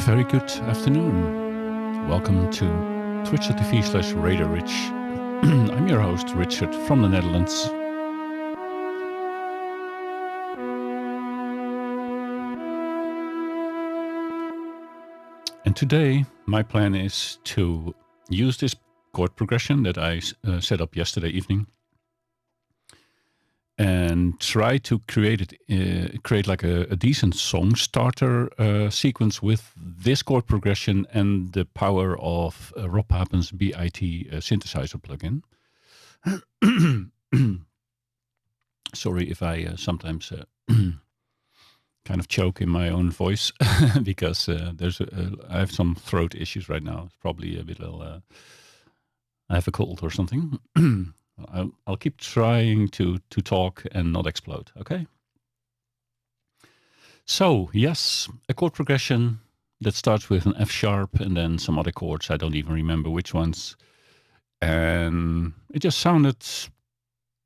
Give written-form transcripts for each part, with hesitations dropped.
very good afternoon. Welcome to twitch.tv/RadarRich. I'm your host, Richard, from the Netherlands. And today, my plan is to use this chord progression that I set up yesterday evening and try to create like a decent song starter sequence with this chord progression and the power of Rob Papen's B.I.T synthesizer plugin. Sorry if I sometimes kind of choke in my own voice because I have some throat issues right now. It's probably a bit I have a cold or something. I'll keep trying to talk and not explode, okay? So, yes, a chord progression that starts with an F sharp and then some other chords. I don't even remember which ones. And it just sounded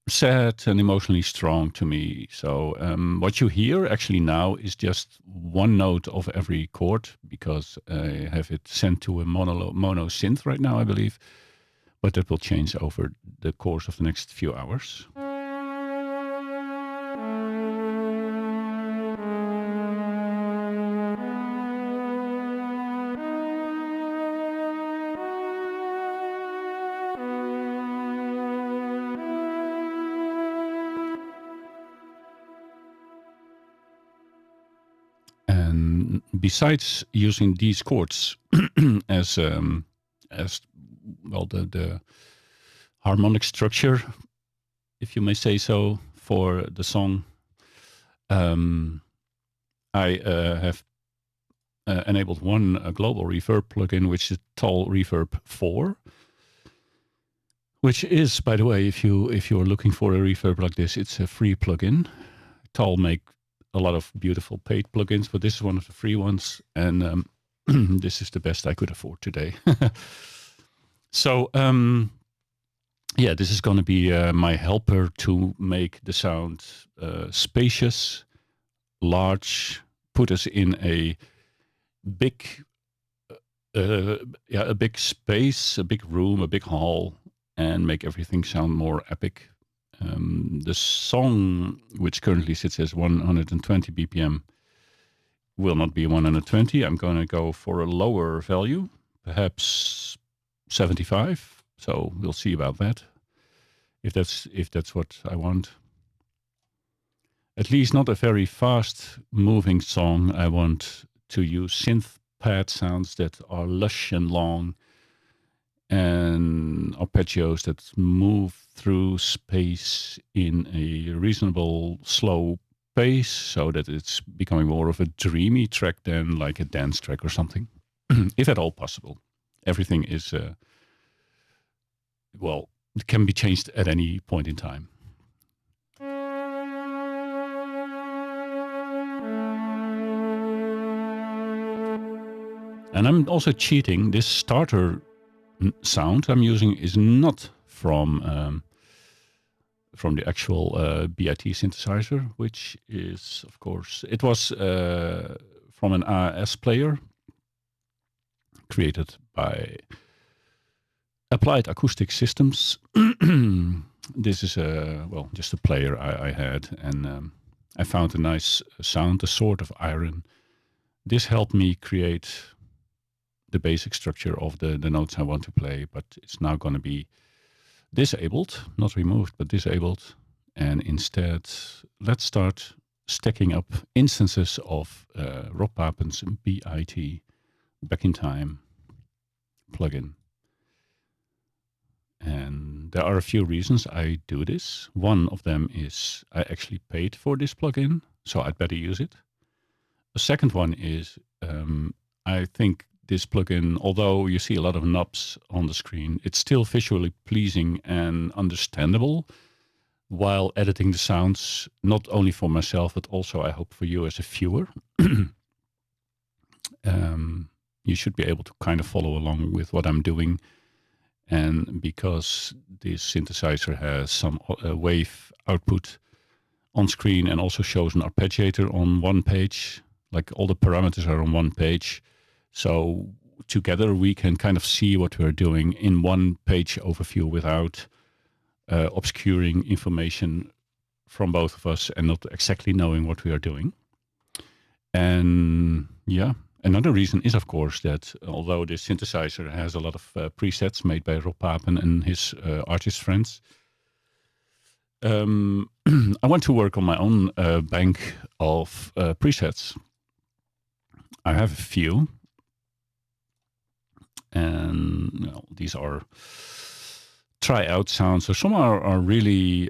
sad and emotionally strong to me. So what you hear actually now is just one note of every chord because I have it sent to a mono synth right now, I believe. But that will change over the course of the next few hours. And besides using these chords as well, the harmonic structure, if you may say so, for the song, I have enabled one global reverb plugin, which is TAL Reverb 4, which is, by the way, if you're looking for a reverb like this, it's a free plugin. TAL make a lot of beautiful paid plugins, but this is one of the free ones, and this is the best I could afford today. So, yeah, this is going to be my helper to make the sound spacious, large, put us in a big, a big space, a big room, a big hall, and make everything sound more epic. The song, which currently sits as 120 BPM, will not be 120. I'm going to go for a lower value, perhaps 75. So we'll see about that. If that's what I want. At least not a very fast moving song. I want to use synth pad sounds that are lush and long and arpeggios that move through space in a reasonable slow pace so that it's becoming more of a dreamy track than like a dance track or something, if at all possible. Everything is, well, it can be changed at any point in time. And I'm also cheating. This starter sound I'm using is not from the actual B.I.T synthesizer, which is, of course, it was from an ARS player created by Applied Acoustic Systems. This is just a player I had, and I found a nice sound, a Sword of Iron. This helped me create the basic structure of the notes I want to play, but it's now going to be disabled, not removed, but disabled. And instead, let's start stacking up instances of Rob Papen's B.I.T Back in Time plugin. And there are a few reasons I do this. One of them is I actually paid for this plugin, so I'd better use it. The second one is I think this plugin, although you see a lot of knobs on the screen, it's still visually pleasing and understandable while editing the sounds, not only for myself, but also I hope for you as a viewer. You should be able to kind of follow along with what I'm doing. And because this synthesizer has some wave output on screen and also shows an arpeggiator on one page, like all the parameters are on one page, So together we can kind of see what we're doing in one page overview without obscuring information from both of us and not exactly knowing what we are doing. And yeah, another reason is, of course, that although this synthesizer has a lot of presets made by Rob Papen and his artist friends, I want to work on my own bank of presets. I have a few, and these are try-out sounds. So some are really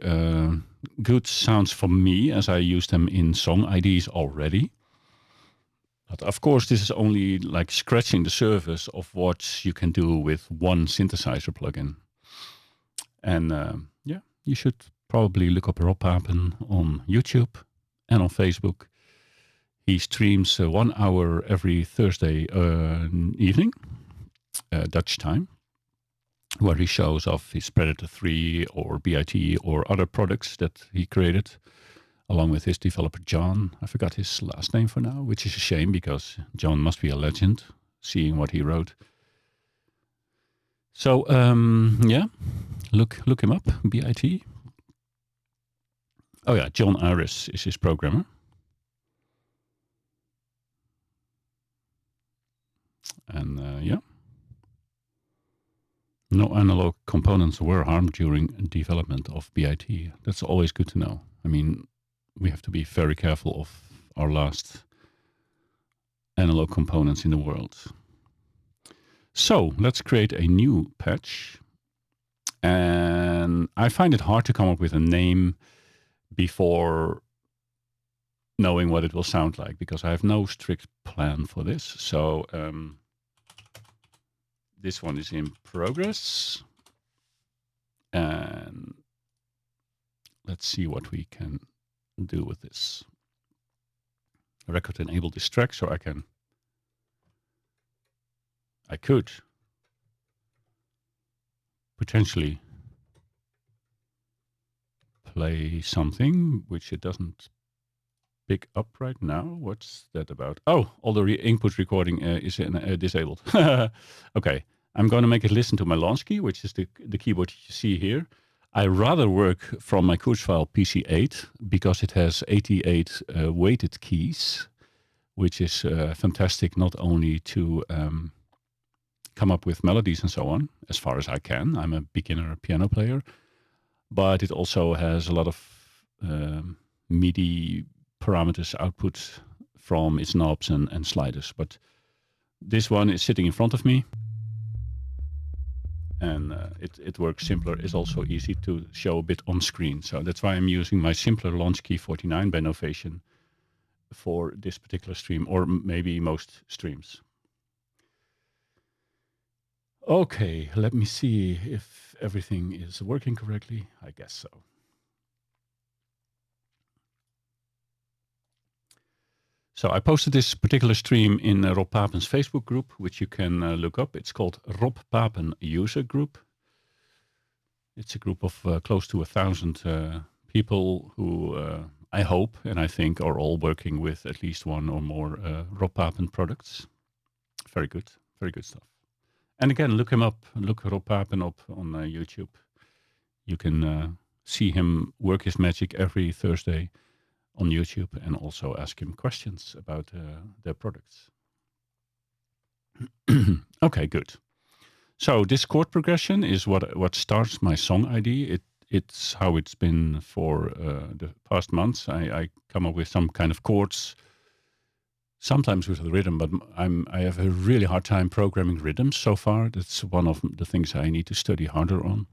good sounds for me, as I use them in song IDs already. But of course, this is only like scratching the surface of what you can do with one synthesizer plugin. And yeah, you should probably look up Rob Papen on YouTube and on Facebook. He streams 1 hour every Thursday evening, Dutch time, where he shows off his Predator 3 or B.I.T or other products that he created, along with his developer Jon. I forgot his last name for now, which is a shame because Jon must be a legend, seeing what he wrote. So yeah, look him up, B.I.T. Oh yeah, Jon Ayres is his programmer. And yeah, no analog components were harmed during development of B.I.T. That's always good to know. I mean, we have to be very careful of our last analog components in the world. So let's create a new patch. And I find it hard to come up with a name before knowing what it will sound like, because I have no strict plan for this. So this one is in progress. And let's see what we can do with this. Record enable this track, so I could potentially play something which it doesn't pick up right now. What's that about? Oh, all the input recording is disabled. Okay, I'm going to make it listen to my launch key, which is the keyboard you see here. I rather work from my Kurzweil PC8 because it has 88 weighted keys, which is fantastic not only to come up with melodies and so on, as far as I can. I'm a beginner piano player, but it also has a lot of MIDI parameters output from its knobs and sliders. But this one is sitting in front of me, and it works simpler. It's also easy to show a bit on screen. So that's why I'm using my simpler launch key 49 by Novation for this particular stream, or maybe most streams. Okay, let me see if everything is working correctly. I guess so. So I posted this particular stream in Rob Papen's Facebook group, which you can look up. It's called Rob Papen User Group. It's a group of close to 1,000 people who I hope and I think are all working with at least one or more Rob Papen products. Very good stuff. And again, look him up. Look Rob Papen up on YouTube. You can see him work his magic every Thursday on YouTube, and also ask him questions about their products. Okay, good. So this chord progression is what starts my song ID. It's how it's been for the past months. I come up with some kind of chords, sometimes with a rhythm, but I have a really hard time programming rhythms so far. That's one of the things I need to study harder on.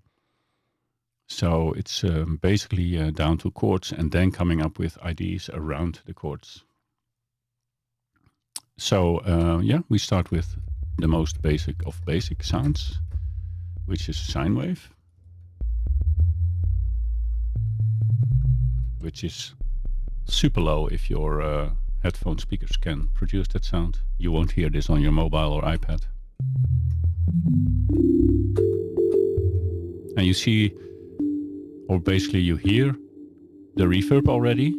So it's basically down to chords and then coming up with ideas around the chords. So yeah, we start with the most basic of basic sounds, which is sine wave, which is super low if your headphone speakers can produce that sound. You won't hear this on your mobile or iPad. And you see, or basically you hear the reverb already.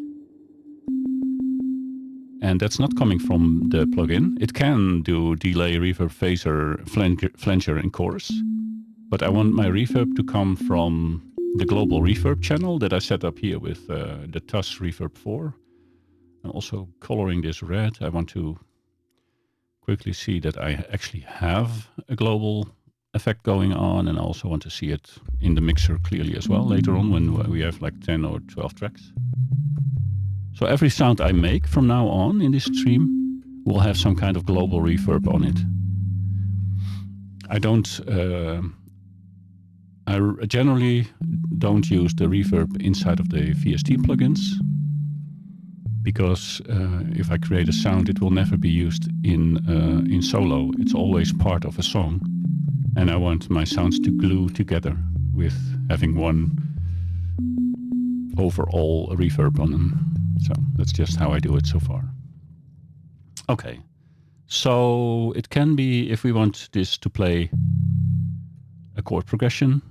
and that's not coming from the plugin. It can do delay, reverb, phaser, flanger, and chorus, but I want my reverb to come from the global reverb channel that I set up here with the TAS Reverb 4. I'm also coloring this red. I want to quickly see that I actually have a global effect going on, and I also want to see it in the mixer clearly as well later on when we have like 10 or 12 tracks. So every sound I make from now on in this stream will have some kind of global reverb on it. I generally don't use the reverb inside of the VST plugins, because if I create a sound, it will never be used in solo. It's always part of a song, and I want my sounds to glue together with having one overall reverb on them. So that's just how I do it so far. Okay, so it can be, if we want this to play a chord progression,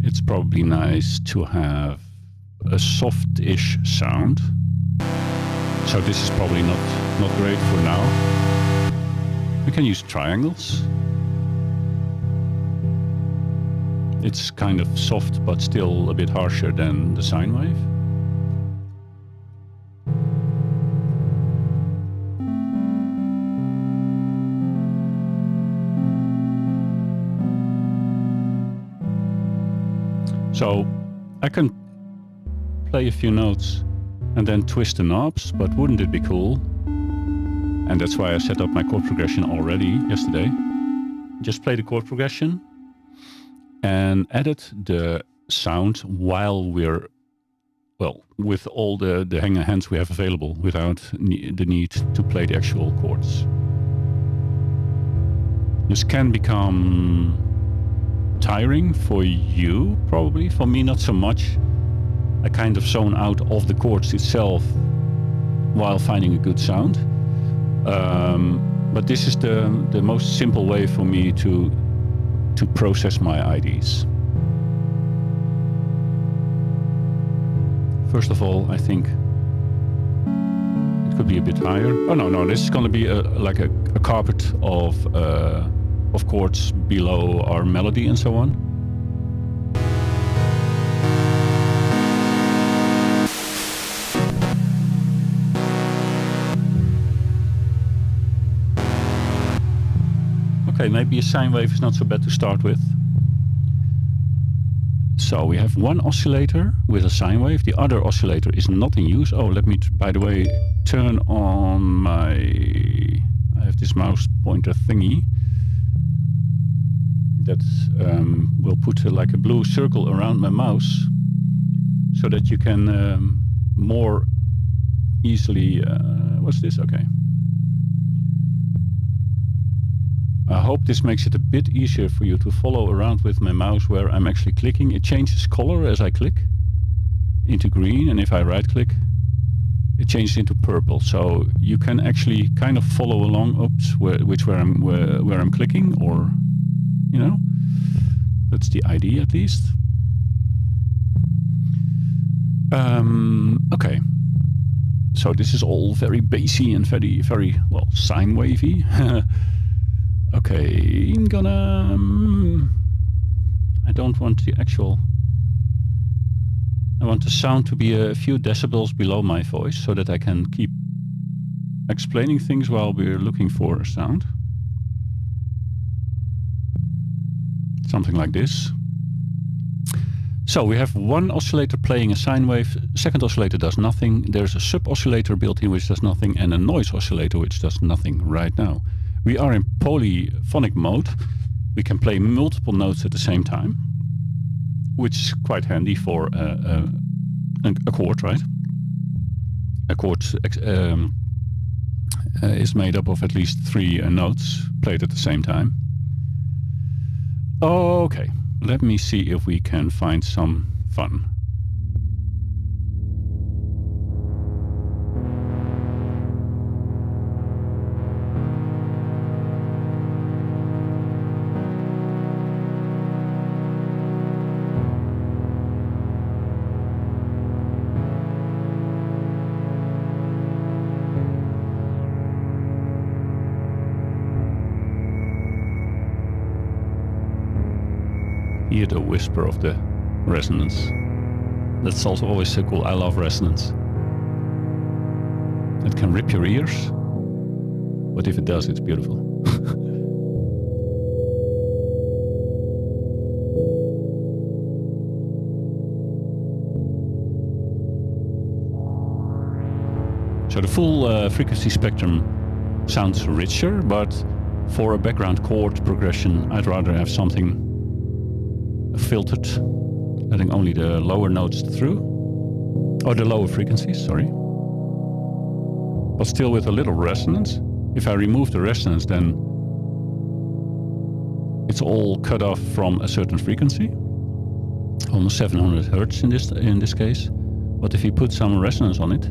it's probably nice to have a soft-ish sound. So this is probably not great for now. We can use triangles. It's kind of soft, but still a bit harsher than the sine wave. So I can play a few notes and then twist the knobs, but wouldn't it be cool? And that's why I set up my chord progression already yesterday. Just play the chord progression and edit the sound while we're, well, with all the hands we have available without the need to play the actual chords. This can become tiring for you, probably. For me, not so much. I kind of zone out of the chords itself while finding a good sound. But this is the most simple way for me to process my IDs. First of all, I think it could be a bit higher. Oh no, this is going to be like a carpet of chords below our melody and so on. Okay, maybe a sine wave is not so bad to start with. So we have one oscillator with a sine wave. The other oscillator is not in use. Oh, let me, by the way, turn on my... I have this mouse pointer thingy that will put like a blue circle around my mouse so that you can more easily... what's this? Okay. I hope this makes it a bit easier for you to follow around with my mouse where I'm actually clicking. It changes color as I click into green, and if I right click, it changes into purple. So you can actually kind of follow along, where I'm clicking, or, you know, that's the idea at least. Okay. So this is all very bassy and very, very, well, sine wavy. Okay, I'm gonna... I don't want the actual... I want the sound to be a few decibels below my voice so that I can keep explaining things while we're looking for a sound. Something like this. So we have one oscillator playing a sine wave, second oscillator does nothing, there's a sub-oscillator built in which does nothing, and a noise oscillator which does nothing right now. We are in polyphonic mode. We can play multiple notes at the same time, which is quite handy for a chord, right? A chord is made up of at least 3 notes played at the same time. Okay, let me see if we can find some fun. hear the whisper of the resonance. That's also always so cool. I love resonance. It can rip your ears, but if it does, it's beautiful. So the full frequency spectrum sounds richer, but for a background chord progression, I'd rather have something filtered, letting only the lower notes through, or the lower frequencies, sorry. But still with a little resonance. If I remove the resonance, then it's all cut off from a certain frequency, almost 700 hertz in this case. But if you put some resonance on it,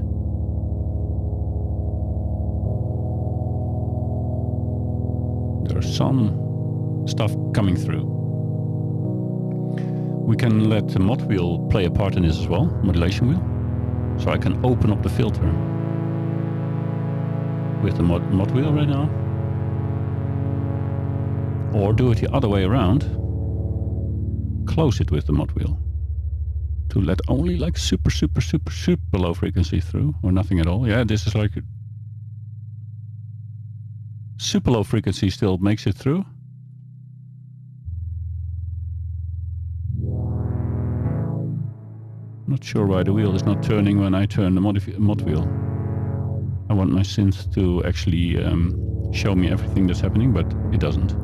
there's some stuff coming through. We can let the mod wheel play a part in this as well, modulation wheel. So I can open up the filter with the mod wheel right now. Or do it the other way around. Close it with the mod wheel. To let only like super low frequency through, or nothing at all. Yeah, this is like super low frequency still makes it through. Not sure why the wheel is not turning when I turn the mod wheel. I want my synth to actually show me everything that's happening, but it doesn't.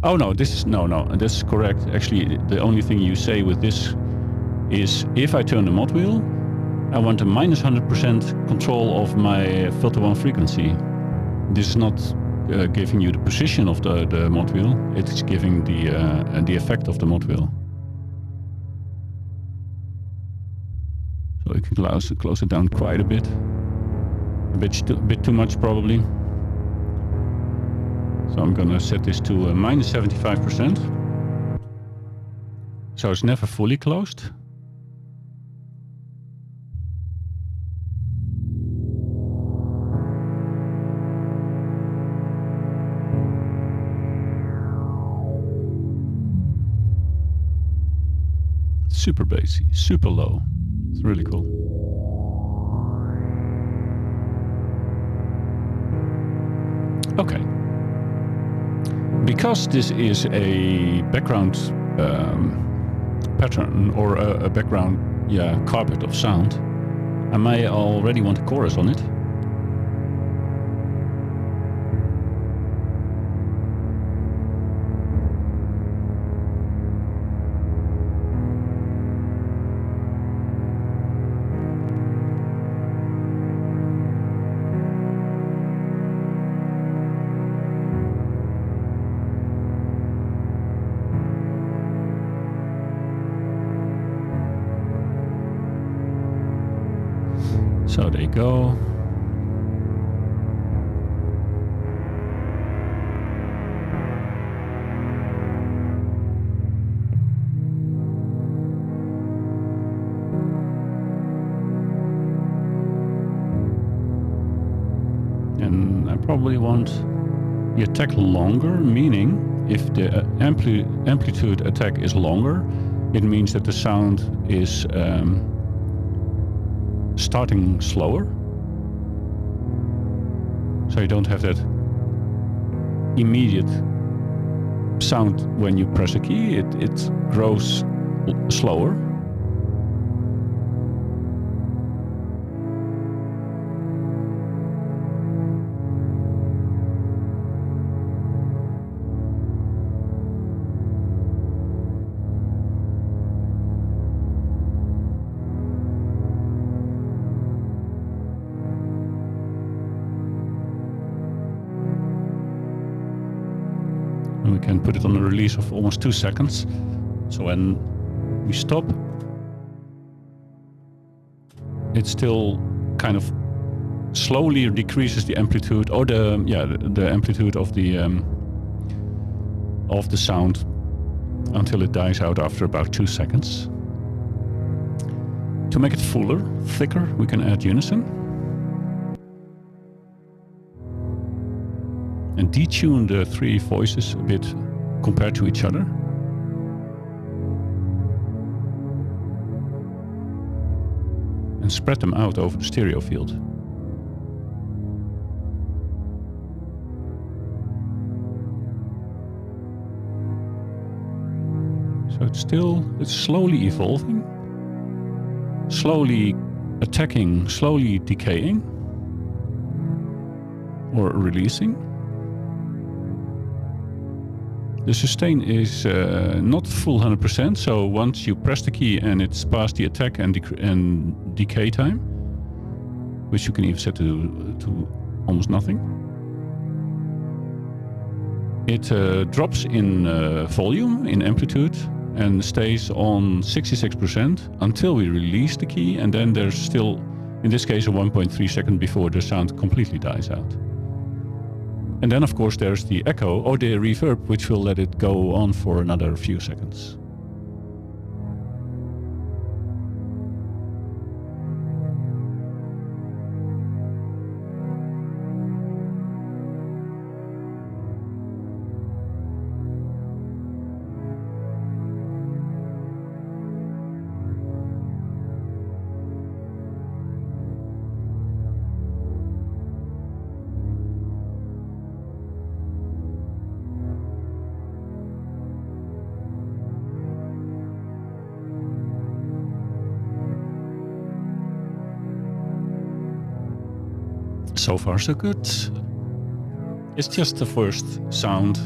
Oh no, that's correct. Actually, the only thing you say with this is if I turn the mod wheel, I want a minus 100% control of my filter 1 frequency. This is not giving you the position of the mod wheel, it's giving the effect of the mod wheel. So you can close it down quite a bit. A bit too much probably. So I'm gonna set this to minus 75%. So it's never fully closed. Super bassy, super low. It's really cool. Okay. Because this is a background pattern or a background carpet of sound, I may already want a chorus on it. So there you go. And I probably want the attack longer, meaning if the amplitude attack is longer, it means that the sound is starting slower, so you don't have that immediate sound when you press a key. It grows slower. And we can put it on a release of almost 2 seconds. So when we stop, it still kind of slowly decreases the amplitude, or the amplitude of the sound until it dies out after about 2 seconds. To make it fuller, thicker, we can add unison. And detune the 3 voices a bit compared to each other. and spread them out over the stereo field. So it's slowly evolving, slowly attacking, slowly decaying, or releasing. The sustain is not full 100%, so once you press the key and it's past the attack and decay time, which you can even set to almost nothing, it drops in volume, in amplitude, and stays on 66% until we release the key, and then there's still, in this case, a 1.3 second before the sound completely dies out. And then, of course, there's the echo or the reverb, which will let it go on for another few seconds. So far, so good. It's just the first sound.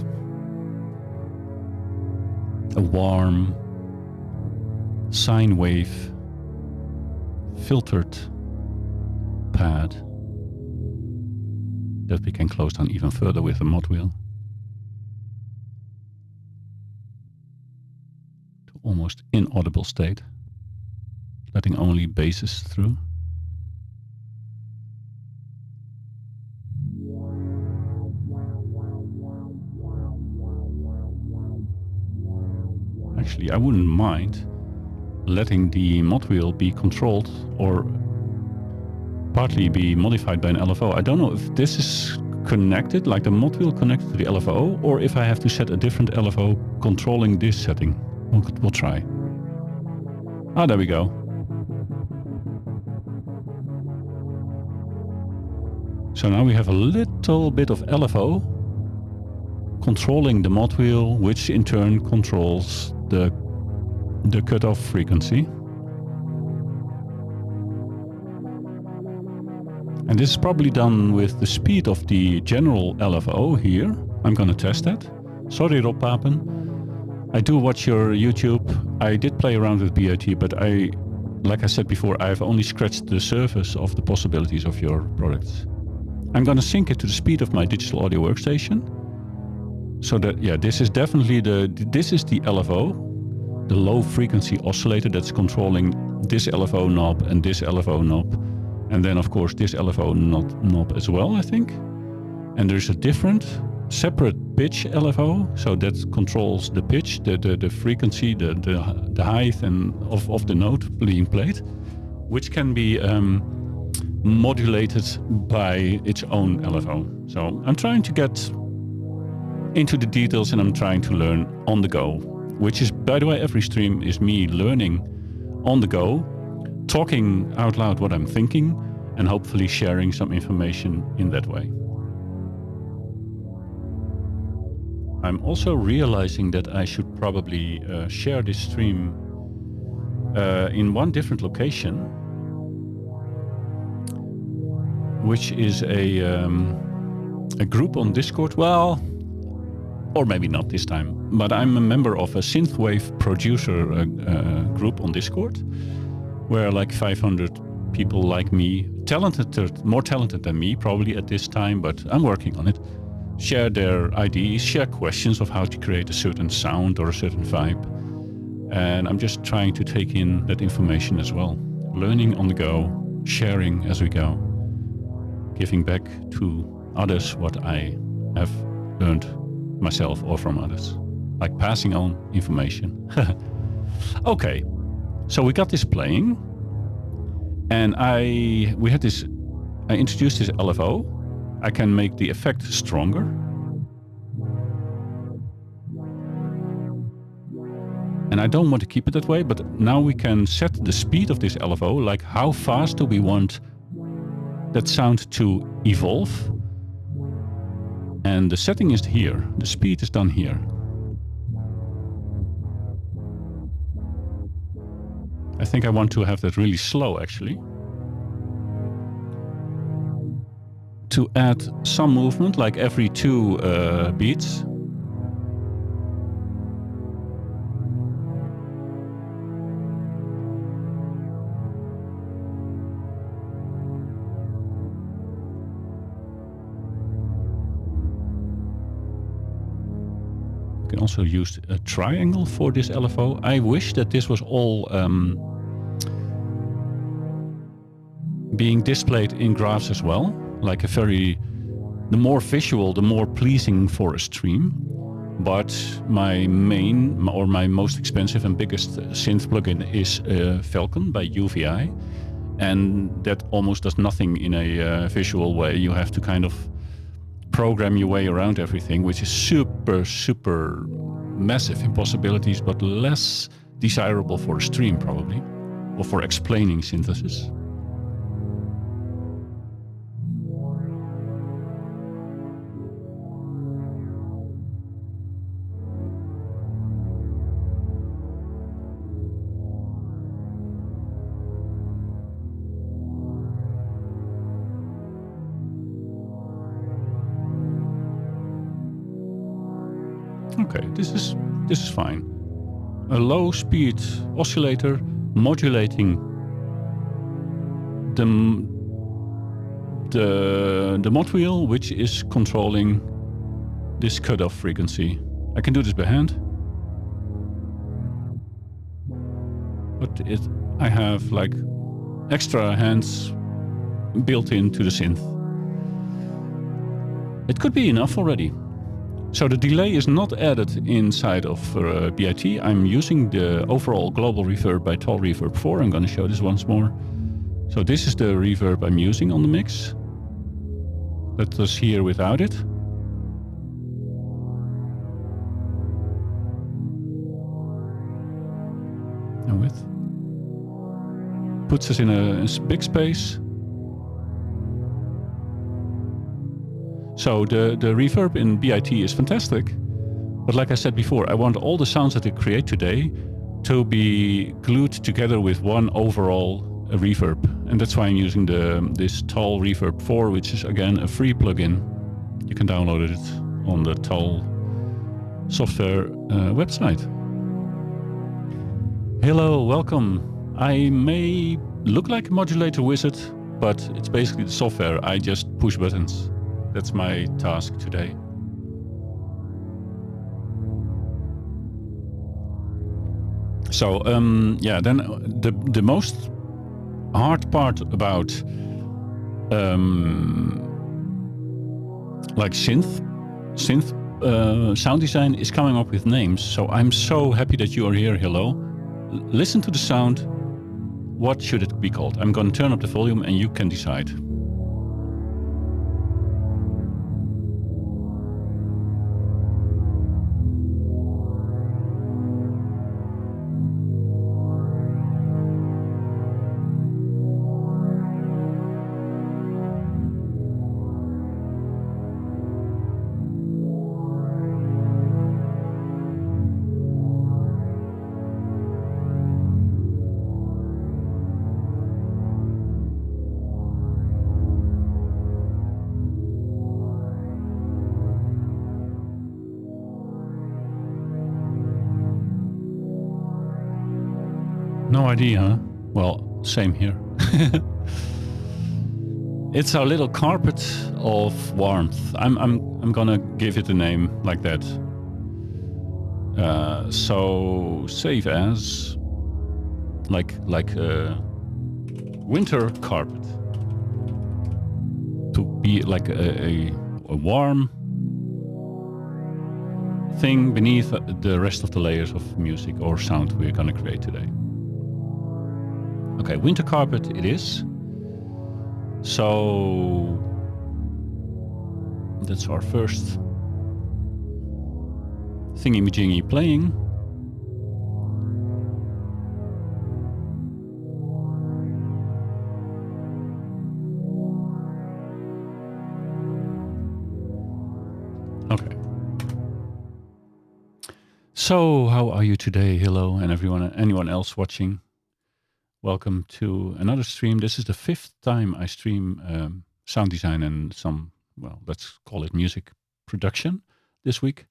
A warm sine wave filtered pad that we can close down even further with a mod wheel to almost inaudible state, letting only basses through. Actually, I wouldn't mind letting the mod wheel be controlled or partly be modified by an LFO. I don't know if this is connected, like the mod wheel connected to the LFO, or if I have to set a different LFO controlling this setting. We'll try. Ah, there we go. So now we have a little bit of LFO controlling the mod wheel, which in turn controls the cutoff frequency. And this is probably done with the speed of the general LFO here. I'm going to test that. Sorry, Rob Papen. I do watch your YouTube. I did play around with B.I.T, but like I said before, I've only scratched the surface of the possibilities of your products. I'm going to sync it to the speed of my digital audio workstation. So that, yeah, this is definitely this is the LFO, the low frequency oscillator that's controlling this LFO knob and this LFO knob. And then, of course, this LFO knob as well, I think. And there's a different, separate pitch LFO, so that controls the pitch, the frequency, the height and of the note being played, which can be modulated by its own LFO. So I'm trying to get into the details and I'm trying to learn on the go, which is, by the way, every stream is me learning on the go, talking out loud what I'm thinking, and hopefully sharing some information in that way. I'm also realizing that I should probably share this stream in one different location, which is a group on Discord. Well, or maybe not this time, but I'm a member of a synthwave producer group on Discord, where like 500 people like me, more talented than me probably at this time, but I'm working on it, share their ideas, share questions of how to create a certain sound or a certain vibe. And I'm just trying to take in that information as well. Learning on the go, sharing as we go, giving back to others what I have learned myself or from others, like passing on information. Okay, so we got this playing, and I introduced this LFO. I can make the effect stronger, And I don't want to keep it that way, but now we can set the speed of this LFO, like how fast do we want that sound to evolve. And the setting is here. The speed is done here. I think I want to have that really slow, actually. To add some movement, like every 2 beats. You can also use a triangle for this LFO. I wish that this was all being displayed in graphs as well. Like the more visual, the more pleasing for a stream. But my most expensive and biggest synth plugin is Falcon by UVI. And that almost does nothing in a visual way. You have to kind of program your way around everything, which is super massive in possibilities, but less desirable for a stream probably, or for explaining synthesis. Okay, this is fine. A low speed oscillator modulating the mod wheel, which is controlling this cutoff frequency. I can do this by hand, but I have like extra hands built into the synth. It could be enough already. So the delay is not added inside of B.I.T. I'm using the overall global reverb by TAL Reverb 4. I'm going to show this once more. So this is the reverb I'm using on the mix. Let us hear without it. And with. Puts us in a big space. So the reverb in B.I.T. is fantastic, but like I said before, I want all the sounds that I create today to be glued together with one overall reverb, and that's why I'm using this TAL Reverb 4, which is again a free plugin. You can download it on the TAL software website. Hello, welcome. I may look like a modulator wizard, but it's basically the software. I just push buttons. That's my task today. So yeah, then the most hard part about like synth sound design is coming up with names. So I'm so happy that you are here. Hello. Listen to the sound. What should it be called? I'm going to turn up the volume and you can decide. No idea, huh? Well, same here. It's our little carpet of warmth. I'm gonna give it a name like that. So save as like a winter carpet, to be like a warm thing beneath the rest of the layers of music or sound we're gonna create today. Okay, winter carpet it is. So that's our first thingy-majingy playing. So, how are you today? Hello, and anyone else watching. Welcome to another stream. This is the 5th time I stream sound design and some, well, let's call it music production this week.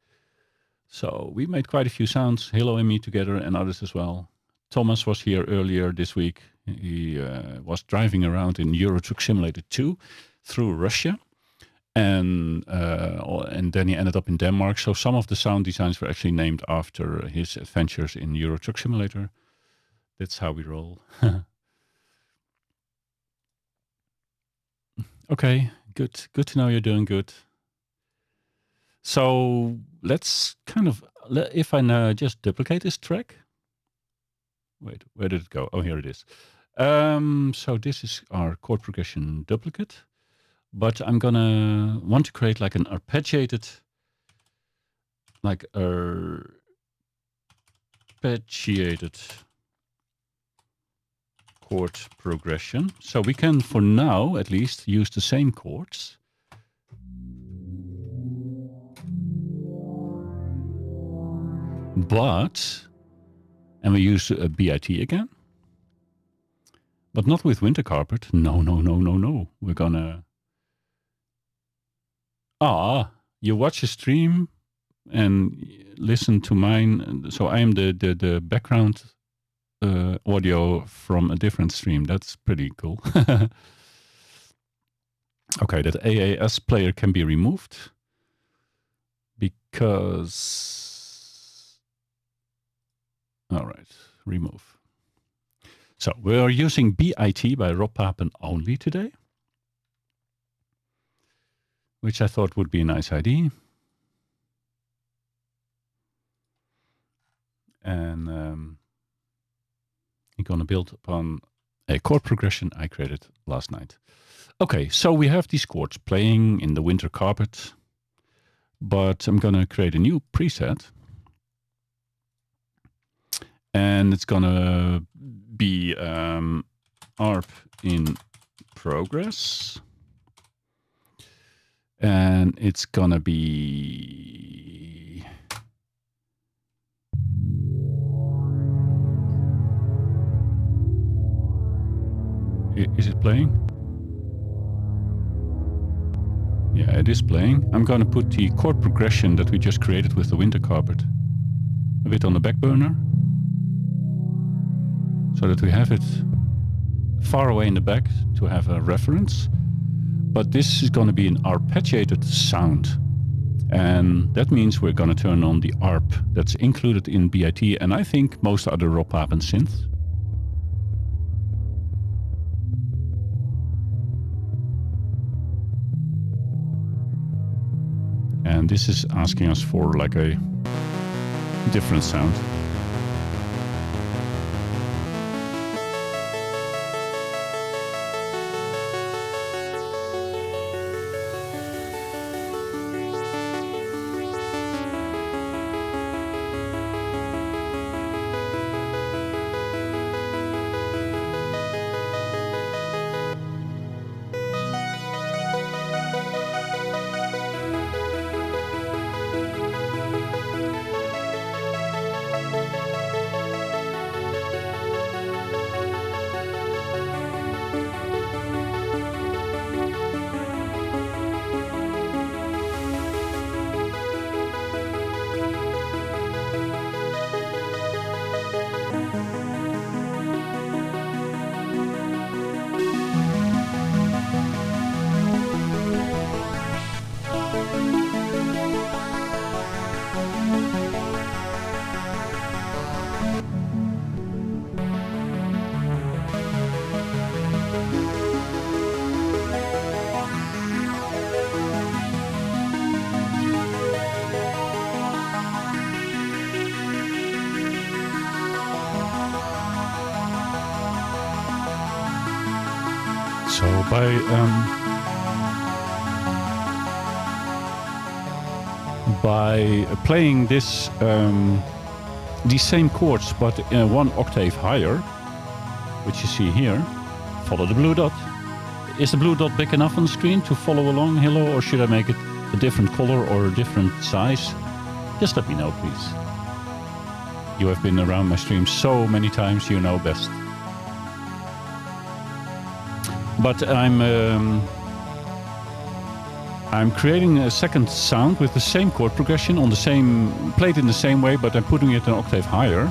So we made quite a few sounds, Halo and me together, and others as well. Thomas was here earlier this week. He was driving around in Euro Truck Simulator 2 through Russia. And then he ended up in Denmark. So some of the sound designs were actually named after his adventures in Euro Truck Simulator. That's how we roll. Okay, good. Good to know you're doing good. So let's kind of, if I just duplicate this track. Wait, where did it go? Oh, here it is. So this is our chord progression duplicate. But I'm gonna want to create like an arpeggiated, chord progression. So we can, for now at least, use the same chords. And we use B.I.T again. But not with Winter Carpet. No. We're gonna... you watch a stream and listen to mine. So I am the background audio from a different stream. That's pretty cool. Okay, that AAS player can be removed because... All right, remove. So we're using B.I.T by Rob Papen only today, which I thought would be a nice idea. And I'm going to build upon a chord progression I created last night. Okay, so we have these chords playing in the Winter Carpet, but I'm going to create a new preset. And it's going to be ARP in progress. And it's gonna be... Is it playing? Yeah, it is playing. I'm gonna put the chord progression that we just created with the Winter Carpet a bit on the back burner, so that we have it far away in the back to have a reference. But this is going to be an arpeggiated sound. And that means we're going to turn on the ARP that's included in B.I.T. and I think most other Rob Papen synths. And this is asking us for like a different sound. So by playing this these same chords but one octave higher, which you see here, follow the blue dot. Is the blue dot big enough on the screen to follow along, Hilo, or should I make it a different color or a different size? Just let me know, please. You have been around my stream so many times, you know best. But I'm creating a second sound with the same chord progression on the same, played in the same way, but I'm putting it an octave higher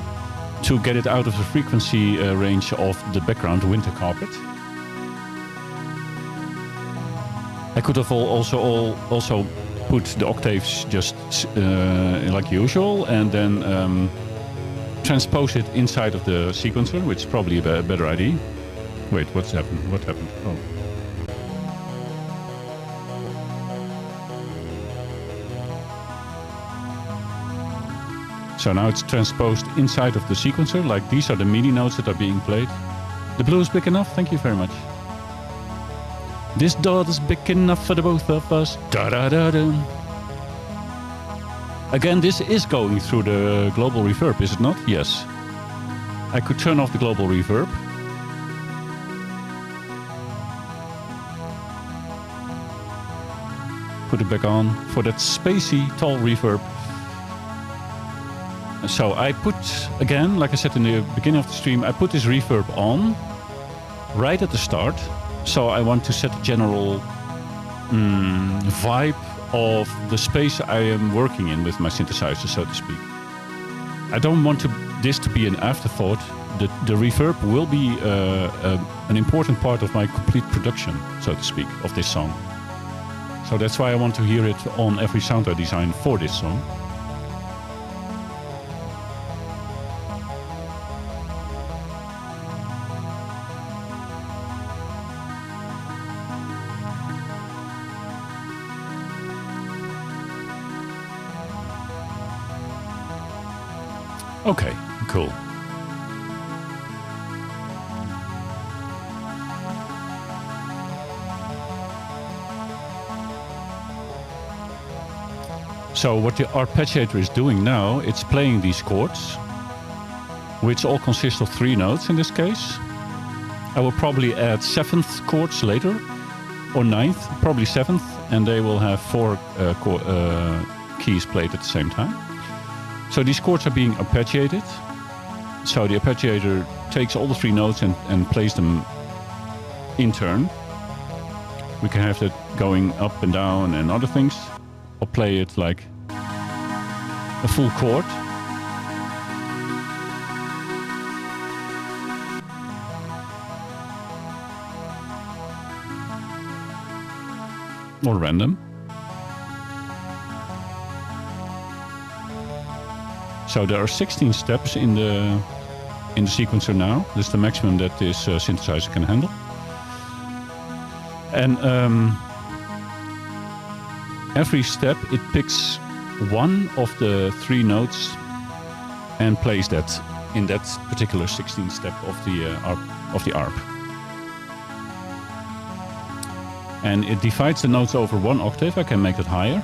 to get it out of the frequency range of the background winter carpet. I could have also put the octaves just like usual, and then transpose it inside of the sequencer, which is probably a better idea. Wait, what's happened? What happened? Oh. So now it's transposed inside of the sequencer, like these are the MIDI notes that are being played. The blue is big enough? Thank you very much. This dot is big enough for the both of us. Da da da da. Again, this is going through the global reverb, is it not? Yes. I could turn off the global reverb. Put it back on for that spacey TAL reverb. So I put, again, like I said in the beginning of the stream, I put this reverb on right at the start. So I want to set a general vibe of the space I am working in with my synthesizer, so to speak. I don't want this to be an afterthought. The reverb will be an important part of my complete production, so to speak, of this song. So that's why I want to hear it on every sound I design for this song. Okay, cool. So what the arpeggiator is doing now, it's playing these chords, which all consist of 3 notes in this case. I will probably add 7th chords later, or 9th, probably 7th, and they will have 4 keys played at the same time. So these chords are being arpeggiated. So the arpeggiator takes all the 3 notes and plays them in turn. We can have that going up and down and other things. Or play it like a full chord. Or random. So there are 16 steps in the sequencer now. This is the maximum that this synthesizer can handle. And every step it picks one of the 3 notes and plays that in that particular 16th step of the ARP. And it divides the notes over 1 octave. I can make it higher.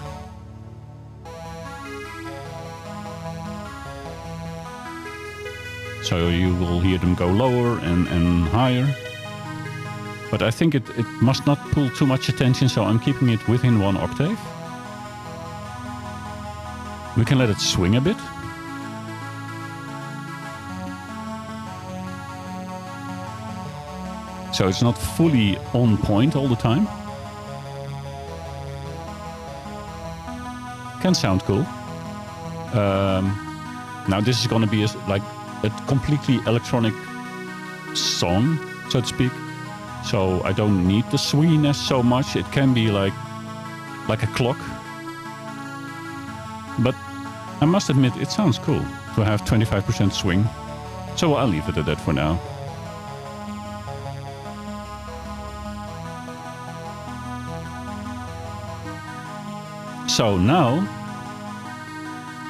So you will hear them go lower and higher. But I think it must not pull too much attention, so I'm keeping it within 1 octave. We can let it swing a bit. So it's not fully on point all the time. Can sound cool. Now this is going to be like a completely electronic song, so to speak. So I don't need the swinginess so much. It can be like a clock. But I must admit, it sounds cool to have 25% swing. So I'll leave it at that for now. So now,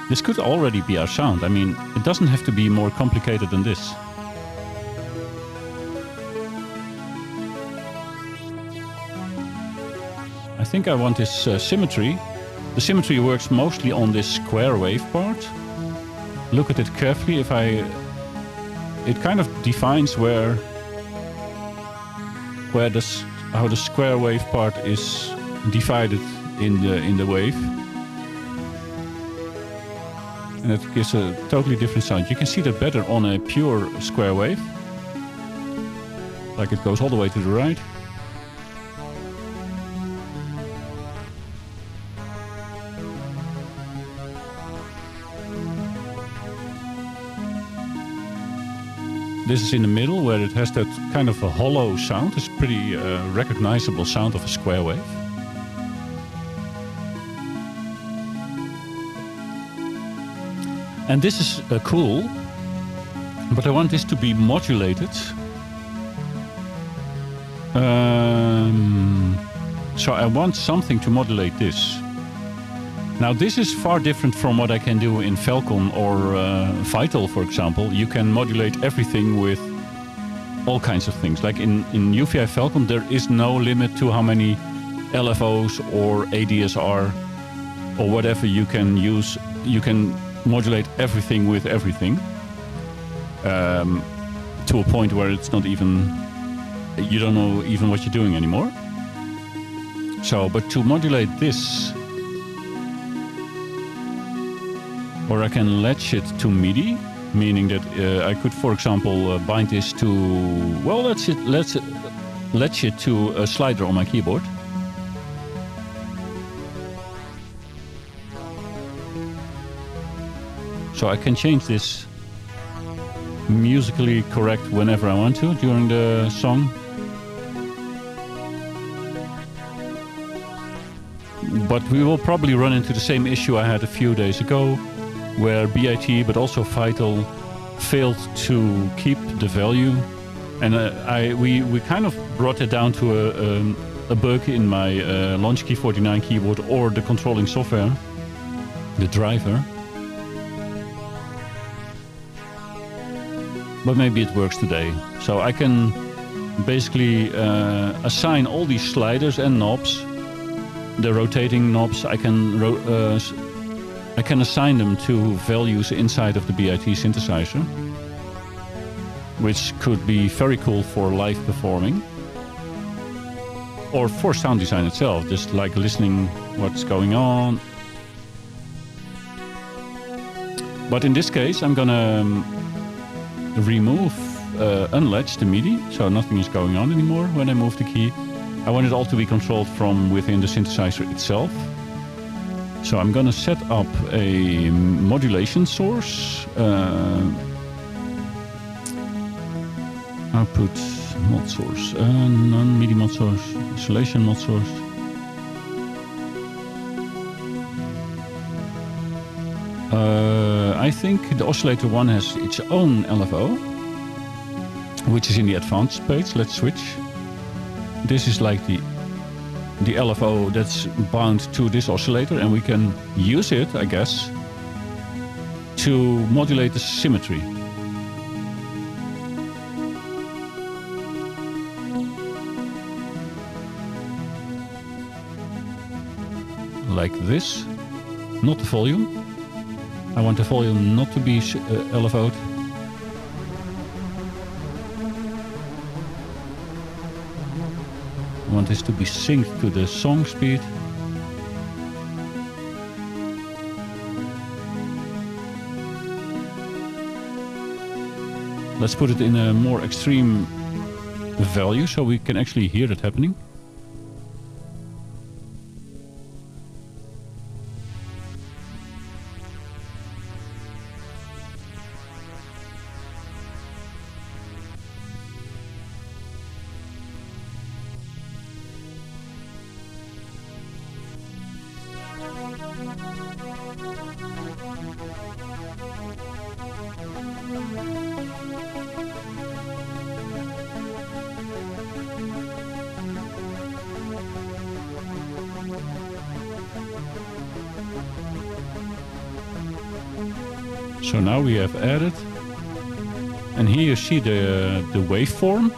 this could already be our sound. I mean, it doesn't have to be more complicated than this. I think I want this symmetry. The symmetry works mostly on this square wave part. Look at it carefully. It kind of defines how the square wave part is divided in the wave. And it gives a totally different sound. You can see that better on a pure square wave. Like it goes all the way to the right. This is in the middle where it has that kind of a hollow sound. It's a pretty recognizable sound of a square wave. And this is cool, but I want this to be modulated. So I want something to modulate this. Now this is far different from what I can do in Falcon or Vital, for example. You can modulate everything with all kinds of things. Like in UVI Falcon, there is no limit to how many LFOs or ADSR or whatever you can use. You can modulate everything with everything to a point where it's not even, you don't know even what you're doing anymore. So, but to modulate this, or I can latch it to MIDI, meaning that I could, for example, bind this to, well, let's latch it to a slider on my keyboard. So I can change this musically correct whenever I want to during the song. But we will probably run into the same issue I had a few days ago, where B.I.T, but also Vital, failed to keep the value. And we kind of brought it down to a bug in my Launch Key 49 keyboard or the controlling software, the driver. But maybe it works today. So I can basically assign all these sliders and knobs, the rotating knobs. I can assign them to values inside of the B.I.T synthesizer, which could be very cool for live performing or for sound design itself, just like listening what's going on. But in this case, I'm gonna remove, unlatch the MIDI, so nothing is going on anymore when I move the key. I want it all to be controlled from within the synthesizer itself. So I'm gonna set up a modulation source, output mod source, non-MIDI mod source, isolation mod source. I think the oscillator one has its own LFO, which is in the advanced page. Let's switch. This is like the LFO that's bound to this oscillator, and we can use it, I guess, to modulate the symmetry. Like this, not the volume. I want the volume not to be LFO'd. I want this to be synced to the song speed. Let's put it in a more extreme value so we can actually hear that happening. So now we have added, and here you see the waveform.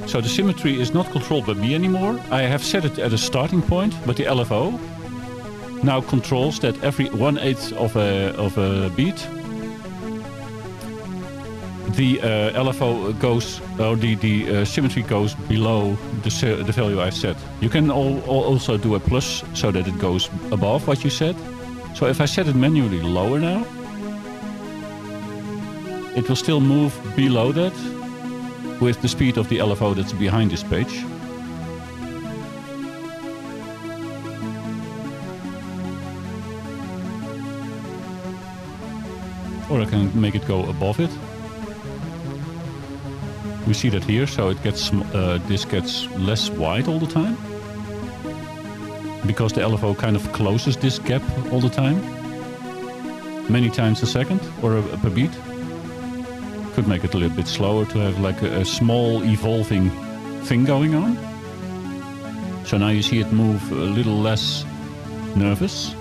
So the symmetry is not controlled by me anymore. I have set it at a starting point, but the LFO now controls that every 1/8 of a beat, the LFO goes, or the symmetry goes below the value I set. You can also do a plus so that it goes above what you set. So if I set it manually lower now, it will still move below that with the speed of the LFO that's behind this page. Or I can make it go above it. We see that here, so it gets this gets less wide all the time, because the LFO kind of closes this gap all the time, many times a second or per beat. Could make it a little bit slower to have like a small evolving thing going on. So now you see it move a little less nervous.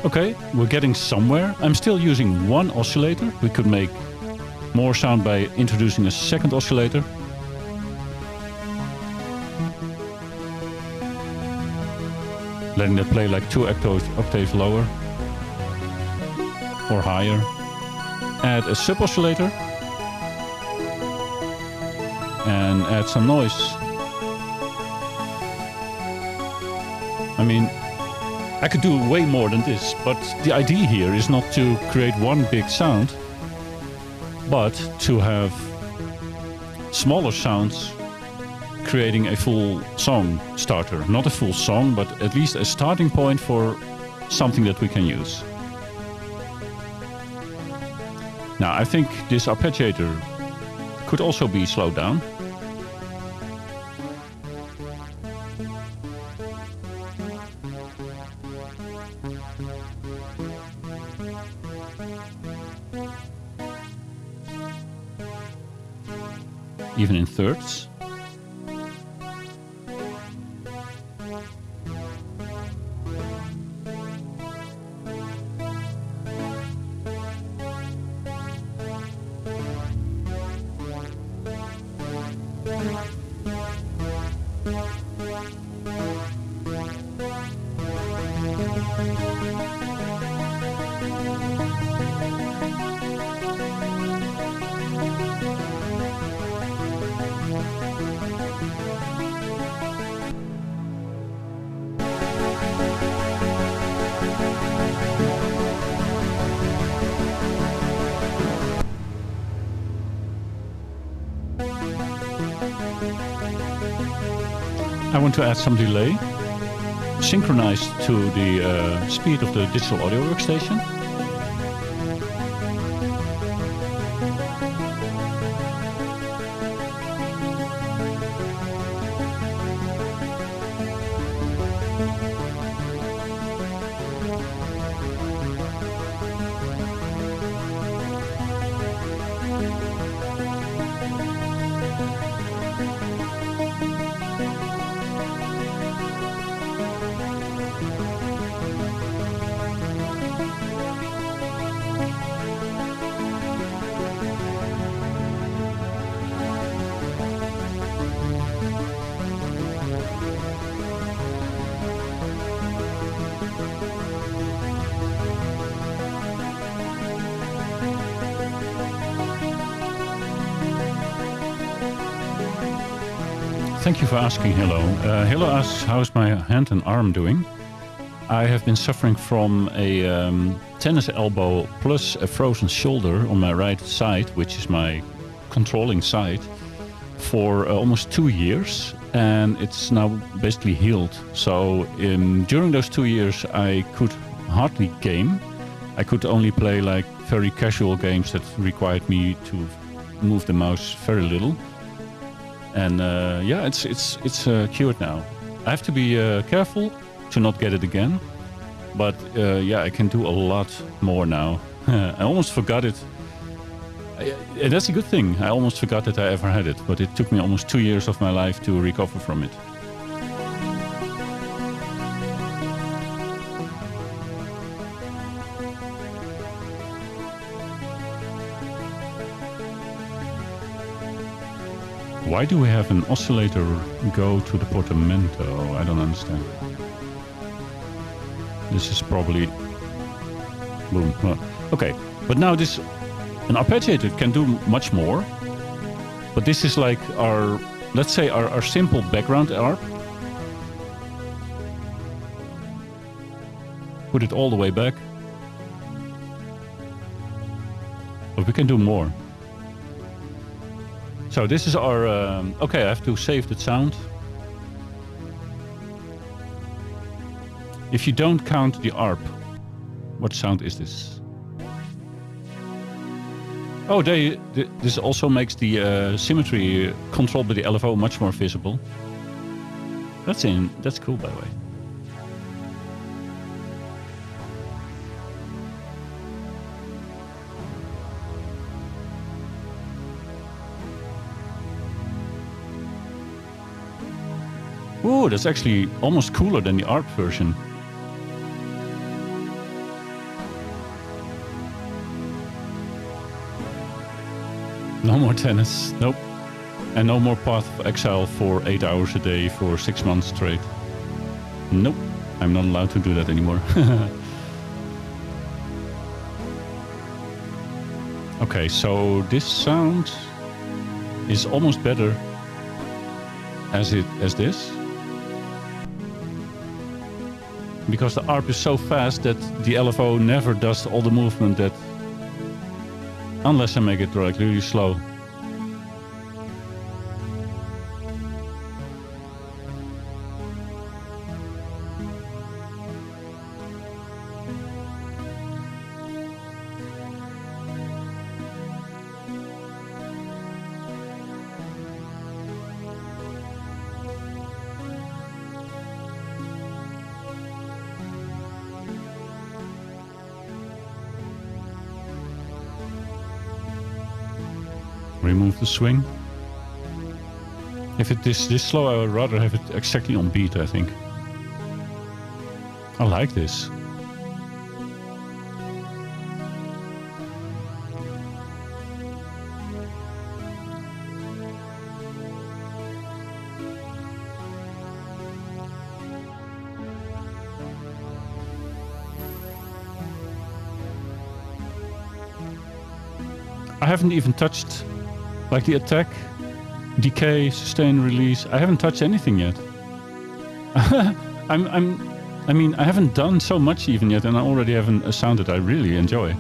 Okay, we're getting somewhere. I'm still using one oscillator. We could make more sound by introducing a second oscillator. Letting that play like 2 octaves lower or higher. Add a sub oscillator and add some noise. I mean, I could do way more than this, but the idea here is not to create one big sound, but to have smaller sounds creating a full song starter. Not a full song, but at least a starting point for something that we can use. Now, I think this arpeggiator could also be slowed down. Even in thirds. I want to add some delay, synchronized to the speed of the digital audio workstation. Thank you for asking, Hello. Hello asks, how's my hand and arm doing? I have been suffering from a tennis elbow plus a frozen shoulder on my right side, which is my controlling side, for almost 2 years. And it's now basically healed. So during those 2 years, I could hardly game. I could only play like very casual games that required me to move the mouse very little. And yeah, it's cured now. I have to be careful to not get it again. But yeah, I can do a lot more now. I almost forgot it. And that's a good thing. I almost forgot that I ever had it. But it took me almost 2 years of my life to recover from it. Why do we have an oscillator go to the portamento? I don't understand. This is probably boom. Okay, but now this an arpeggiator can do much more. But this is like our, let's say our simple background ARP. Put it all the way back. But we can do more. So this is our, okay, I have to save the sound. If you don't count the ARP, what sound is this? Oh, this also makes the symmetry controlled by the LFO much more visible. That's cool, by the way. Ooh, that's actually almost cooler than the ARP version. No more tennis, nope. And no more Path of Exile for 8 hours a day for 6 months straight. Nope, I'm not allowed to do that anymore. Okay, so this sound is almost better as this. Because the ARP is so fast that the LFO never does all the movement that... Unless I make it like really slow. Remove the swing. If it is this slow, I would rather have it exactly on beat, I think. I like this. I haven't even touched like the attack, decay, sustain, release. I haven't touched anything yet. I mean, I haven't done so much even yet, and I already have a sound that I really enjoy.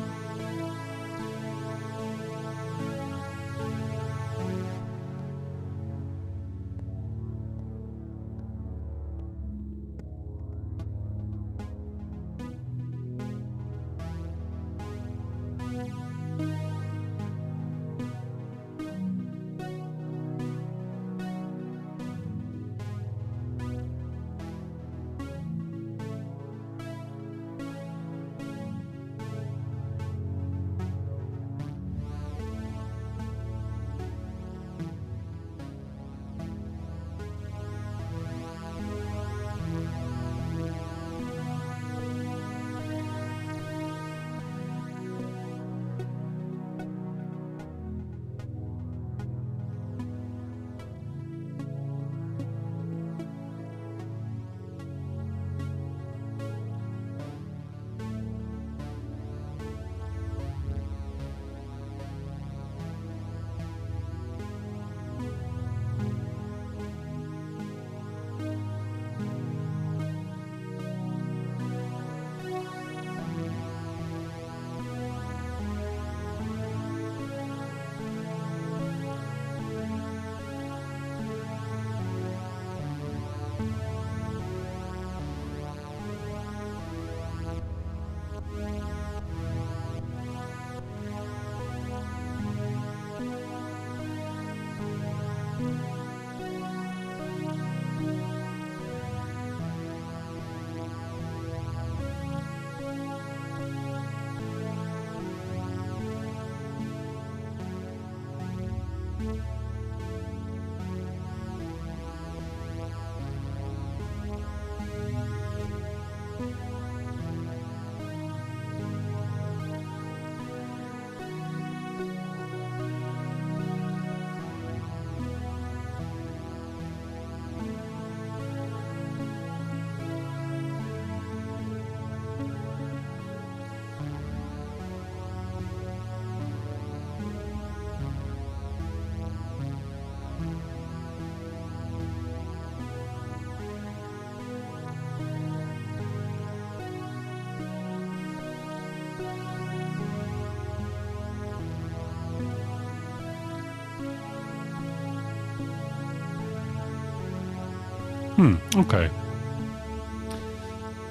Okay.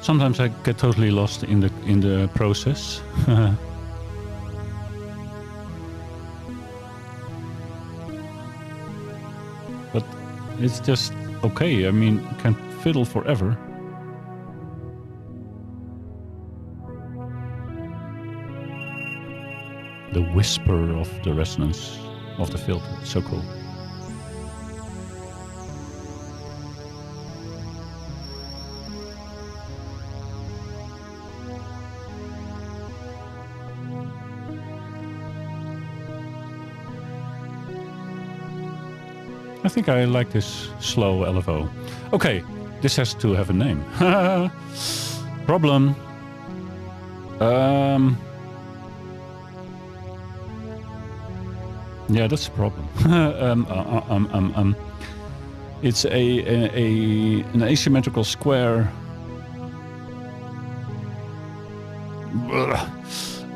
Sometimes I get totally lost in the process. But it's just okay. I mean, you can fiddle forever. The whisper of the resonance of the filter. It's so cool. I think I like this slow LFO. Okay, this has to have a name. Problem. Yeah, that's a problem. It's an asymmetrical square.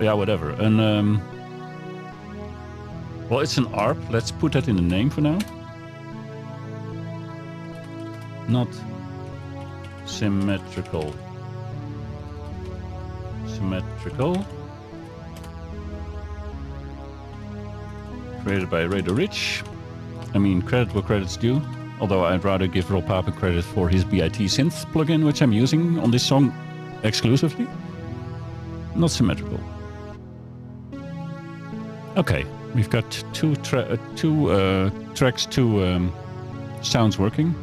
Yeah, whatever. And well, it's an ARP. Let's put that in the name for now. Not symmetrical. Symmetrical. Created by Radar Rich. I mean, credit where credit's due. Although I'd rather give Rob Papen credit for his B.I.T synth plugin, which I'm using on this song exclusively. Not symmetrical. Okay, we've got two tracks, two sounds working.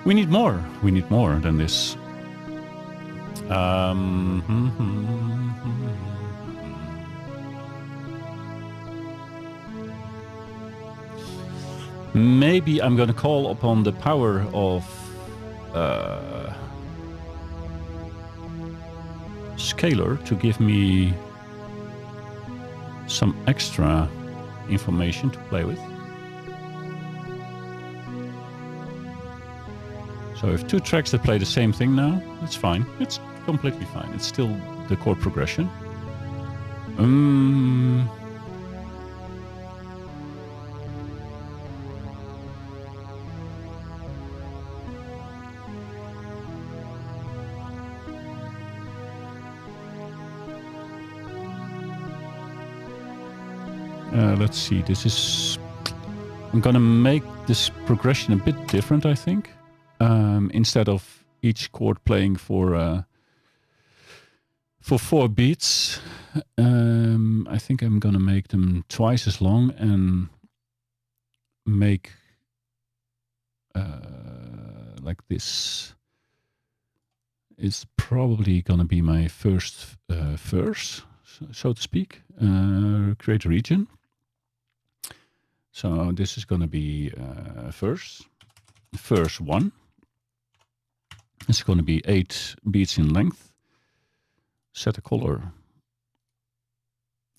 We need more. We need more than this. Maybe I'm going to call upon the power of Scalar to give me some extra information to play with. So I have two tracks that play the same thing now. That's fine. It's completely fine. It's still the chord progression. Let's see. This is... I'm gonna make this progression a bit different, I think. Instead of each chord playing for 4 beats, I think I'm gonna make them twice as long and make like this. It's probably gonna be my first verse, so to speak. Create a region. So this is gonna be verse 1. It's going to be 8 beats in length. Set a color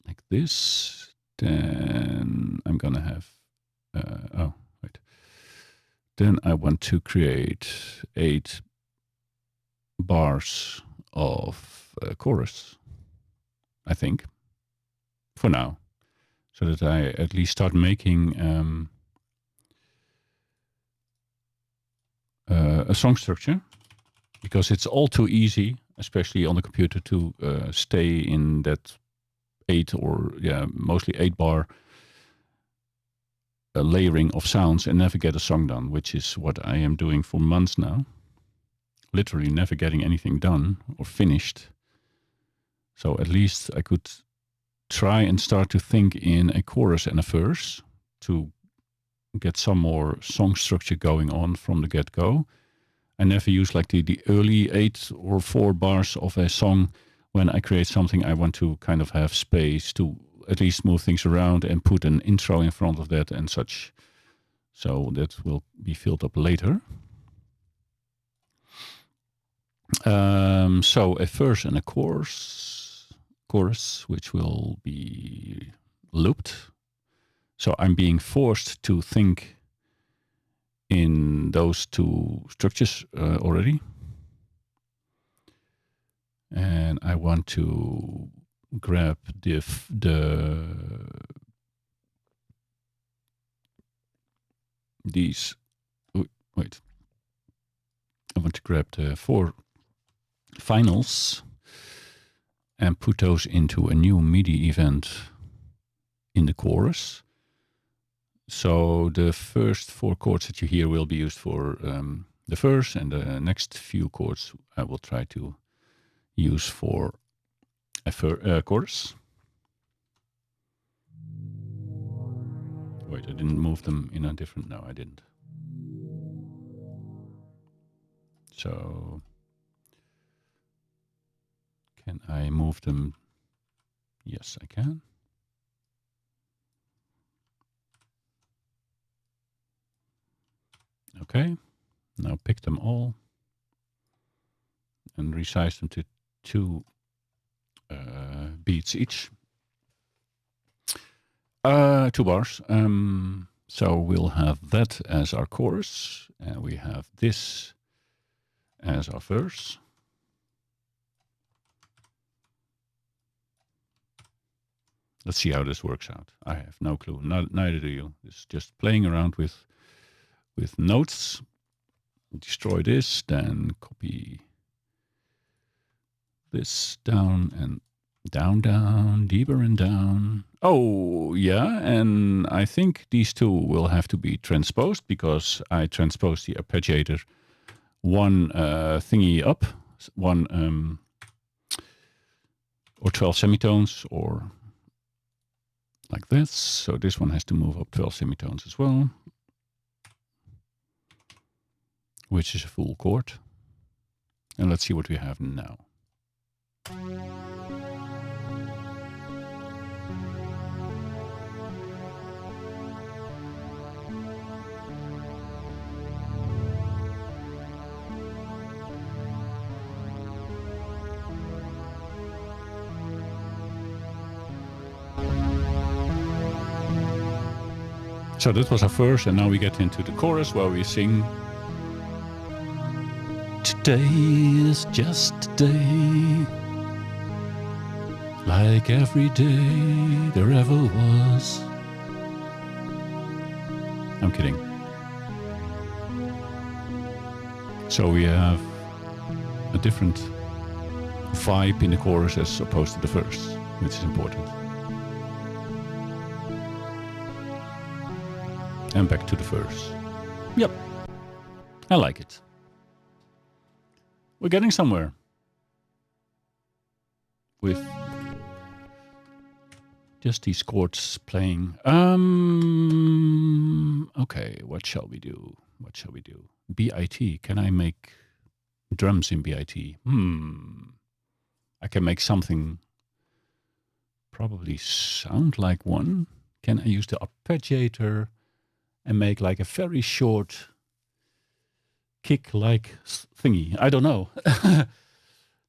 like this. Then I'm going to have... oh, wait. Then I want to create 8 bars of chorus, I think, for now. So that I at least start making a song structure. Because it's all too easy, especially on the computer, to stay in that 8 or mostly 8 bar layering of sounds and never get a song done, which is what I am doing for months now. Literally never getting anything done or finished. So at least I could try and start to think in a chorus and a verse to get some more song structure going on from the get-go. I never use like the early 8 or 4 bars of a song. When I create something, I want to kind of have space to at least move things around and put an intro in front of that and such. So that will be filled up later. So a verse and a chorus, which will be looped. So I'm being forced to think in those two structures already. And I want to grab these. Wait. I want to grab the 4 finals and put those into a new MIDI event in the chorus. So the first 4 chords that you hear will be used for the verse, and the next few chords I will try to use for a chorus. Wait, I didn't move them in a different... No, I didn't. So can I move them? Yes, I can. Okay, now pick them all and resize them to 2 beats each. 2 bars. So we'll have that as our chorus, and we have this as our verse. Let's see how this works out. I have no clue. Neither do you. It's just playing around with notes. Destroy this, then copy this down and down, down, deeper and down. Oh, yeah, and I think these 2 will have to be transposed because I transposed the arpeggiator 1 thingy up, 1 or 12 semitones, or like this. So this one has to move up 12 semitones as well, which is a full chord. And let's see what we have now. So that was our verse, and now we get into the chorus where we sing. Today is just a day, like every day there ever was. I'm kidding. So we have a different vibe in the chorus as opposed to the verse, which is important. And back to the verse. Yep, I like it. We're getting somewhere with just these chords playing. Okay, what shall we do? What shall we do? B.I.T. Can I make drums in B.I.T? I can make something probably sound like one. Can I use the arpeggiator and make like a very short kick-like thingy? I don't know.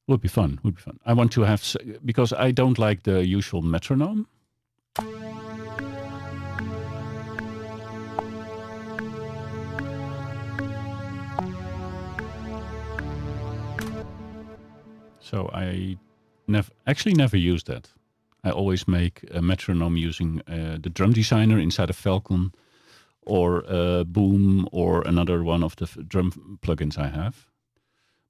Would be fun. Would be fun. I want to have, because I don't like the usual metronome. So I never use that. I always make a metronome using the drum designer inside of Falcon, or Boom, or another one of the drum plugins I have.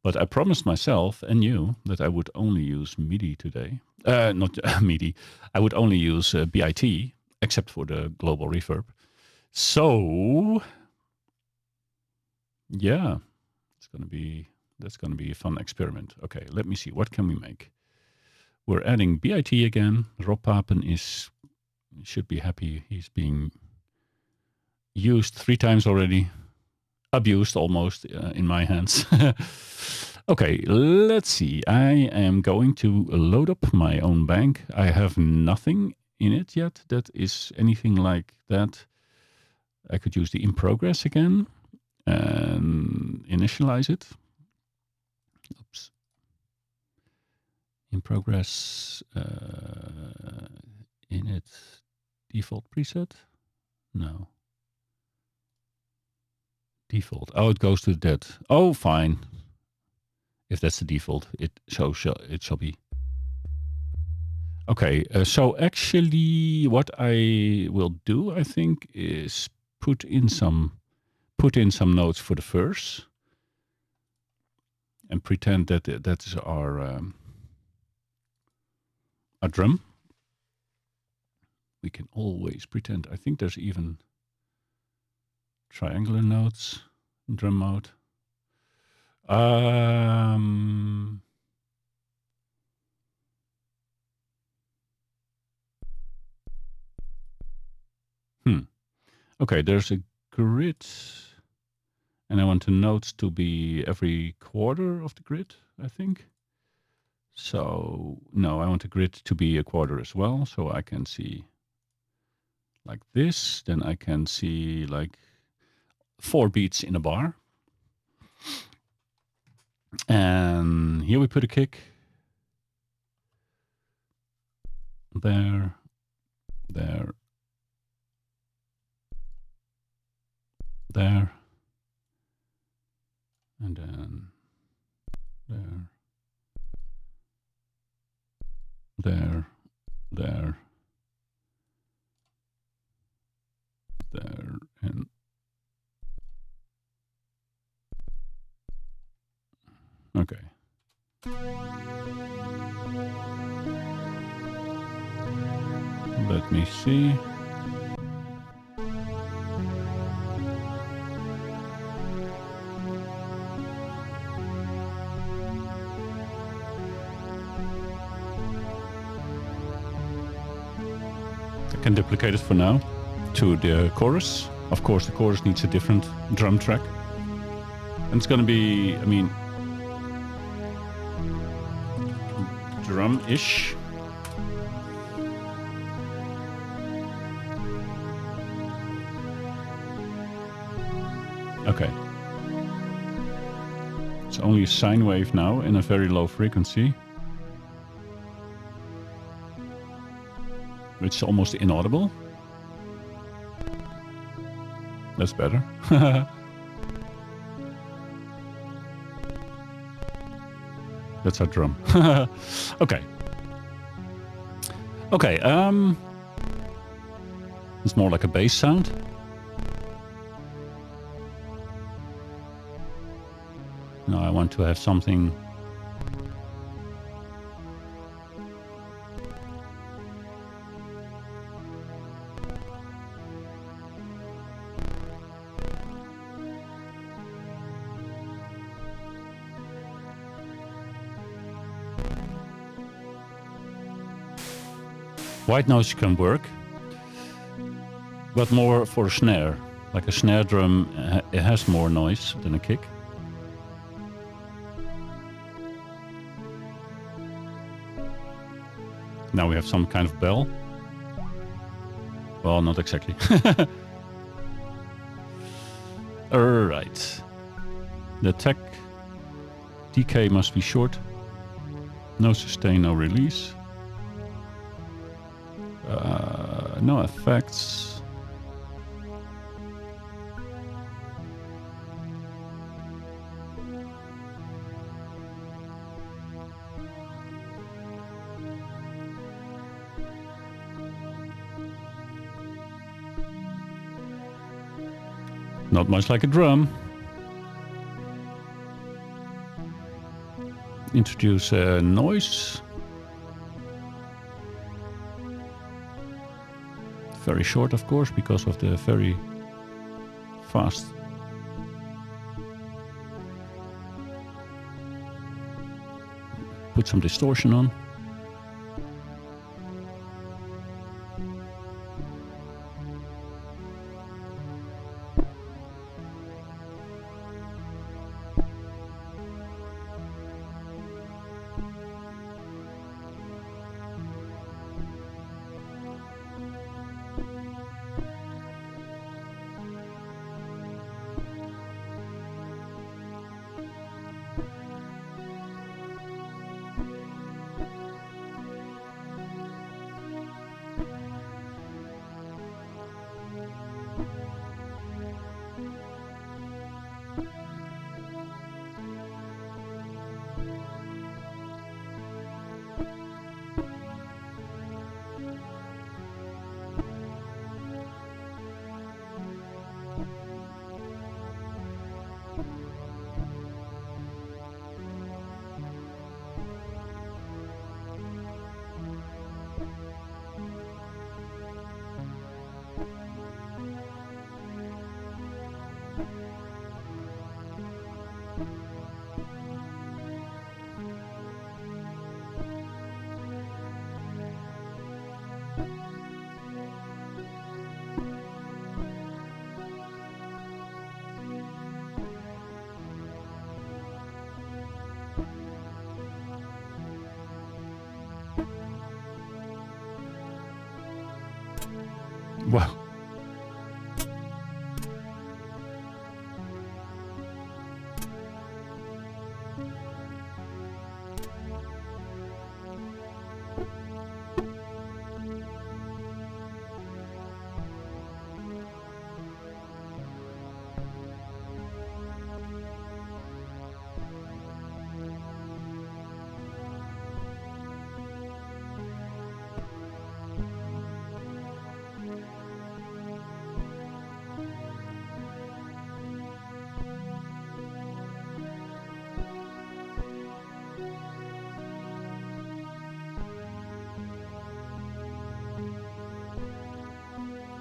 But I promised myself and you that I would only use MIDI today. Not MIDI. I would only use B.I.T, except for the global reverb. So, yeah, that's gonna be a fun experiment. Okay, let me see. What can we make? We're adding B.I.T again. Rob Papen should be happy. He's being used 3 times already. Abused almost in my hands. Okay, let's see. I am going to load up my own bank. I have nothing in it yet that is anything like that. I could use the in progress again and initialize it. Oops. In progress, init default preset? No. Default. Oh, it goes to that. Oh, fine. If that's the default, it shall be. Okay, so actually what I will do, I think, is put in some notes for the verse and pretend that that is our drum. We can always pretend. I think there's even triangular notes in drum mode. Okay, there's a grid, and I want the notes to be every quarter of the grid, I think. So, no, I want the grid to be a quarter as well, so I can see like this. Then I can see like 4 beats in a bar. And here we put a kick. There, there, there, and then there, there, there, there, and okay. Let me see. I can duplicate it for now to the chorus. Of course, the chorus needs a different drum track. And it's going to be, I mean, drum-ish. Okay. It's only a sine wave now in a very low frequency. It's almost inaudible. That's better. That's our drum. Okay. Okay, it's more like a bass sound. Now I want to have something white noise can work, but more for a snare. Like a snare drum, it has more noise than a kick. Now we have some kind of bell. Well, not exactly. Alright. The attack decay must be short. No sustain, no release. No effects. Not much like a drum. Introduce noise. Very short, of course, because of the very fast. Put some distortion on. Wow.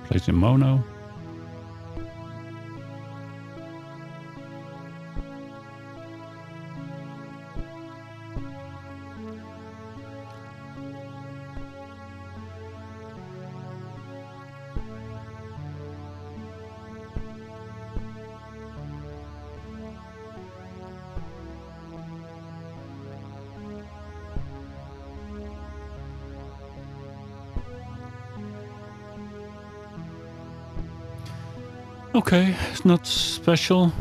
Plays in mono. Okay, it's not special.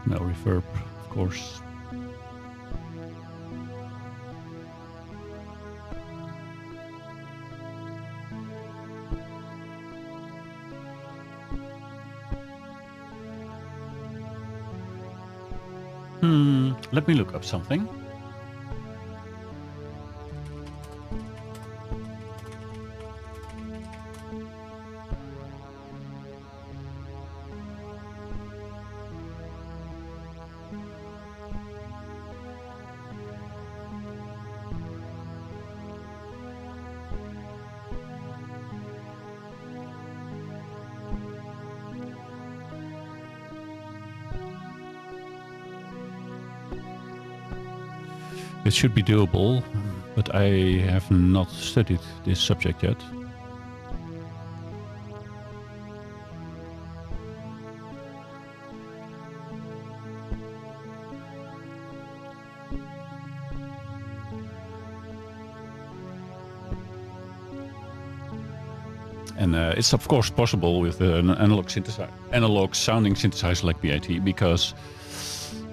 No reverb, of course. Let me look up something. It should be doable, but I have not studied this subject yet. And it's of course possible with an analog sounding synthesizer like B.I.T, because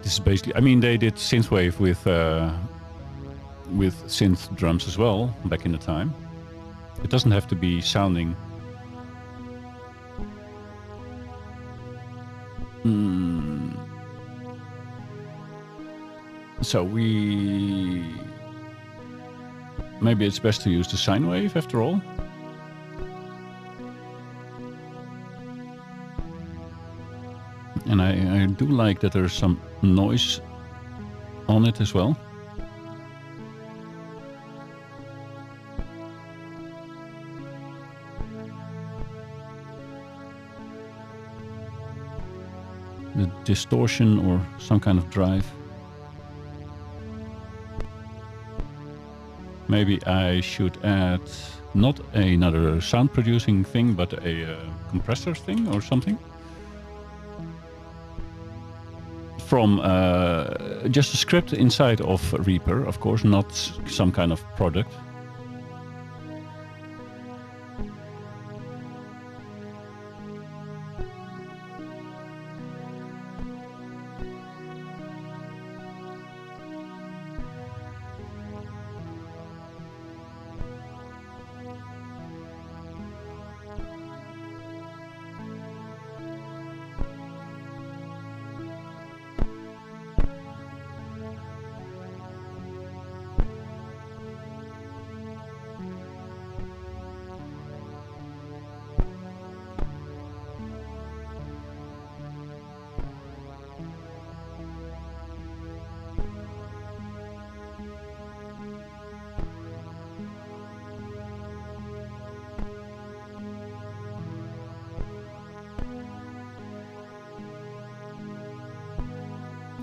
this is basically, I mean, they did synthwave with synth drums as well back in the time. It doesn't have to be sounding so maybe it's best to use the sine wave after all. And I do like that there's some noise on it as well. The distortion or some kind of drive. Maybe I should add not another sound producing thing, but a compressor thing or something. From just a script inside of Reaper, of course, not some kind of product.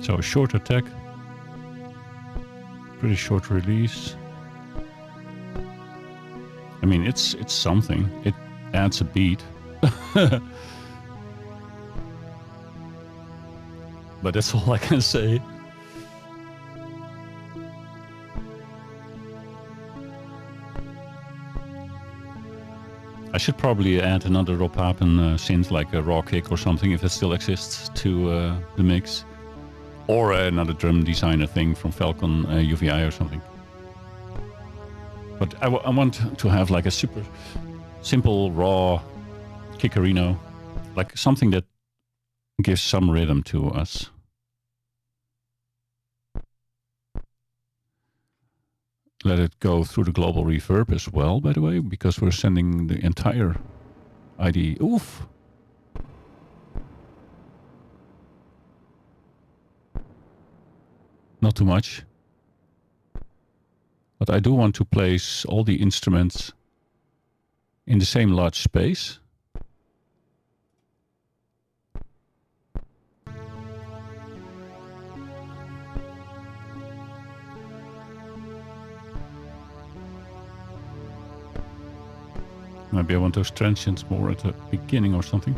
So short attack, pretty short release. I mean, it's something. It adds a beat. but that's all I can say. I should probably add another Rob Papen synth, like a raw kick or something, if it still exists, to the mix. Or another drum designer thing from Falcon UVI or something. But I want to have like a super simple, raw kickerino, like something that gives some rhythm to us. Let it go through the global reverb as well, by the way, because we're sending the entire ID. Oof! Not too much. But I do want to place all the instruments in the same large space. Maybe I want those transients more at the beginning or something.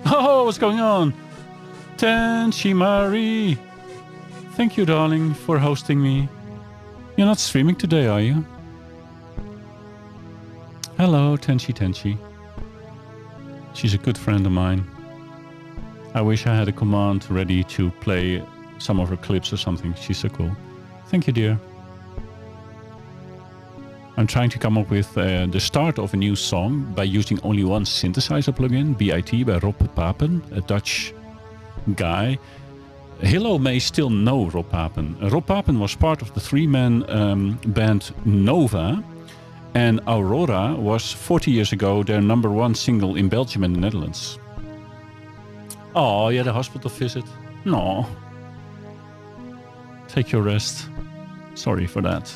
Oh, what's going on? Tenshi Marie. Thank you, darling, for hosting me. You're not streaming today, are you? Hello, Tenshi. She's a good friend of mine. I wish I had a command ready to play some of her clips or something. She's so cool. Thank you, dear. I'm trying to come up with the start of a new song by using only one synthesizer plugin, B.I.T by Rob Papen, a Dutch guy. Hilo may still know Rob Papen. Rob Papen was part of the three-man band Nova, and Aurora was 40 years ago their #1 single in Belgium and the Netherlands. Oh, you had a hospital visit? No. Take your rest. Sorry for that.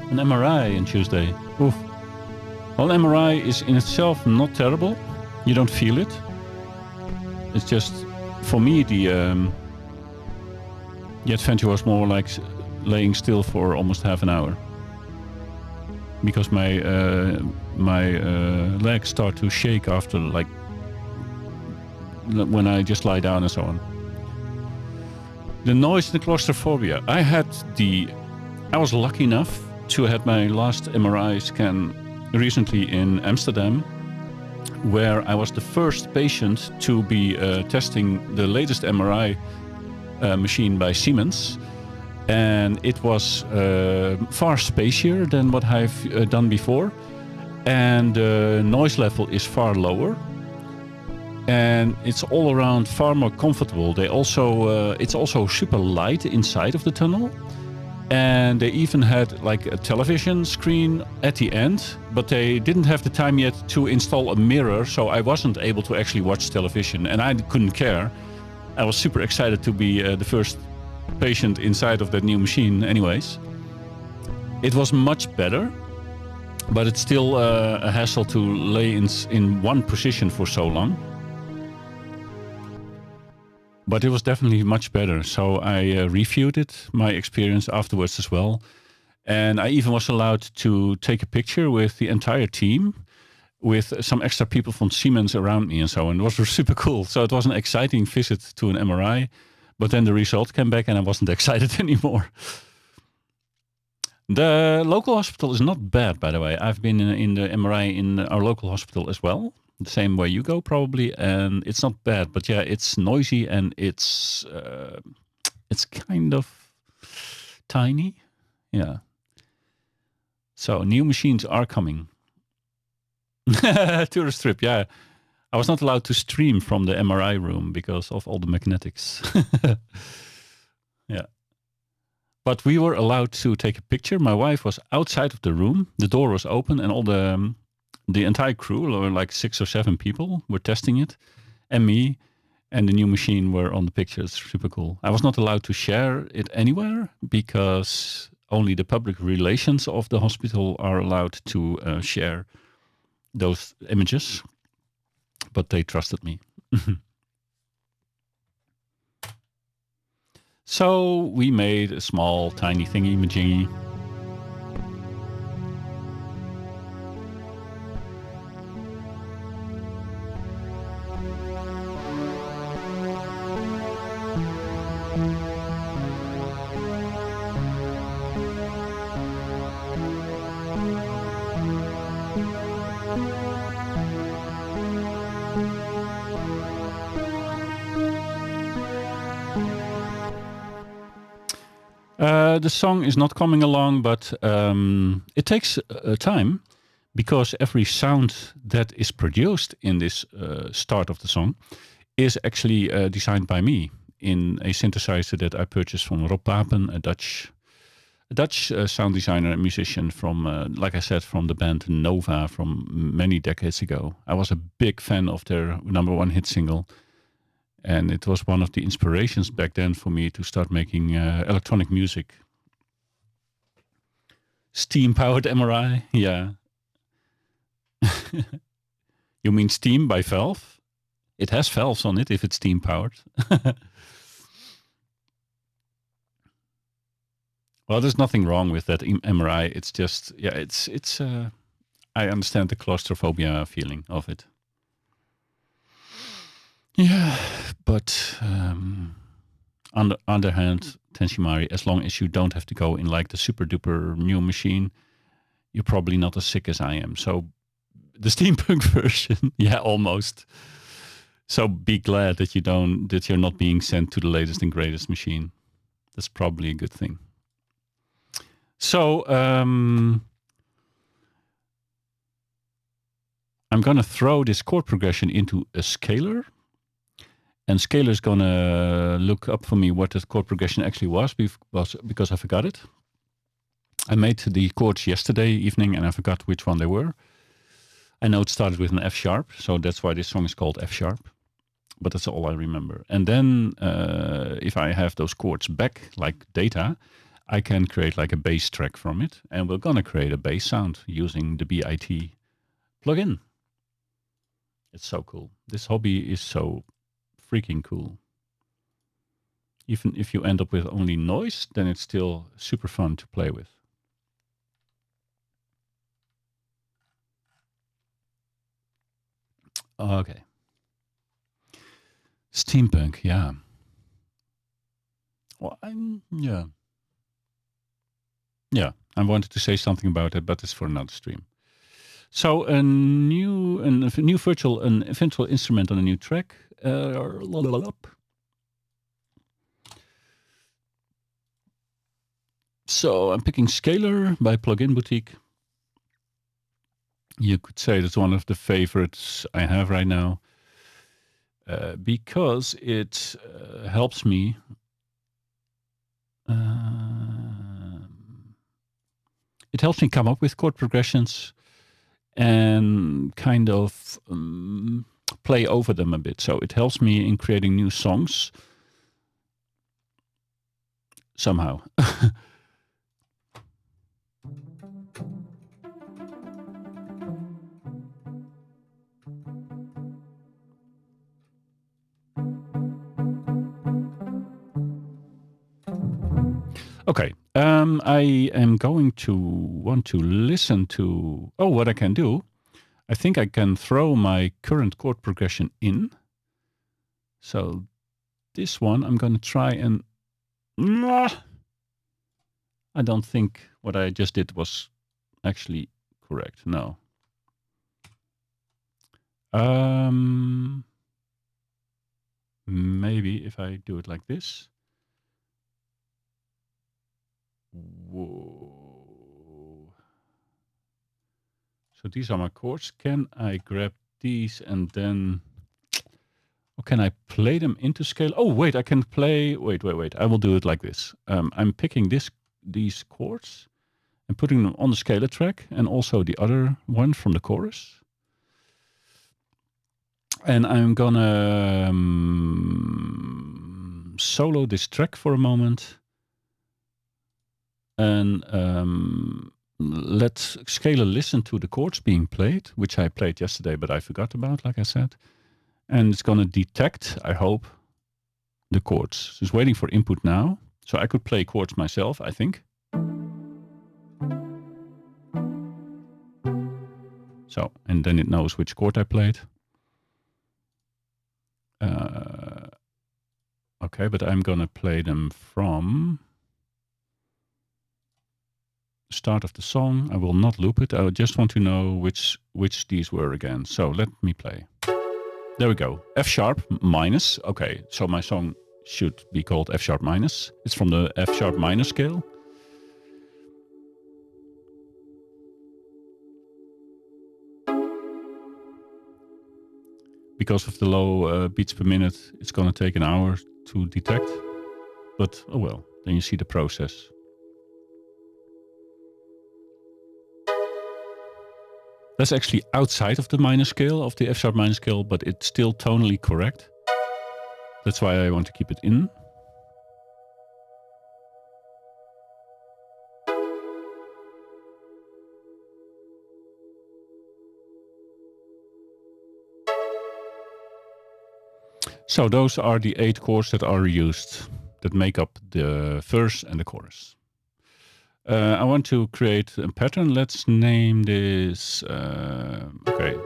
An MRI on Tuesday. Oof. Well, MRI is in itself not terrible. You don't feel it. It's just, for me, the adventure was more like laying still for almost half an hour. Because my legs start to shake after, like, when I just lie down and so on. The noise and the claustrophobia. I was lucky enough to have my last MRI scan recently in Amsterdam, where I was the first patient to be testing the latest MRI machine by Siemens. And it was far spacier than what I've done before. And the noise level is far lower. And it's all around far more comfortable. It's also super light inside of the tunnel. And they even had like a television screen at the end, but they didn't have the time yet to install a mirror, so I wasn't able to actually watch television, and I couldn't care. I was super excited to be the first patient inside of that new machine anyways. It was much better, but it's still a hassle to lay in one position for so long. But it was definitely much better. So I reviewed my experience afterwards as well. And I even was allowed to take a picture with the entire team, with some extra people from Siemens around me and so on. It was super cool. So it was an exciting visit to an MRI. But then the result came back and I wasn't excited anymore. The local hospital is not bad, by the way. I've been in the MRI in our local hospital as well. The same way you go, probably, and it's not bad. But yeah, it's noisy and it's kind of tiny. Yeah. So new machines are coming. Tourist trip, yeah. I was not allowed to stream from the MRI room because of all the magnetics. Yeah. But we were allowed to take a picture. My wife was outside of the room. The door was open and all the the entire crew, or like 6 or 7 people, were testing it, and me and the new machine were on the pictures. Super cool. I was not allowed to share it anywhere because only the public relations of the hospital are allowed to share those images, but they trusted me. So we made a small, tiny thingy-majingy. The song is not coming along, but it takes time because every sound that is produced in this start of the song is actually designed by me in a synthesizer that I purchased from Rob Papen, a Dutch sound designer and musician from, like I said, from the band Nova from many decades ago. I was a big fan of their #1 hit single. And it was one of the inspirations back then for me to start making electronic music. Steam-powered MRI? Yeah. You mean steam by valve? It has valves on it if it's steam-powered. Well, there's nothing wrong with that MRI. It's just, yeah, it's. I understand the claustrophobia feeling of it. Yeah, but on the other hand, Tenshimari, as long as you don't have to go in like the super duper new machine, you're probably not as sick as I am. So the steampunk version, yeah, almost. So be glad that you're not being sent to the latest and greatest machine. That's probably a good thing. So I'm gonna throw this chord progression into a scaler. And Scalar's going to look up for me what the chord progression actually was because I forgot it. I made the chords yesterday evening and I forgot which one they were. I know it started with an F sharp, so that's why this song is called F sharp. But that's all I remember. And then if I have those chords back, like data, I can create like a bass track from it. And we're going to create a bass sound using the B.I.T plugin. It's so cool. This hobby is so freaking cool. Even if you end up with only noise, then it's still super fun to play with. Okay. Steampunk, yeah. Well, yeah. I wanted to say something about it, but it's for another stream. So a new virtual instrument on a new track. So I'm picking Scalar by Plugin Boutique. You could say that's one of the favorites I have right now because it helps me come up with chord progressions and kind of play over them a bit. So it helps me in creating new songs somehow. Okay, I am going to want to listen to, what I can do. I think I can throw my current chord progression in. So this one, I'm going to try and... I don't think what I just did was actually correct. No. Maybe if I do it like this. Whoa. So these are my chords. Can I grab these and then... Or can I play them into scale? Oh, wait, I can play... Wait. I will do it like this. I'm picking these chords and putting them on the scalar track and also the other one from the chorus. And I'm gonna solo this track for a moment and let Scalar listen to the chords being played, which I played yesterday, but I forgot about, like I said. And it's gonna detect, I hope, the chords. So it's waiting for input now. So I could play chords myself, I think. So, and then it knows which chord I played. Okay, but I'm gonna play them from the start of the song. I will not loop it. I just want to know which these were again. So let me play. There we go. F sharp minus. Okay, so my song should be called F sharp minus. It's from the F sharp minor scale. Because of the low beats per minute, it's going to take an hour to detect. But oh well, then you see the process. That's actually outside of the minor scale, of the F sharp minor scale, but it's still tonally correct. That's why I want to keep it in. So those are the 8 chords that are used, that make up the verse and the chorus. I want to create a pattern. Let's name this, okay.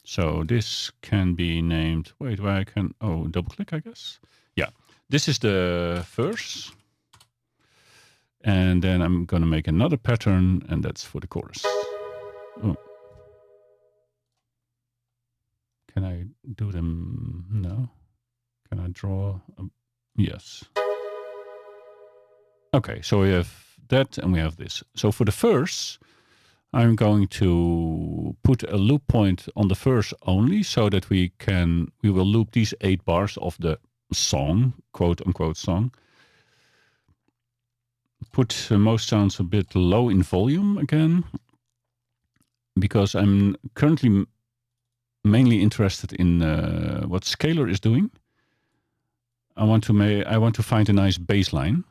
So this can be named, wait, where I can, oh, double click, I guess. Yeah, this is the verse. And then I'm going to make another pattern, and that's for the chorus. Oh. Can I do them? No. Can I draw? Yes. Okay, so we have that and we have this. So for the verse, I'm going to put a loop point on the verse only so that we will loop these 8 bars of the song, quote unquote song. Put most sounds a bit low in volume again, because I'm currently mainly interested in what Scalar is doing. I want to find a nice bass line.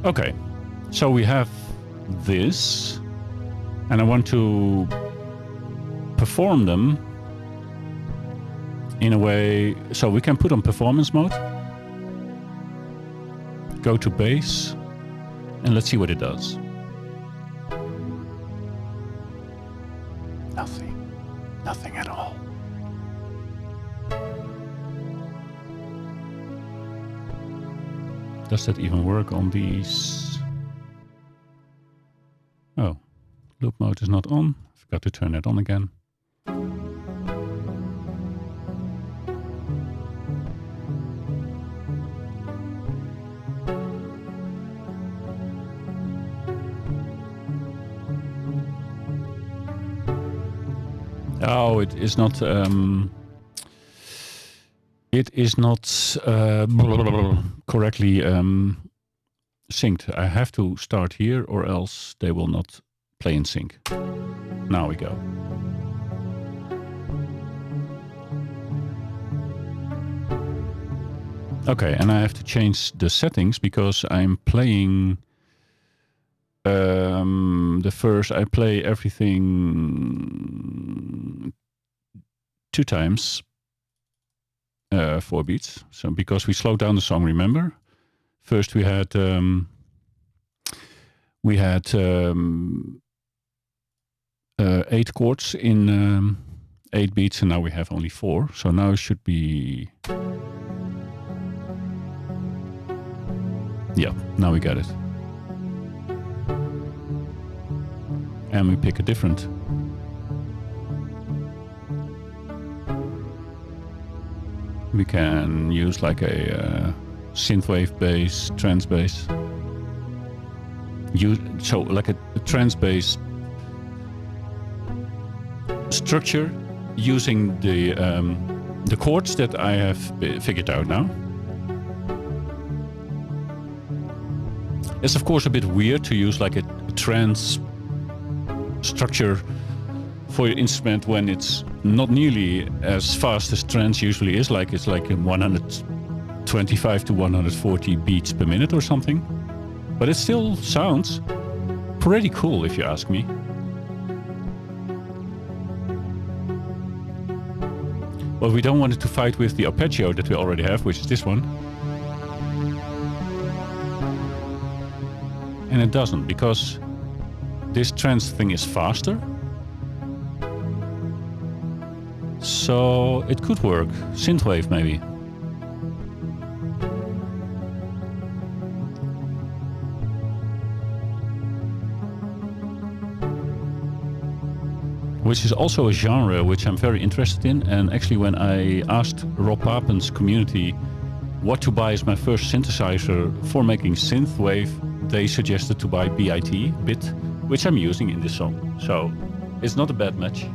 Okay, so we have this, and I want to perform them in a way, so we can put on performance mode, go to bass, and let's see what it does. Nothing at all. Does that even work on these? Oh, loop mode is not on. I forgot to turn that on again. Oh, it is not. It is not correctly synced. I have to start here, or else they will not play in sync. Now we go. Okay, and I have to change the settings because I'm playing the first. I play everything 2 times. 4 beats. So because we slowed down the song, remember? First we had 8 chords in 8 beats, and now we have only 4. So now it should be. Yeah, now we got it. And we pick a different We can use like a synthwave bass, trance bass. So like a trance bass structure using the chords that I have figured out now. It's of course a bit weird to use like a trance structure for your instrument when it's not nearly as fast as trance usually is. Like it's like 125 to 140 beats per minute or something. But it still sounds pretty cool if you ask me. But we don't want it to fight with the arpeggio that we already have, which is this one. And it doesn't, because this trance thing is faster. So it could work. Synthwave maybe. Which is also a genre which I'm very interested in. And actually when I asked Rob Papen's community what to buy as my first synthesizer for making synthwave, they suggested to buy B.I.T, B.I.T, which I'm using in this song. So it's not a bad match.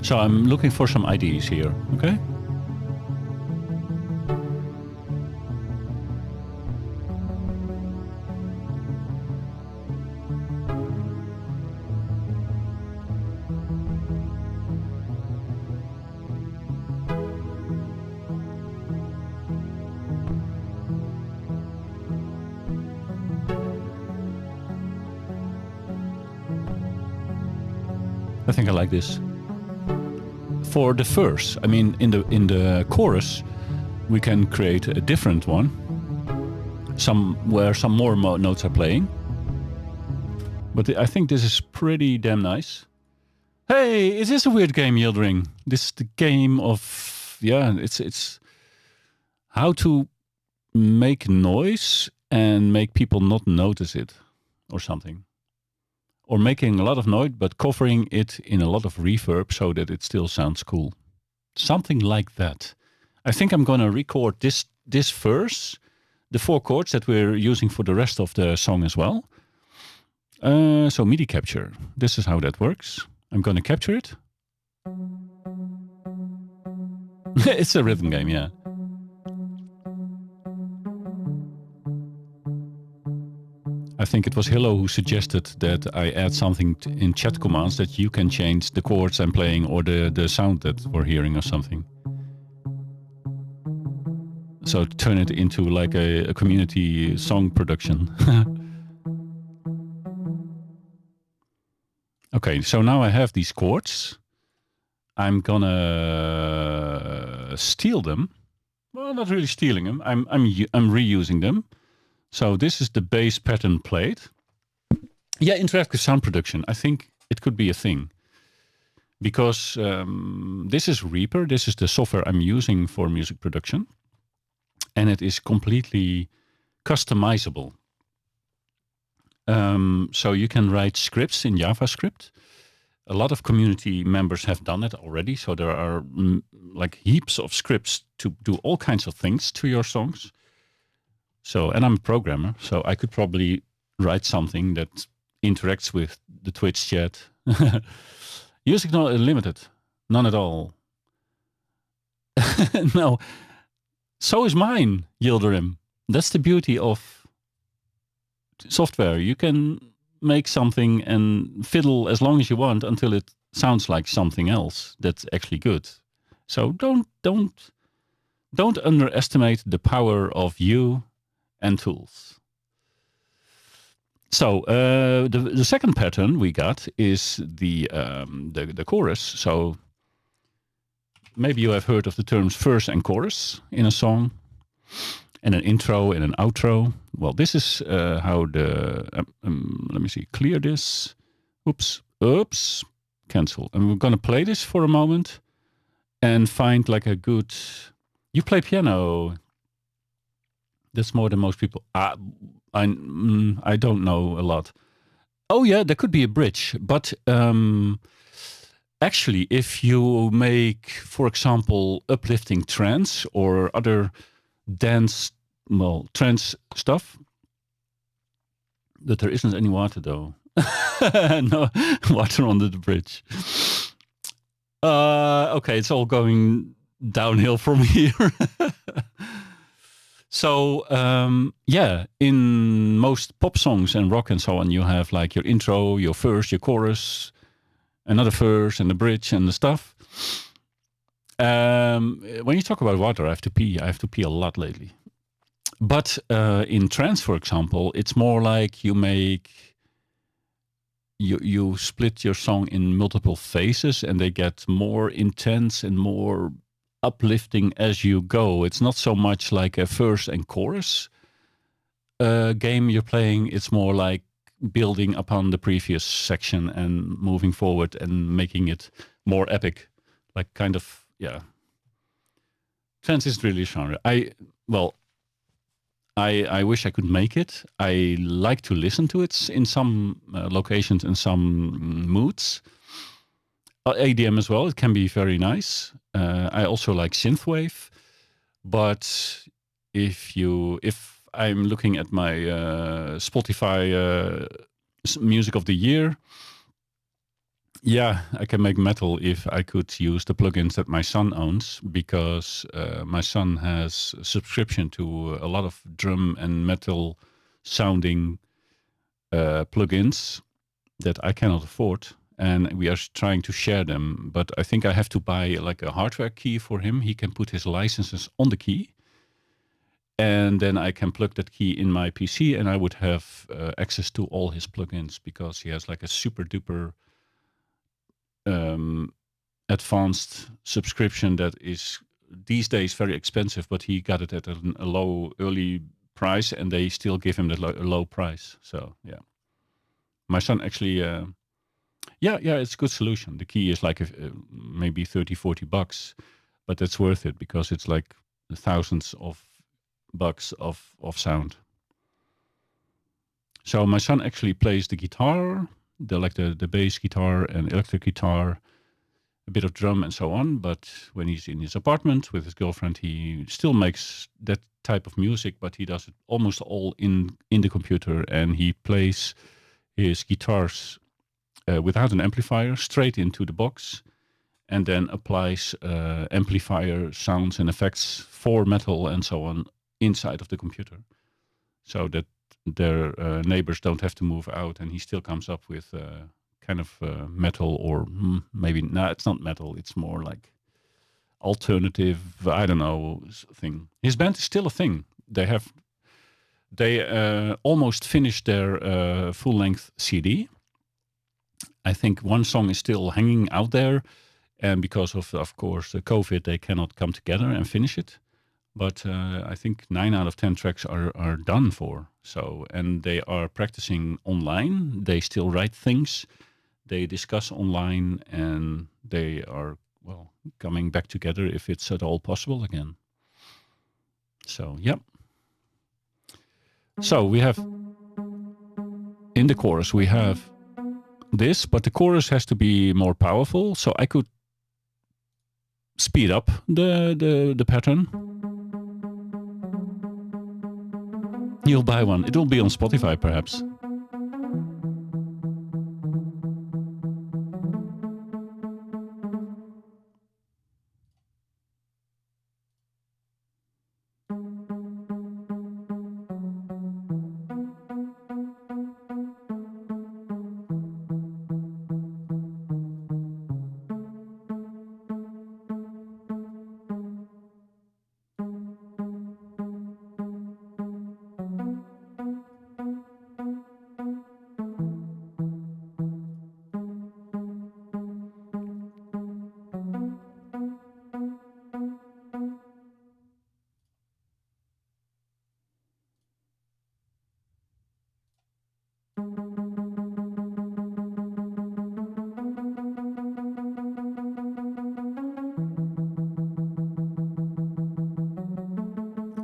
So I'm looking for some ideas here, okay? I think I like this. For the verse, I mean, in the chorus, we can create a different one, where some more notes are playing. But I think this is pretty damn nice. Hey, it is a weird game, Yildring. This is the game of, yeah, it's how to make noise and make people not notice it or something. Or making a lot of noise, but covering it in a lot of reverb so that it still sounds cool. Something like that. I think I'm going to record this verse, the 4 chords that we're using for the rest of the song as well. So MIDI capture. This is how that works. I'm going to capture it. It's a rhythm game, yeah. I think it was Hillo who suggested that I add something in chat commands that you can change the chords I'm playing or the sound that we're hearing or something. So turn it into like a community song production. Okay, so now I have these chords. I'm gonna steal them. Well, not really stealing them. I'm reusing them. So this is the bass pattern played. Yeah, interactive sound production. I think it could be a thing. Because this is Reaper. This is the software I'm using for music production. And it is completely customizable. So you can write scripts in JavaScript. A lot of community members have done it already. So there are like heaps of scripts to do all kinds of things to your songs. So, and I'm a programmer, so I could probably write something that interacts with the Twitch chat. Music not limited, none at all. No, so is mine, Yildirim. That's the beauty of software. You can make something and fiddle as long as you want until it sounds like something else that's actually good. So don't underestimate the power of you and tools. So the second pattern we got is the chorus. So maybe you have heard of the terms verse and chorus in a song, and an intro and an outro. Well, this is how the let me see, clear this. Oops, cancel. And we're gonna play this for a moment and find like a good. You play piano. That's more than most people. I don't know a lot. Oh yeah, there could be a bridge, but actually, if you make, for example, uplifting trance or other dance, trance stuff, that there isn't any water though. No water under the bridge. Okay, it's all going downhill from here. So, yeah, in most pop songs and rock and so on, you have like your intro, your verse, your chorus, another verse and the bridge and the stuff. When you talk about water, I have to pee. I have to pee a lot lately. But in trance, for example, it's more like you split your song in multiple phases and they get more intense and more uplifting as you go. It's not so much like a verse and chorus game you're playing. It's more like building upon the previous section and moving forward and making it more epic. Like kind of, yeah. Trance isn't really a genre. I wish I could make it. I like to listen to it in some locations and some moods. ADM as well. It can be very nice. I also like synthwave, but if I'm looking at my Spotify music of the year, yeah, I can make metal if I could use the plugins that my son owns, because my son has a subscription to a lot of drum and metal sounding plugins that I cannot afford. And we are trying to share them. But I think I have to buy like a hardware key for him. He can put his licenses on the key. And then I can plug that key in my PC and I would have access to all his plugins, because he has like a super duper advanced subscription that is these days very expensive, but he got it at a low early price and they still give him the low price. So yeah, my son actually, yeah, it's a good solution. The key is like maybe 30-40 bucks, but it's worth it because it's like thousands of bucks of sound. So my son actually plays the guitar, the bass guitar and electric guitar, a bit of drum and so on. But when he's in his apartment with his girlfriend, he still makes that type of music, but he does it almost all in the computer, and he plays his guitars without an amplifier straight into the box, and then applies amplifier sounds and effects for metal and so on inside of the computer, so that their neighbors don't have to move out, and he still comes up with kind of metal, or maybe it's not metal, it's more like alternative, I don't know, thing. His band is still a thing. They almost finished their full-length CD. I think one song is still hanging out there, and because of course, COVID, they cannot come together and finish it. But I think 9 out of 10 tracks are done for. So, and they are practicing online. They still write things. They discuss online, and they are, well, coming back together if it's at all possible again. So, yeah. So we have, in the chorus, we have this, but the chorus has to be more powerful. So I could speed up the pattern. You'll buy one. It will be on Spotify, perhaps.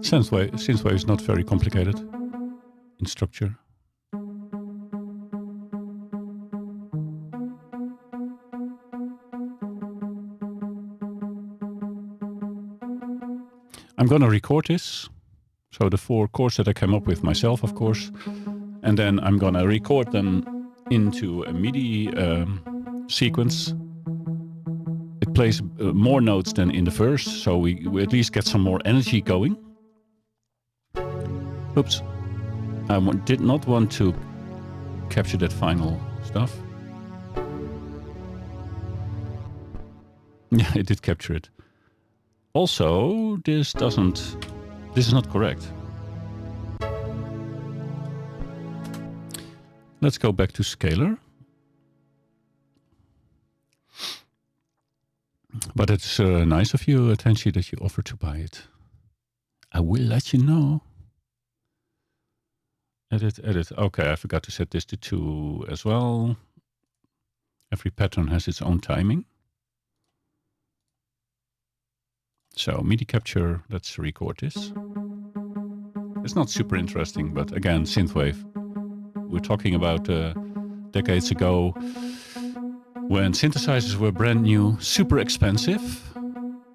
Synthwave is not very complicated in structure. I'm going to record this. So the 4 chords that I came up with myself, of course. And then I'm going to record them into a MIDI sequence. It plays more notes than in the verse, so we at least get some more energy going. Oops. I did not want to capture that final stuff. Yeah, it did capture it. Also, this is not correct. Let's go back to scalar. But it's nice of you, Tenchi, that you offered to buy it. I will let you know. Edit. Okay, I forgot to set this to 2 as well. Every pattern has its own timing. So MIDI capture, let's record this. It's not super interesting, but again, synthwave. We're talking about decades ago when synthesizers were brand new, super expensive.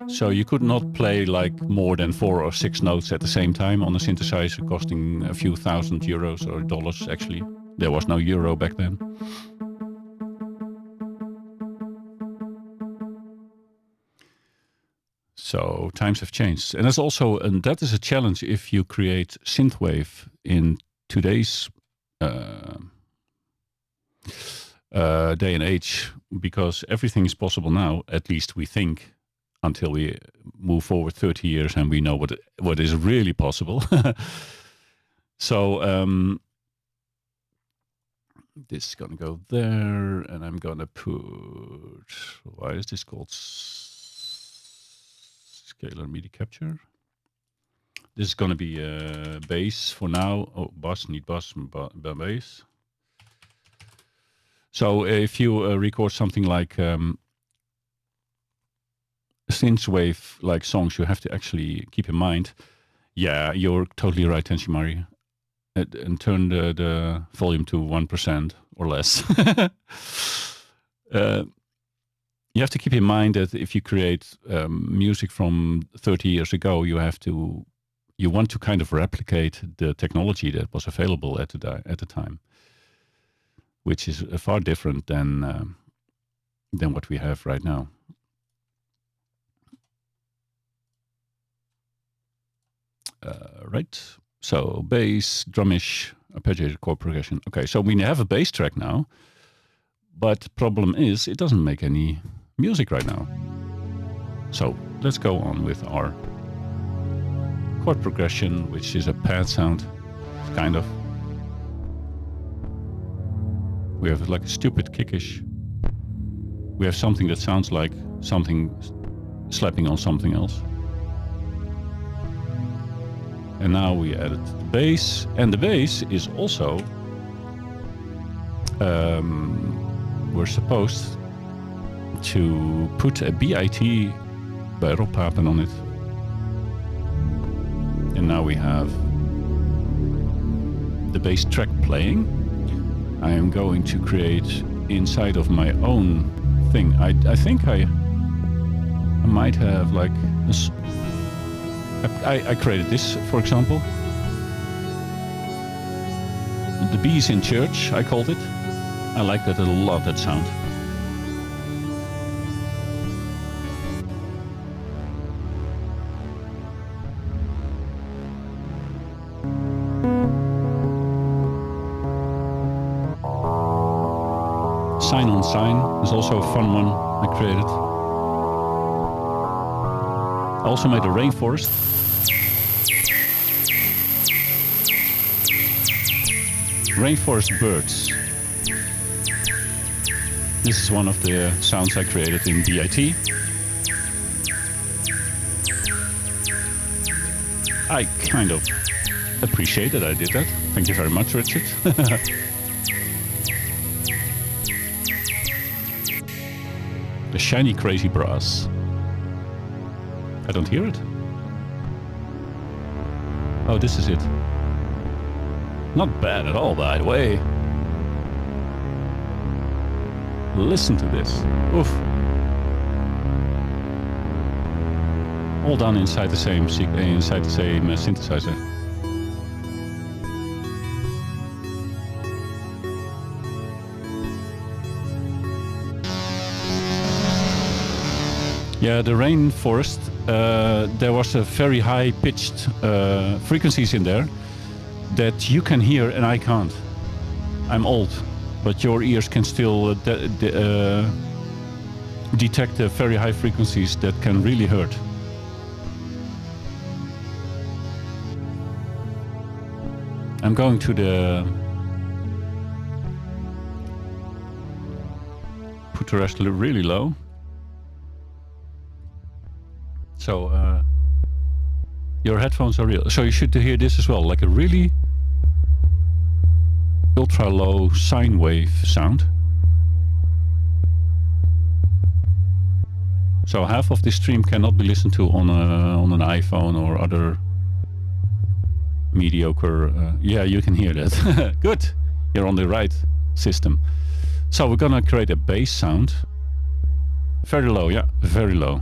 So you could not play like more than 4 or 6 notes at the same time on a synthesizer, costing a few thousand euros or dollars actually. There was no euro back then. So times have changed. And that is a challenge if you create synthwave in today's day and age, because everything is possible now, at least we think, until we move forward 30 years and we know what is really possible. So this is going to go there, and I'm going to put, why is this called scalar MIDI capture? This is going to be bass for now. Oh, bass, need bass, bass. So if you record something like synthwave like songs, you have to actually keep in mind, yeah, you're totally right, Tenshimari, and turn the volume to 1% or less. You have to keep in mind that if you create music from 30 years ago, you want to kind of replicate the technology that was available at the time, which is far different than what we have right now. Right. So bass, drumish, arpeggiated chord progression. Okay, so we have a bass track now, but the problem is it doesn't make any music right now. So let's go on with our chord progression, which is a pad sound, kind of. We have like a stupid kickish. We have something that sounds like something slapping on something else. And now we added the bass, and the bass is also, we're supposed to put a B.I.T by Rob Papen on it. And now we have the bass track playing. I am going to create inside of my own thing. I think I might have like this. I created this, for example. The Bees in Church, I called it. I like that a lot, that sound. SineOnSine is also a fun one I created. I also made a rainforest. Rainforest birds. This is one of the sounds I created in B.I.T. I kind of appreciate that I did that. Thank you very much, Richard. The shiny crazy brass. I don't hear it. Oh, this is it. Not bad at all, by the way. Listen to this. Oof. All done inside the same synthesizer. Yeah, the rainforest, there was a very high-pitched frequencies in there that you can hear and I can't. I'm old, but your ears can still detect the very high frequencies that can really hurt. I'm going to put the rest really low. So your headphones are real. So you should hear this as well, like a really ultra low sine wave sound. So half of this stream cannot be listened to on an iPhone or other mediocre. Yeah, you can hear that. Good, you're on the right system. So we're gonna create a bass sound. Very low, yeah, very low.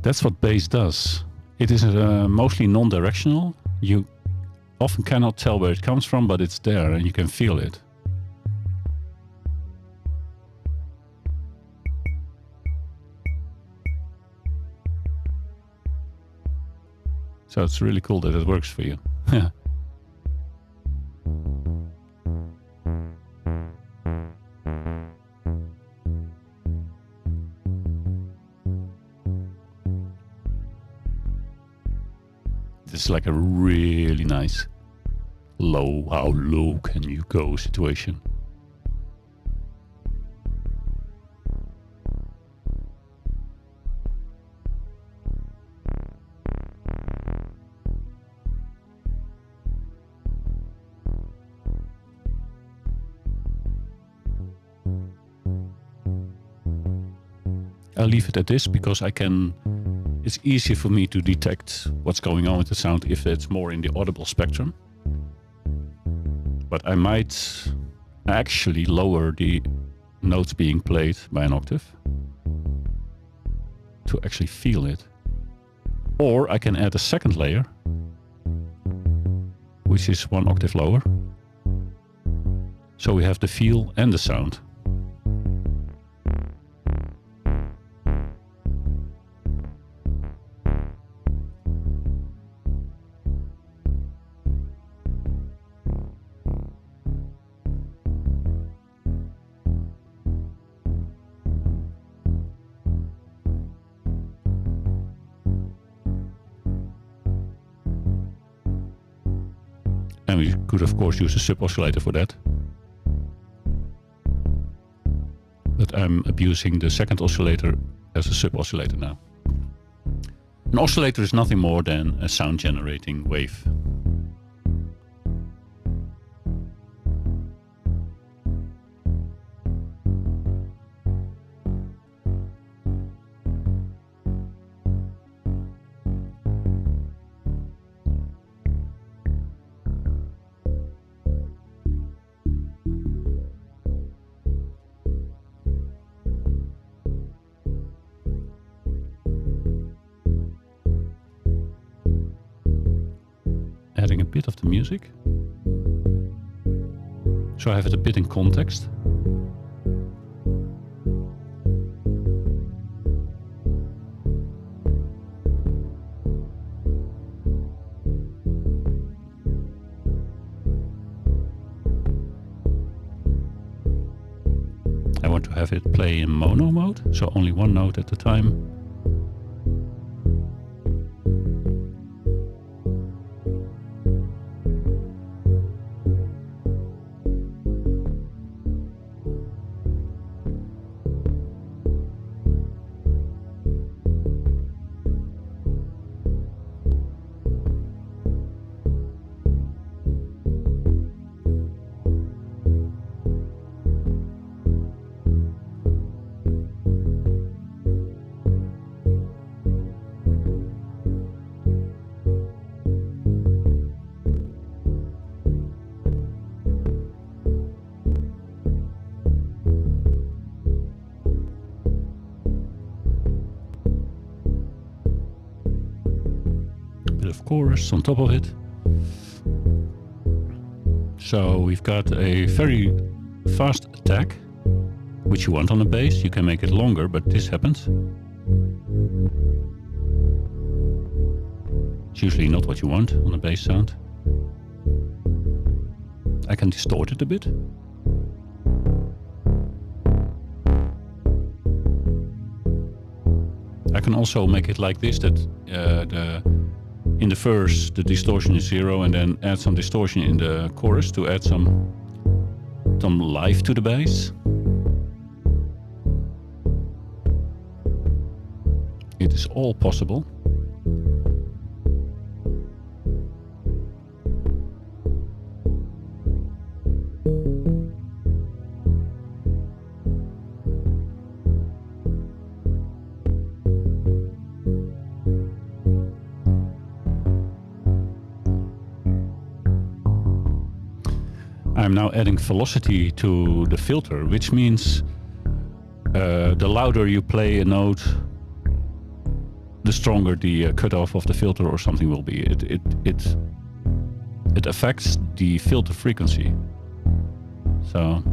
That's what bass does. It is mostly non-directional. You often cannot tell where it comes from, but it's there and you can feel it. So it's really cool that it works for you. It's like a really nice low, how low can you go situation. I'll leave it at this because it's easier for me to detect what's going on with the sound if it's more in the audible spectrum. But I might actually lower the notes being played by an octave to actually feel it. Or I can add a second layer, which is 1 octave lower. So we have the feel and the sound. And we could of course use a sub oscillator for that. But I'm abusing the second oscillator as a sub oscillator now. An oscillator is nothing more than a sound generating wave. Adding a bit of the music, so I have it a bit in context. I want to have it play in mono mode, so only one note at a time. of chorus on top of it. So we've got a very fast attack, which you want on a bass. You can make it longer, but this happens. It's usually not what you want on a bass sound. I can distort it a bit. I can also make it like this, that in the verse the distortion is 0, and then add some distortion in the chorus to add some life to the bass. It is all possible. I'm now adding velocity to the filter, which means the louder you play a note, the stronger the cutoff of the filter or something will be. It affects the filter frequency. So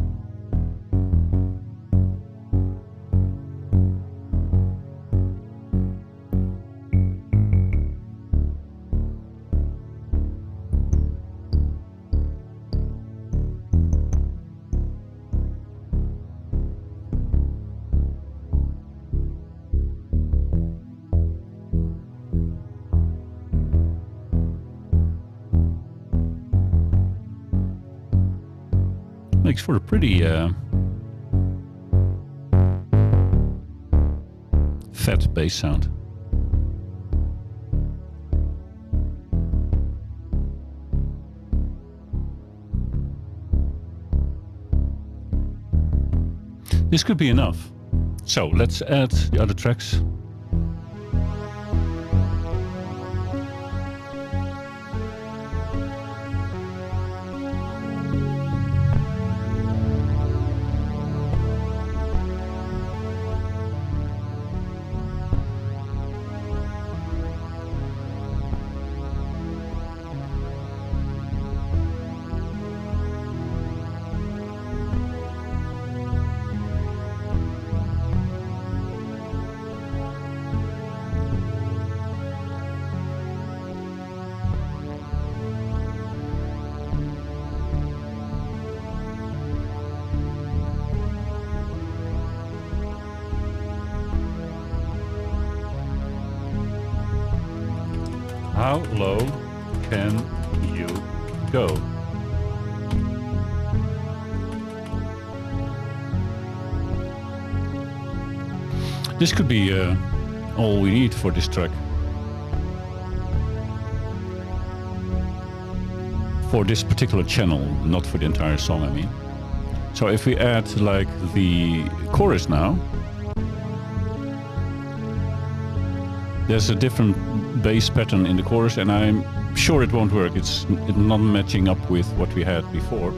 makes for a pretty fat bass sound. This could be enough. So let's add the other tracks. How low can you go? This could be all we need for this track. For this particular channel, not for the entire song, I mean. So if we add like the chorus now, there's a different bass pattern in the chorus, and I'm sure it won't work. It's not matching up with what we had before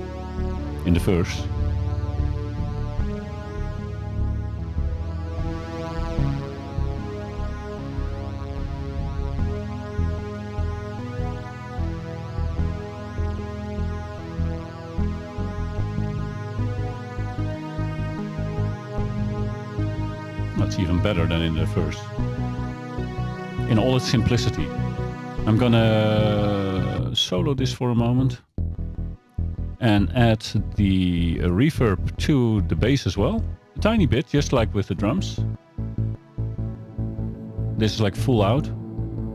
in the verse. That's even better than in the verse. In all its simplicity. I'm gonna solo this for a moment and add the reverb to the bass as well. A tiny bit, just like with the drums. This is like full out.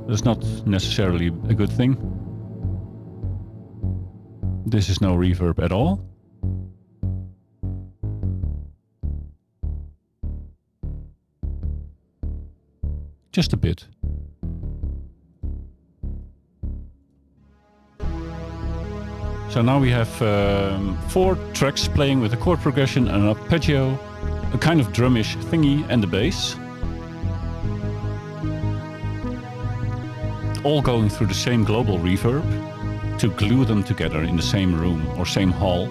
That's not necessarily a good thing. This is no reverb at all. Just a bit. So now we have 4 tracks playing with a chord progression, an arpeggio, a kind of drumish thingy, and the bass. All going through the same global reverb to glue them together in the same room or same hall.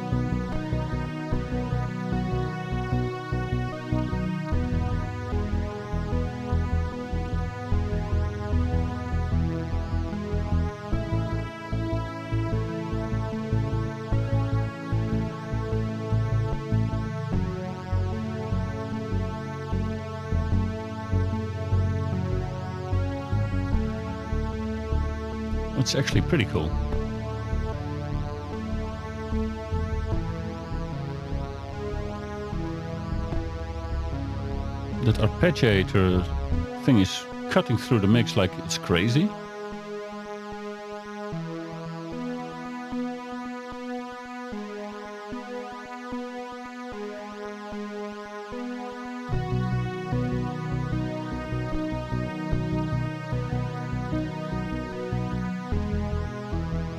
That's actually pretty cool. That arpeggiator thing is cutting through the mix like it's crazy.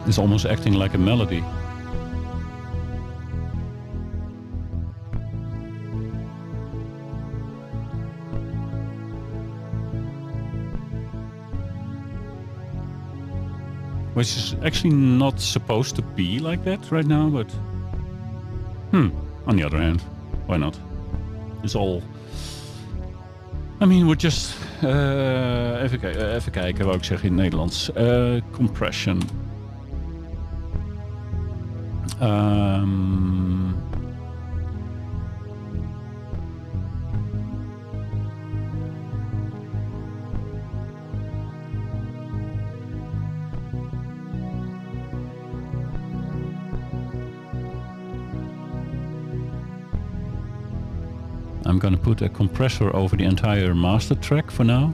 It's almost acting like a melody. Which is actually not supposed to be like that right now, but on the other hand, why not? It's all... I mean, we're just... even kijken, wou ik zeggen in het Nederlands. Compression. I'm gonna put a compressor over the entire master track for now.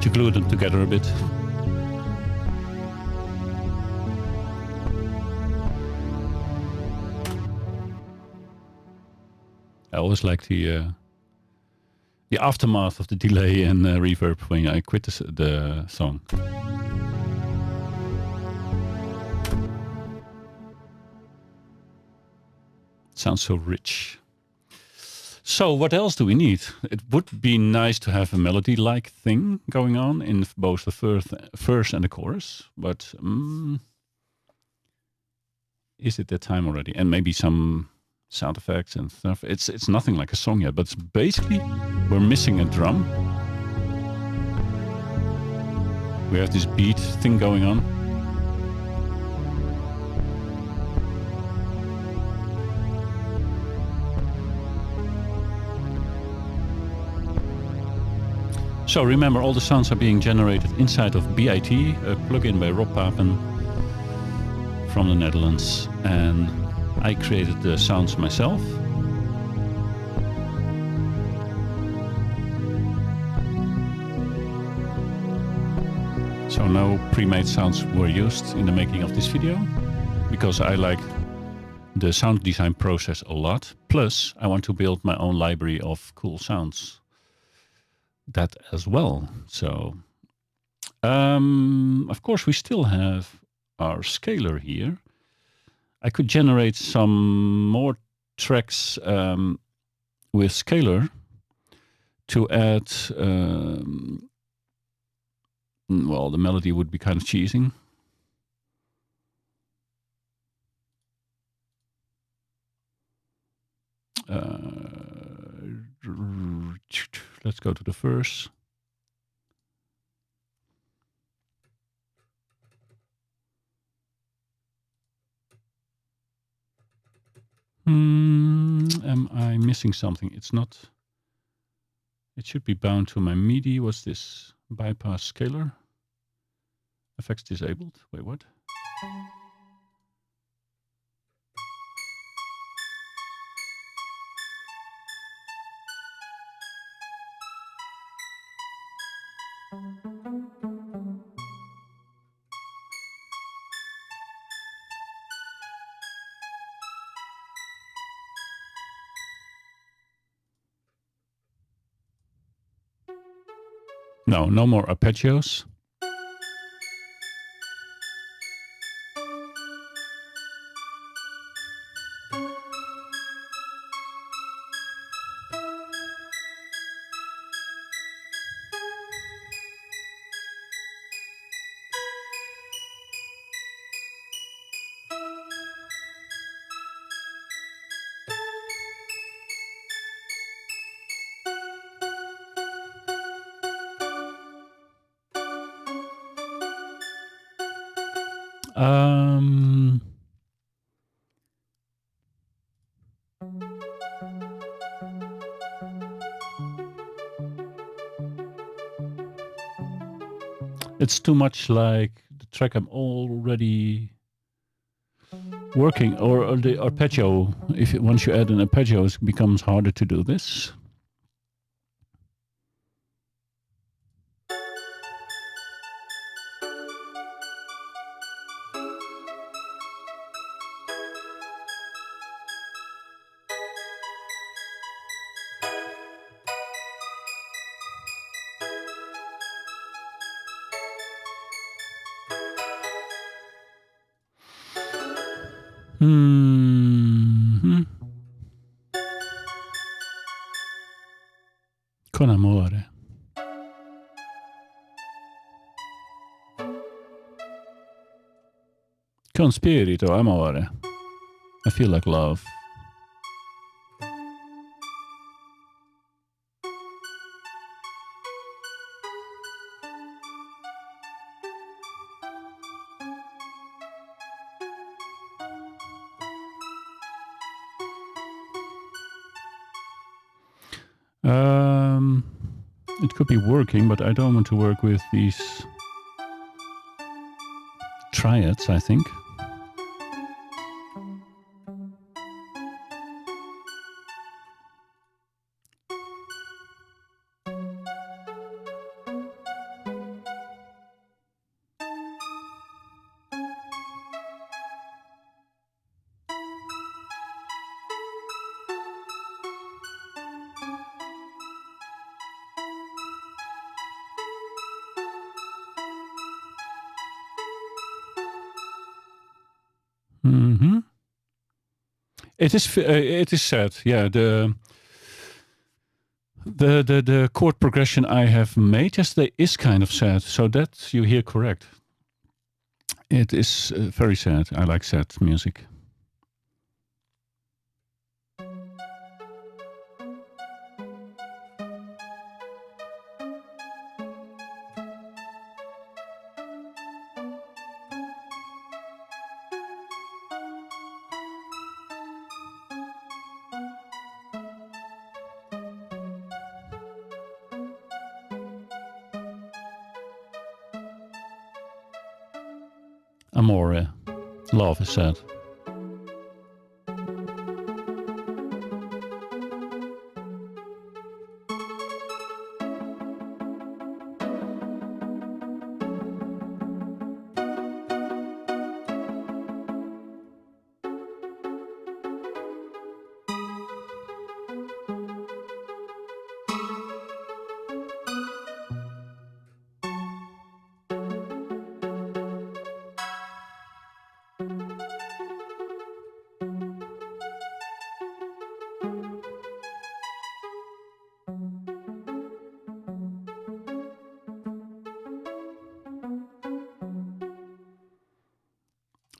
To glue them together a bit. I always like the aftermath of the delay and reverb when I quit the song. It sounds so rich. So what else do we need? It would be nice to have a melody-like thing going on in both the verse and the chorus, but is it that time already? And maybe some sound effects and stuff. It's nothing like a song yet, but it's basically we're missing a drum. We have this beat thing going on. So remember, all the sounds are being generated inside of B.I.T, a plugin by Rob Papen from the Netherlands, and I created the sounds myself. So no pre-made sounds were used in the making of this video, because I like the sound design process a lot. Plus, I want to build my own library of cool sounds. That as well. So, of course, we still have our scaler here. I could generate some more tracks with scaler to add. Well, the melody would be kind of cheesing. Let's go to the verse. Am I missing something? It's not. It should be bound to my MIDI. What's this? Bypass scaler. Effects disabled. Wait, what? No more arpeggios. It's too much like the track I'm already working, or the arpeggio. Once you add an arpeggio, it becomes harder to do this. Con amore. Con spirito, amore. I feel like love. It could be working, but I don't want to work with these triads, I think. It is sad. Yeah, the chord progression I have made yesterday is kind of sad. So that you hear correct. It is very sad. I like sad music. Amore. Love is sad.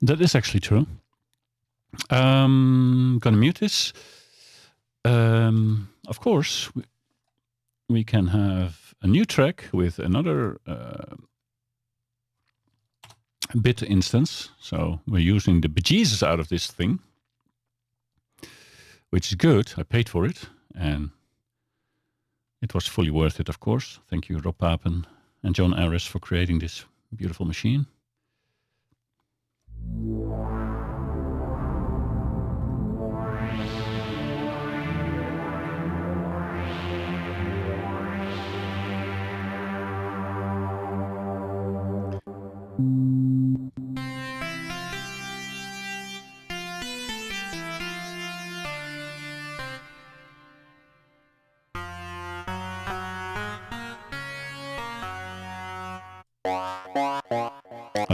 That is actually true. Gonna mute this. Of course, we can have a new track with another bit instance. So we're using the bejesus out of this thing, which is good. I paid for it, and it was fully worth it, of course. Thank you, Rob Papen and Jon Ayres, for creating this beautiful machine.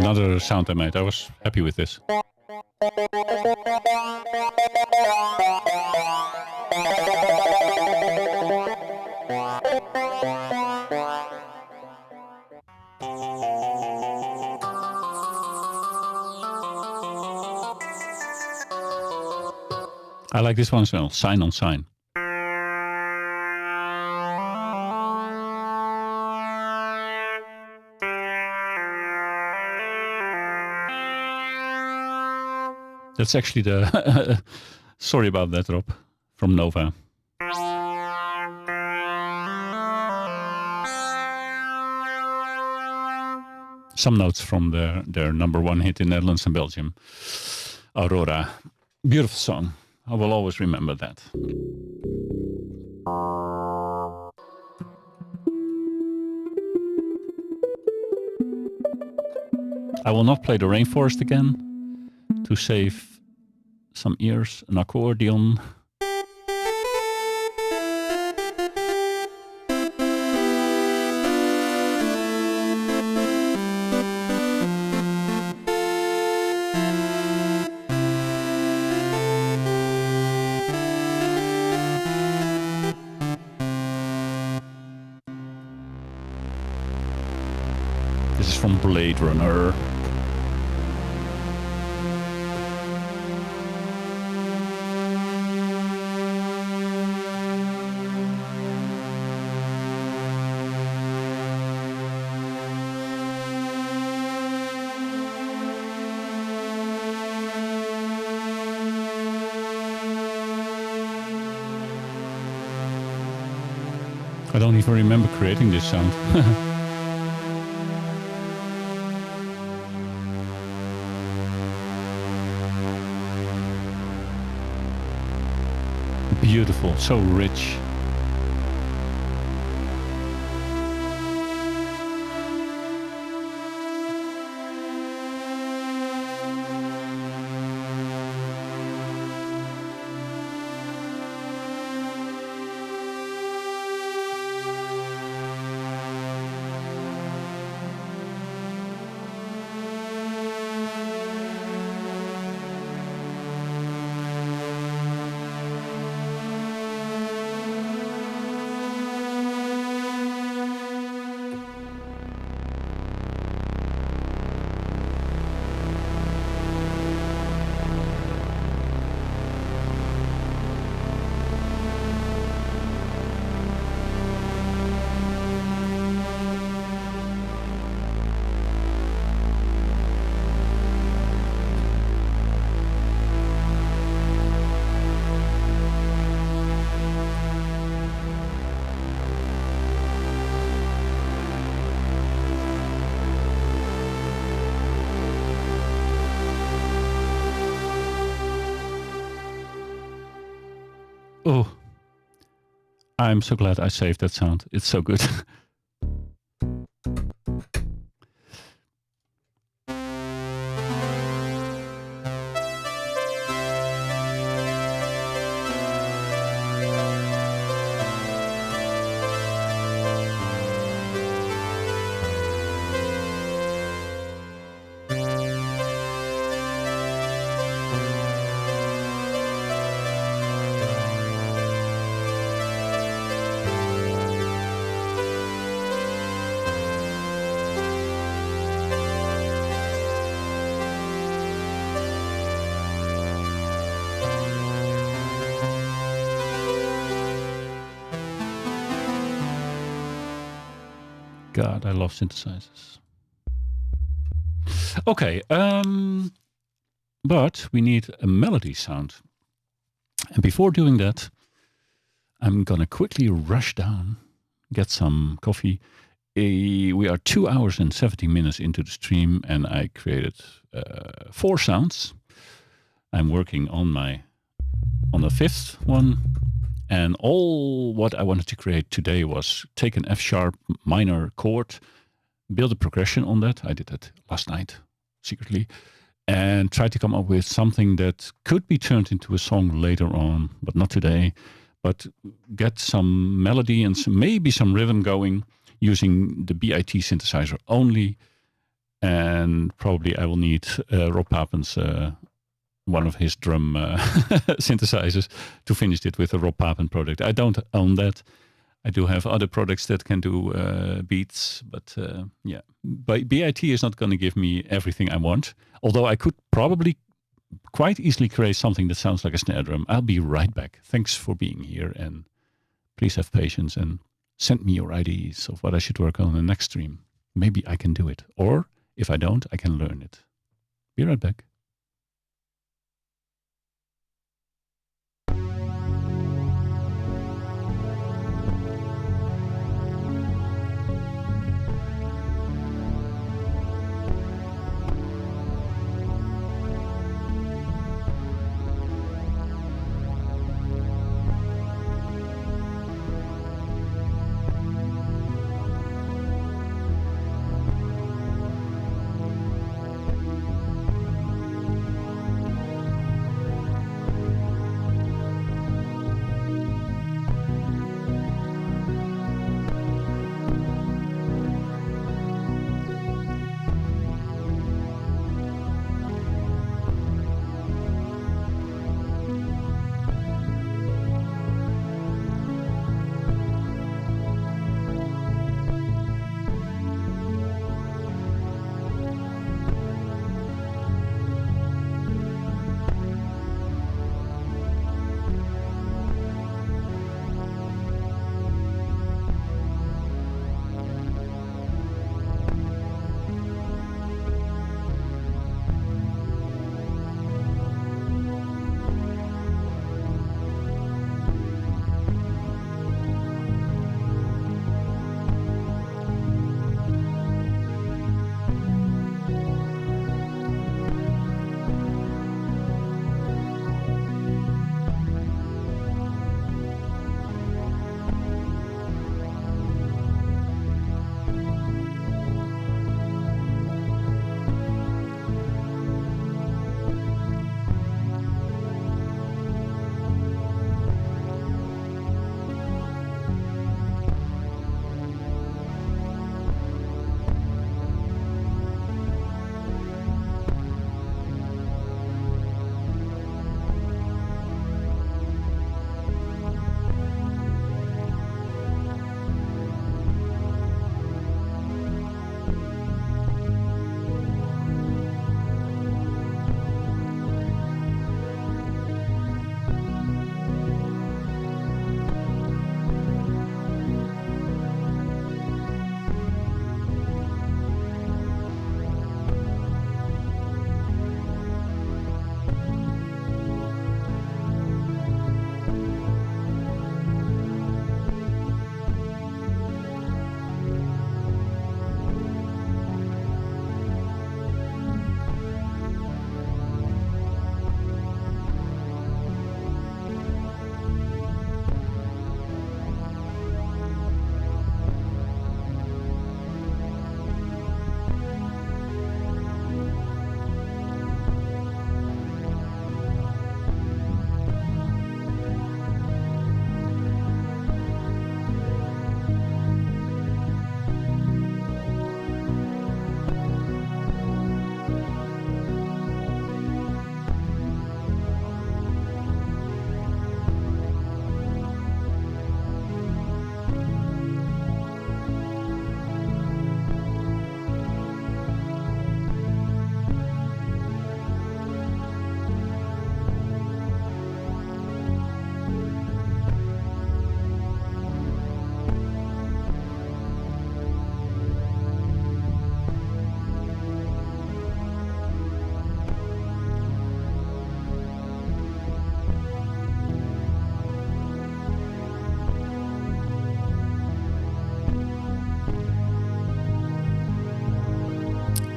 another sound I made. I was happy with this. I like this one as well, SineOnSine. That's actually the... Sorry about that, Rob, from Nova. Some notes from their number one hit in Netherlands and Belgium, Aurora. Beautiful song. I will always remember that. I will not play the Rainforest again to save some ears, an accordion. This is from Blade Runner. I don't even remember creating this sound. Beautiful, so rich. Oh, I'm so glad I saved that sound. It's so good. God, I love synthesizers. Okay, but we need a melody sound. And before doing that, I'm gonna quickly rush down, get some coffee. We are 2 hours and 70 minutes into the stream, and I created 4 sounds. I'm working on the 5th one. And all what I wanted to create today was take an F sharp minor chord, build a progression on that. I did that last night, secretly, and try to come up with something that could be turned into a song later on, but not today. But get some melody and maybe some rhythm going using the B.I.T synthesizer only. and probably I will need Rob Papen's one of his drum synthesizers to finish it with a Rob Papen product. I don't own that. I do have other products that can do beats, but yeah. But B.I.T is not going to give me everything I want, although I could probably quite easily create something that sounds like a snare drum. I'll be right back. Thanks for being here, and please have patience and send me your ideas of what I should work on in the next stream. Maybe I can do it, or if I don't, I can learn it. Be right back.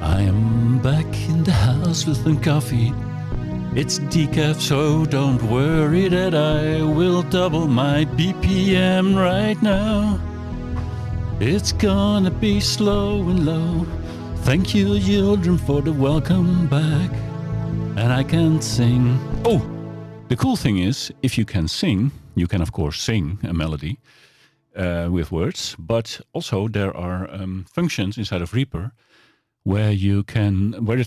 I am back in the house with some coffee. It's decaf, so don't worry that I will double my BPM right now. It's gonna be slow and low. Thank you, children, for the welcome back. And I can sing. Oh, the cool thing is, if you can sing, you can of course sing a melody with words, but also there are functions inside of Reaper where it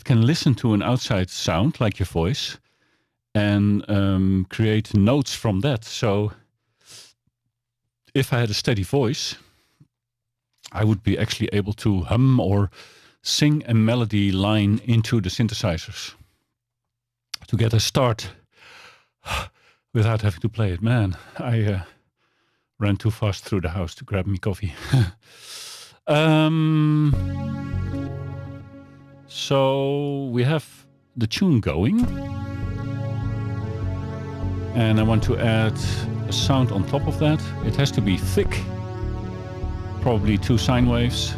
can listen to an outside sound like your voice and create notes from that. So if I had a steady voice, I would be actually able to hum or sing a melody line into the synthesizers to get a start without having to play it. Man, I ran too fast through the house to grab me coffee. So we have the tune going. And I want to add a sound on top of that. It has to be thick. Probably 2 sine waves.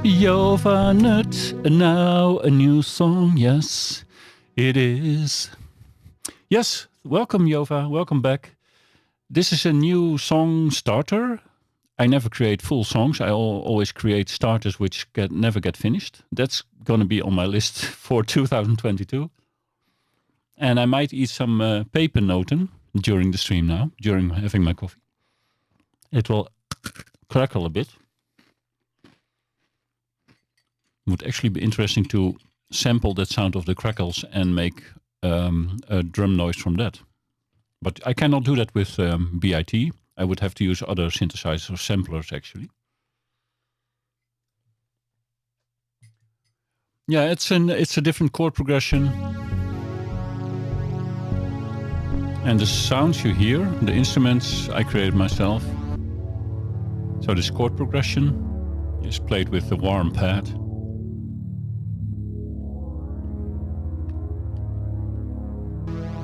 Jovanet, now a new song, yes, it is. Yes, welcome Jova, welcome back. This is a new song starter. I never create full songs. I always create starters which never get finished. That's going to be on my list for 2022. And I might eat some pepernoten during the stream now, during having my coffee. It will crackle a bit. Would actually be interesting to sample that sound of the crackles and make a drum noise from that. But I cannot do that with B.I.T. I would have to use other synthesizer samplers actually. Yeah, it's a different chord progression. And the sounds you hear, the instruments I created myself. So this chord progression is played with the warm pad.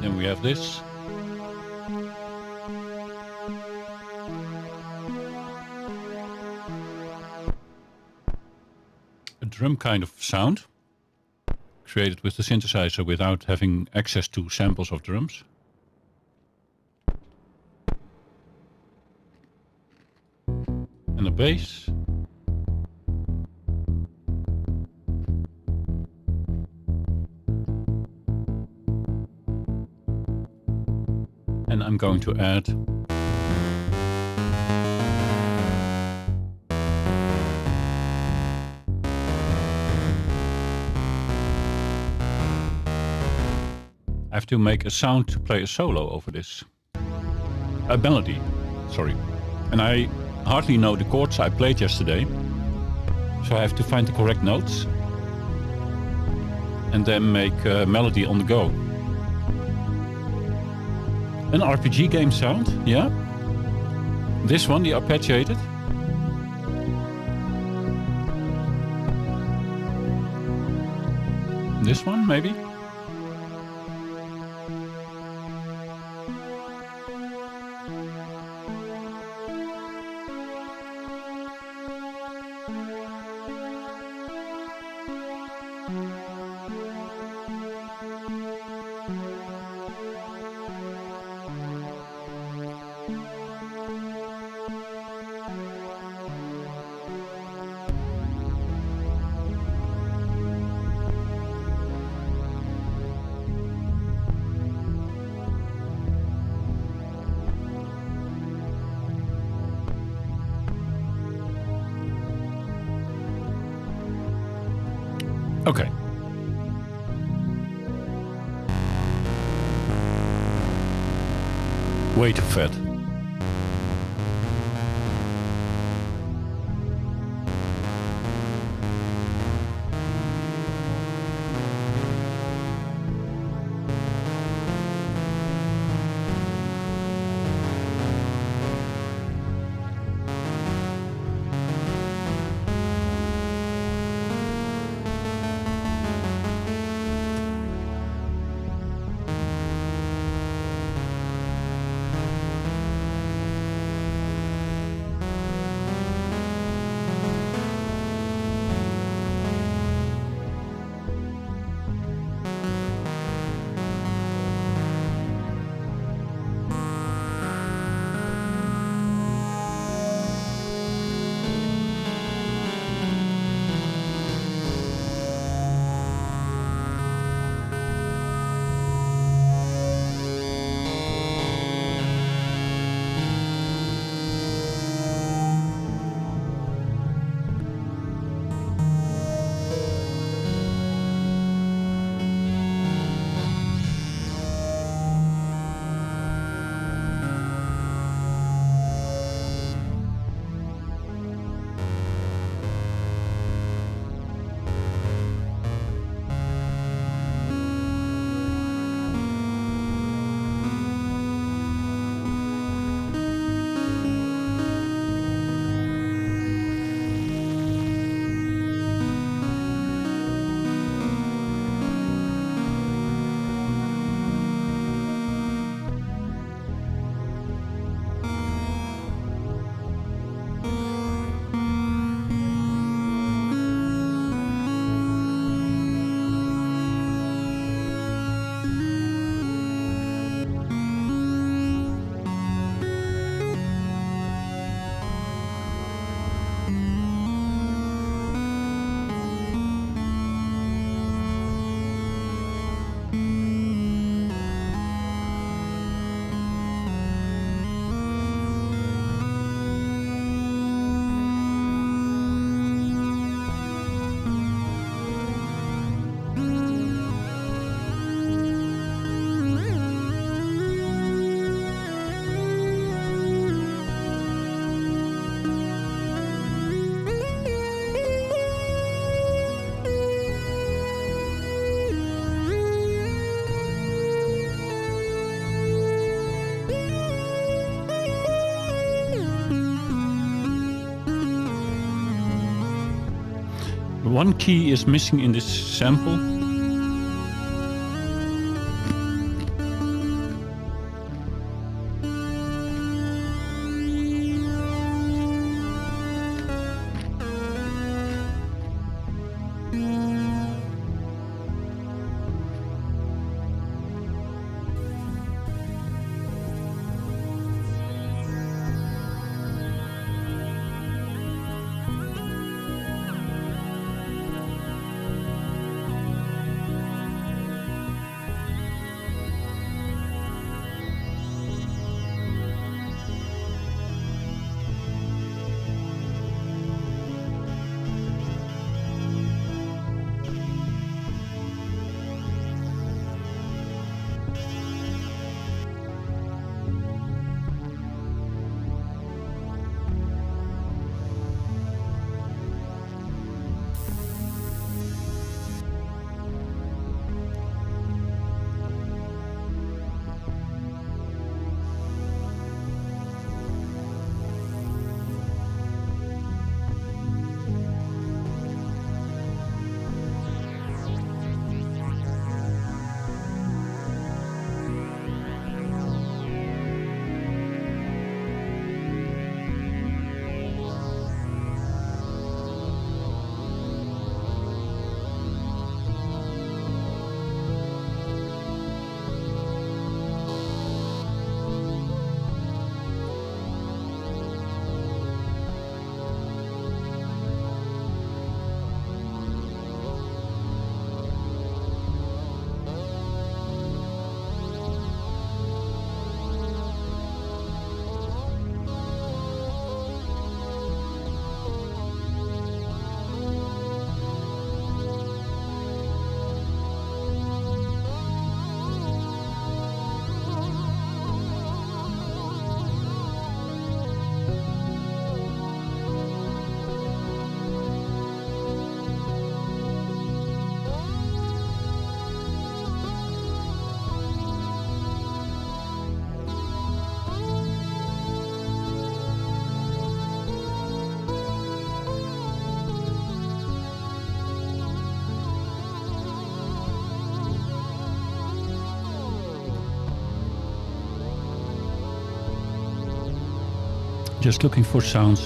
Then we have this. A drum kind of sound created with the synthesizer without having access to samples of drums. And a bass. And I'm going to add I have to make a sound to play a solo over this. A melody, sorry. And I hardly know the chords I played yesterday. So I have to find the correct notes. And then make a melody on the go. An RPG game sound, yeah. This one, the arpeggiated. This one, maybe. Okay. Way too fat. One key is missing in this sample. Just looking for sounds.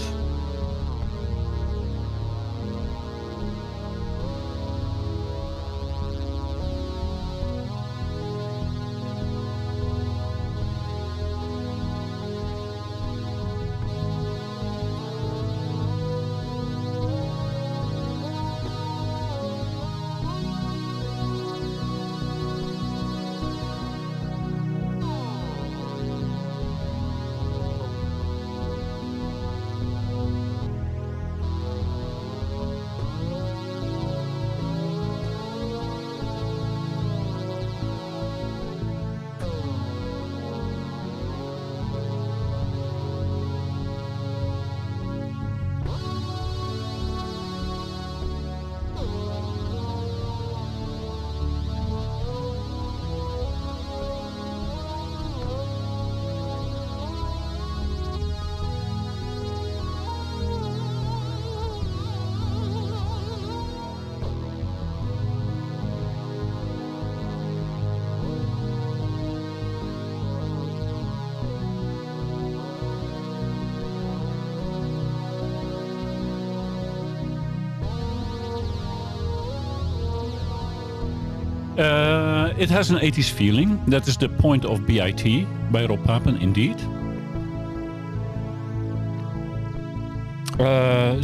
It has an 80s feeling. That is the point of B.I.T. by Rob Papen, indeed.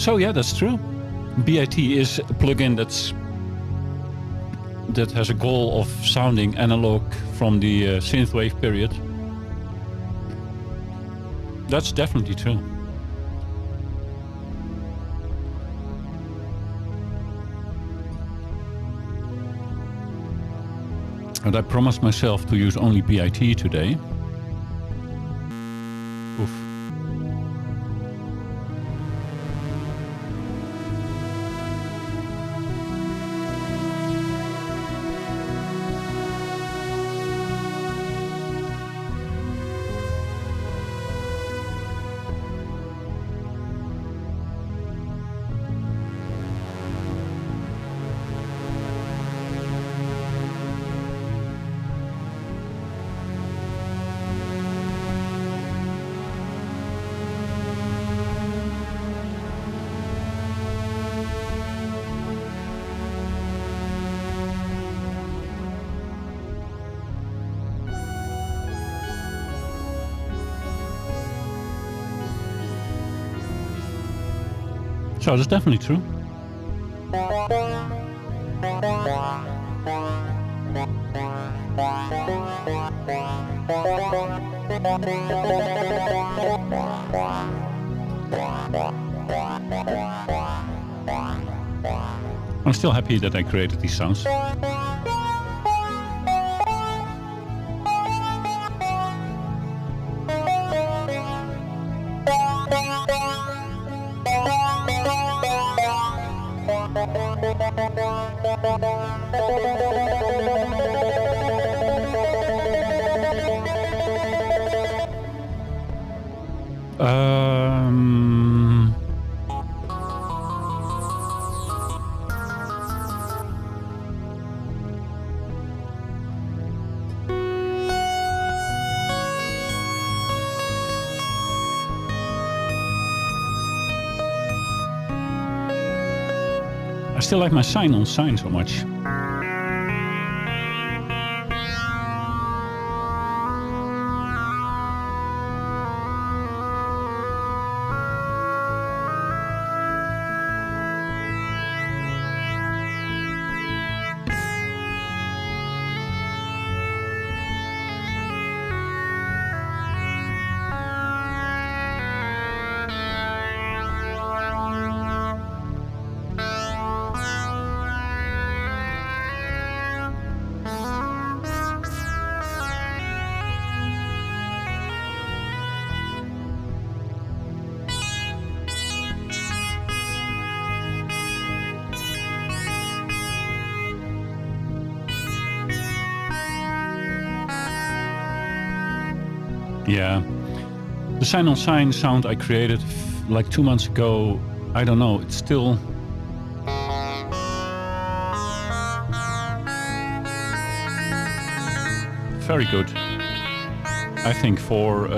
So yeah, that's true. B.I.T. is a plugin that has a goal of sounding analog from the synthwave period. That's definitely true. And I promised myself to use only B.I.T. today. Oof. So that's definitely true. I'm still happy that I created these sounds. I still like my SineOnSine so much. Yeah, the SineOnSine sound I created like 2 months ago, I don't know, it's still... very good, I think, for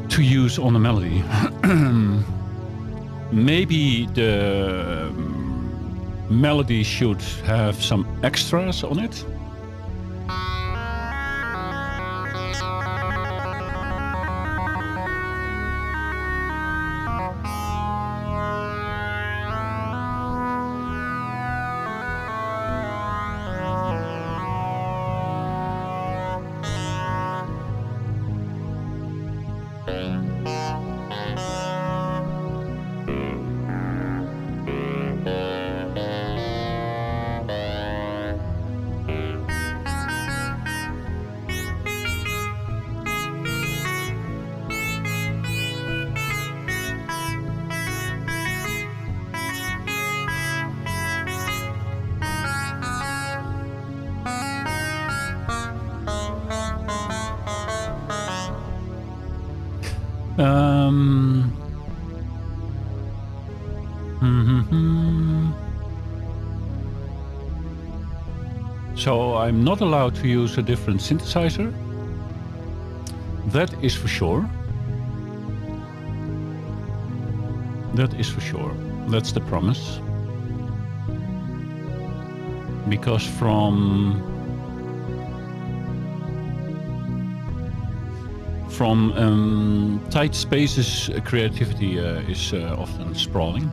to use on a melody. Maybe the melody should have some extras on it. So I'm not allowed to use a different synthesizer. That is for sure. That is for sure. That's the promise. Because from tight spaces, creativity is often sprawling.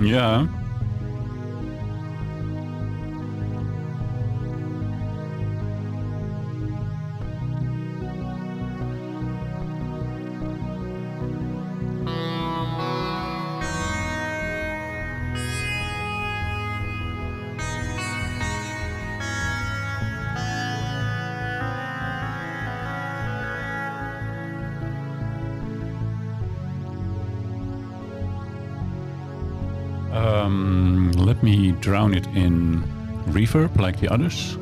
Yeah. Let me drown it in reverb like the others.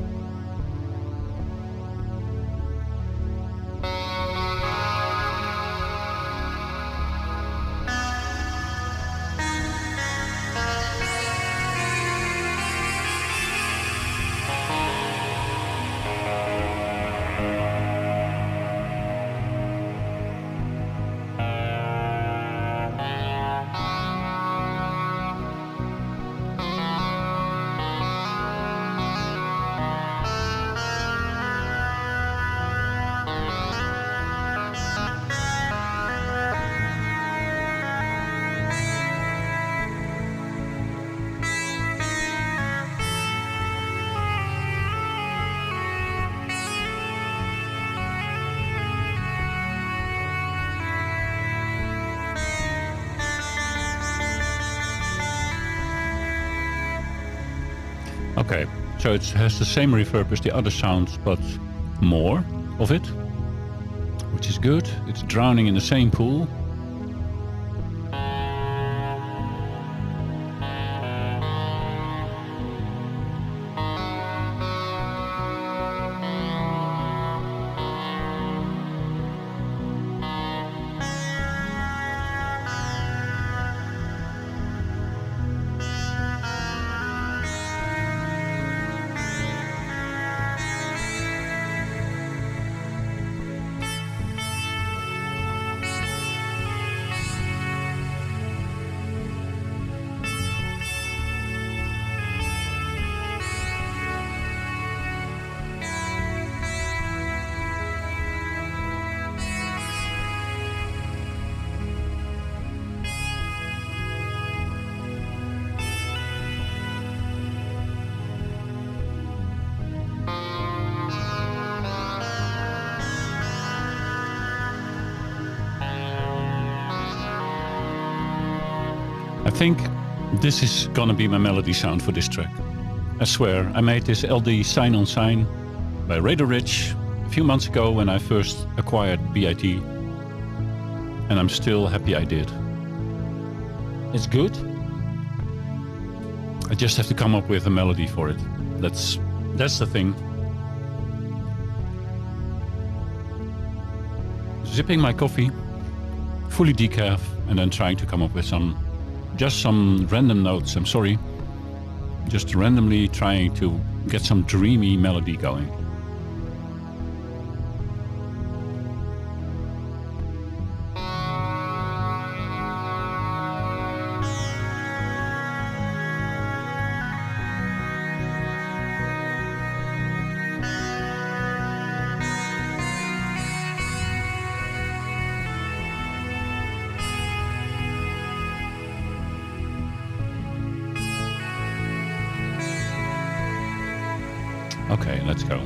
Okay, so it has the same reverb as the other sounds, but more of it, which is good. It's drowning in the same pool. I think this is gonna be my melody sound for this track. I swear, I made this LD SineOnSine by Radar Rich a few months ago when I first acquired B.I.T. And I'm still happy I did. It's good. I just have to come up with a melody for it. That's the thing. Sipping my coffee, fully decaf, and then trying to come up with some random notes. I'm sorry. Just randomly trying to get some dreamy melody going. Okay, let's go.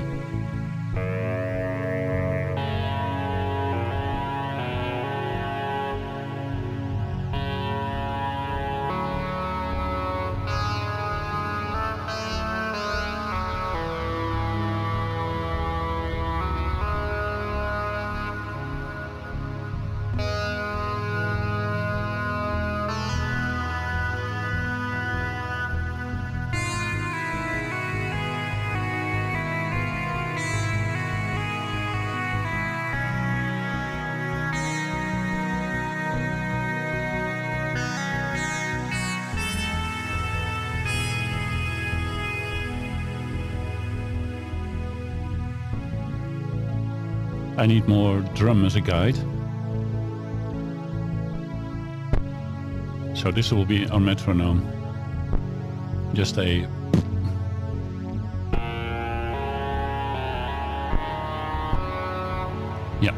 I need more drum as a guide. So this will be on metronome. Just a... Yeah.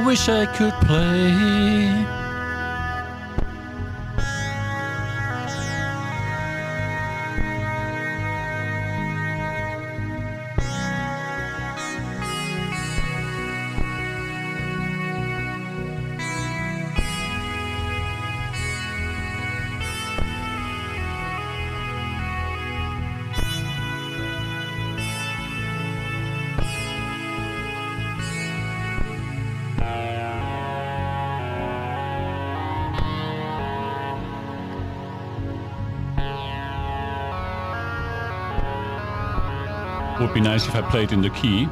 wish I could play. Would be nice if I played in the key.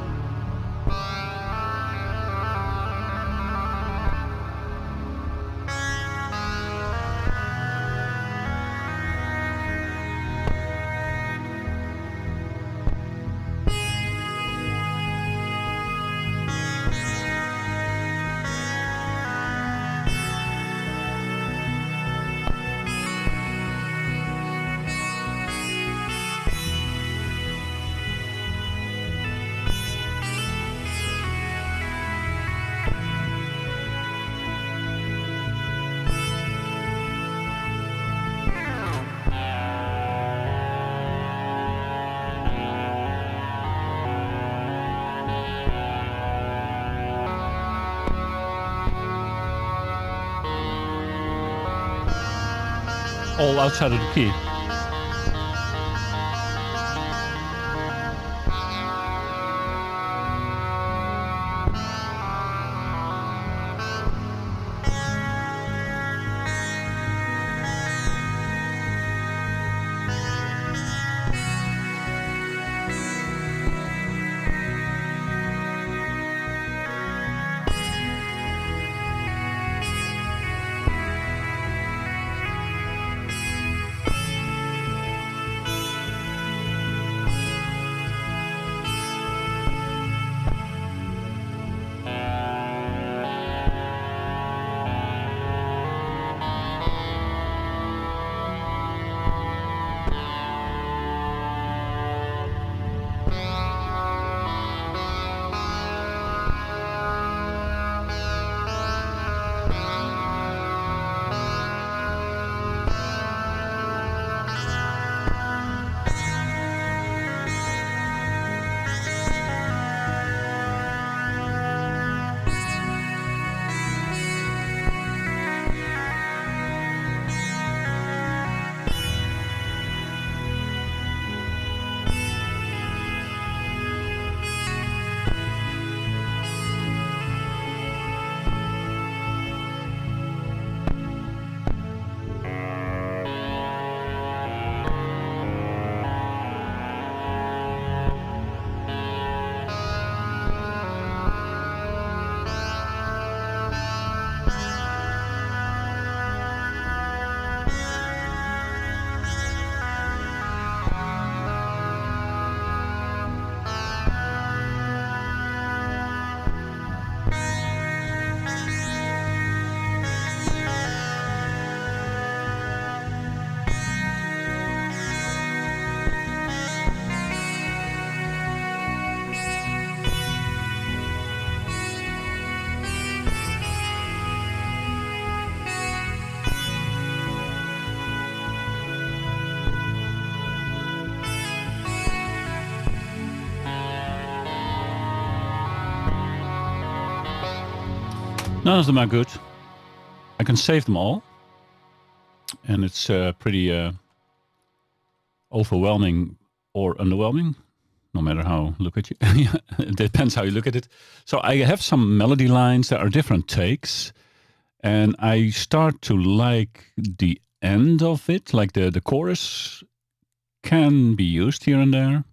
All outside of the key. None of them are good. I can save them all. And it's pretty overwhelming or underwhelming, no matter how you look at it. It depends how you look at it. So I have some melody lines that are different takes. And I start to like the end of it, like the chorus can be used here and there.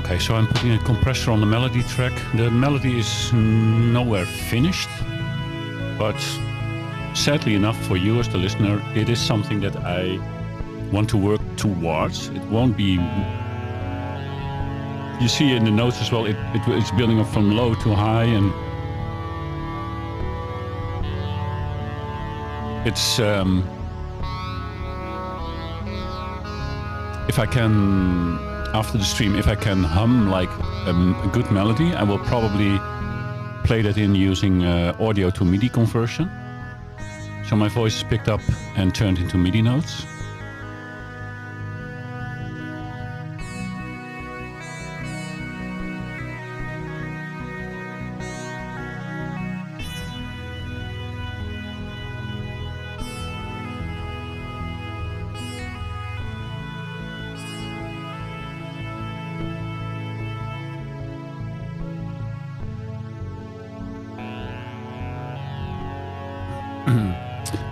Okay, so I'm putting a compressor on the melody track. The melody is nowhere finished, but sadly enough for you as the listener, it is something that I want to work towards. It won't be... You see in the notes as well, it's building up from low to high, and it's... if I can, after the stream, if I can hum like a good melody, I will probably play that in using audio to MIDI conversion. So my voice is picked up and turned into MIDI notes.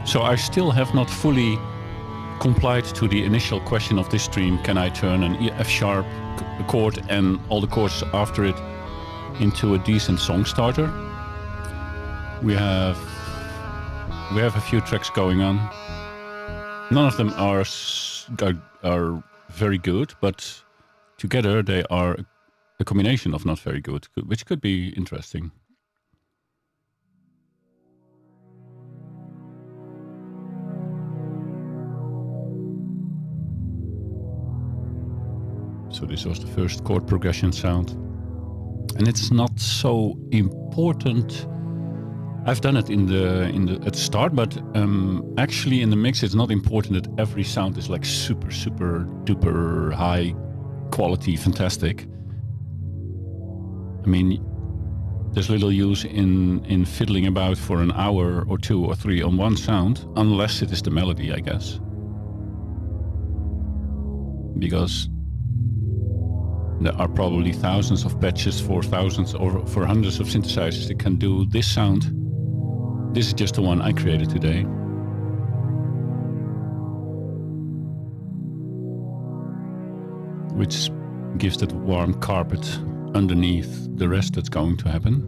So I still have not fully complied to the initial question of this stream. Can I turn an F sharp chord and all the chords after it into a decent song starter? We have a few tracks going on. None of them are very good, but together they are a combination of not very good, which could be interesting. So this was the first chord progression sound. And it's not so important. I've done it at the start, but actually in the mix it's not important that every sound is like super duper high quality, fantastic. I mean, there's little use in fiddling about for an hour or 2 or 3 on one sound, unless it is the melody, I guess. Because there are probably thousands of patches for thousands or for hundreds of synthesizers that can do this sound. This is just the one I created today. Which gives that warm carpet underneath the rest that's going to happen.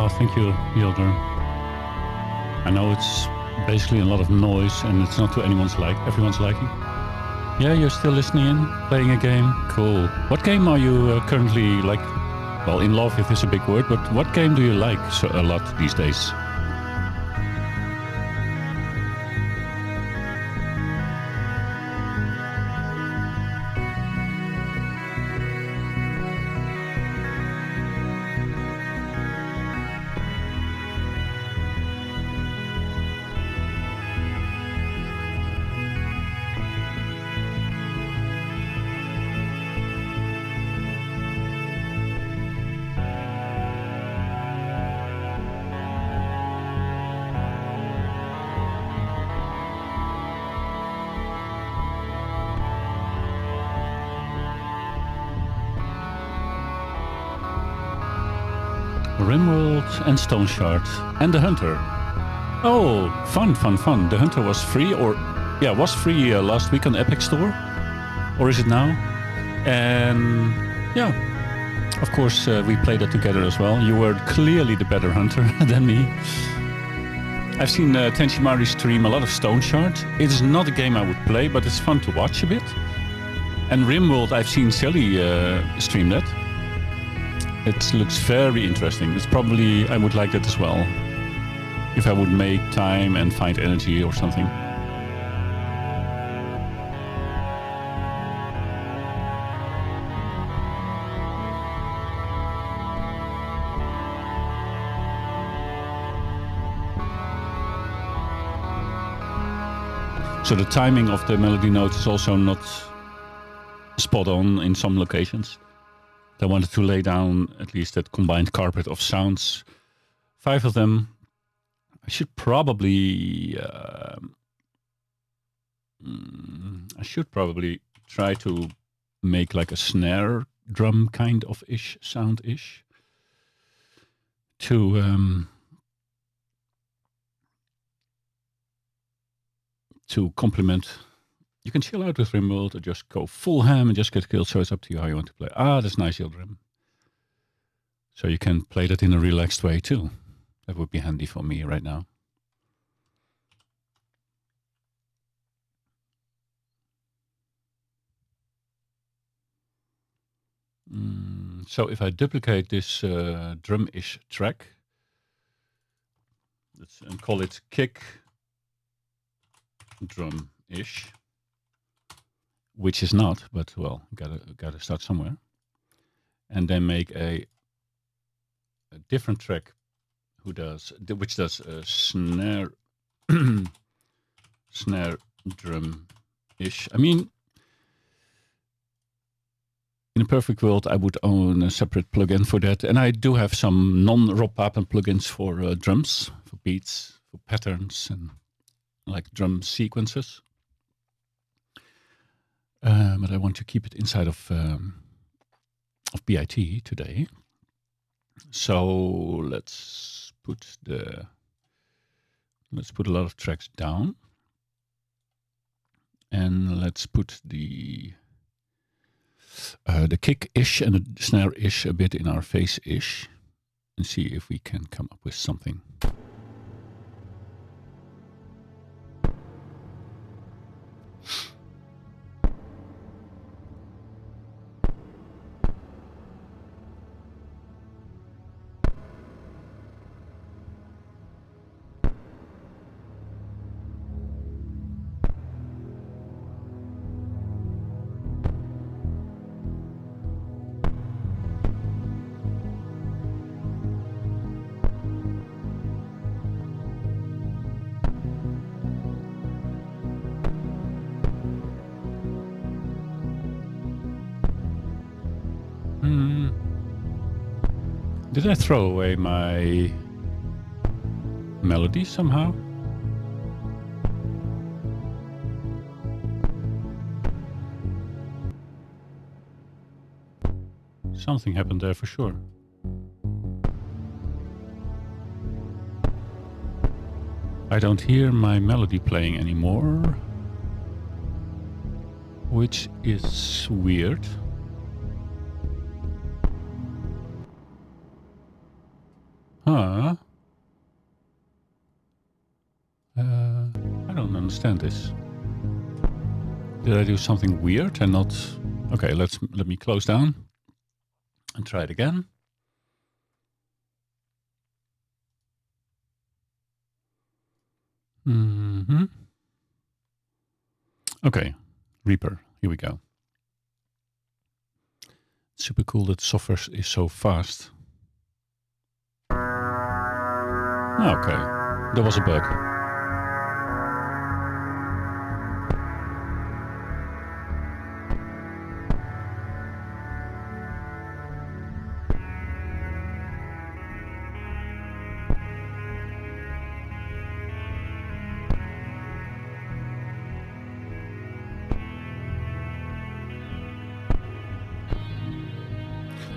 Oh, thank you, Yilder. I know it's basically a lot of noise and it's not to everyone's liking. Yeah, you're still listening in, playing a game? Cool. What game are you currently like, well, in love with is a big word, but what game do you like a lot these days? Rimworld and Stone Shard and the Hunter. Oh, fun. The Hunter was free, was free last week on Epic Store, or is it now? And yeah, of course we played it together as well. You were clearly the better Hunter than me. I've seen Tenshimari stream a lot of Stone Shard. It is not a game I would play, but it's fun to watch a bit. And Rimworld, I've seen Sally stream that. It looks very interesting. It's probably, I would like that as well. If I would make time and find energy or something. So the timing of the melody notes is also not spot on in some locations. I wanted to lay down at least that combined carpet of sounds. 5 of them. I should probably try to make like a snare drum kind of sound-ish to complement. You can chill out with Rimworld or just go full ham and just get killed, so it's up to you how you want to play. Ah, that's nice, Yildirim. So you can play that in a relaxed way too. That would be handy for me right now. So if I duplicate this drum-ish track, and call it kick drum-ish, which is not, but well, gotta start somewhere, and then make a different track which does a snare snare drum-ish. I mean, in a perfect world, I would own a separate plugin for that, and I do have some non-Rob Papen plugins for drums, for beats, for patterns, and like drum sequences. But I want to keep it inside of B.I.T today. So let's put a lot of tracks down, and let's put the kick-ish and the snare-ish a bit in our face-ish, and see if we can come up with something. Did I throw away my melody somehow? Something happened there for sure. I don't hear my melody playing anymore, which is weird. Huh. I don't understand this. Did I do something weird and not... Okay, let me close down and try it again. Okay, Reaper, here we go. Super cool that software is so fast. Okay, there was a bug.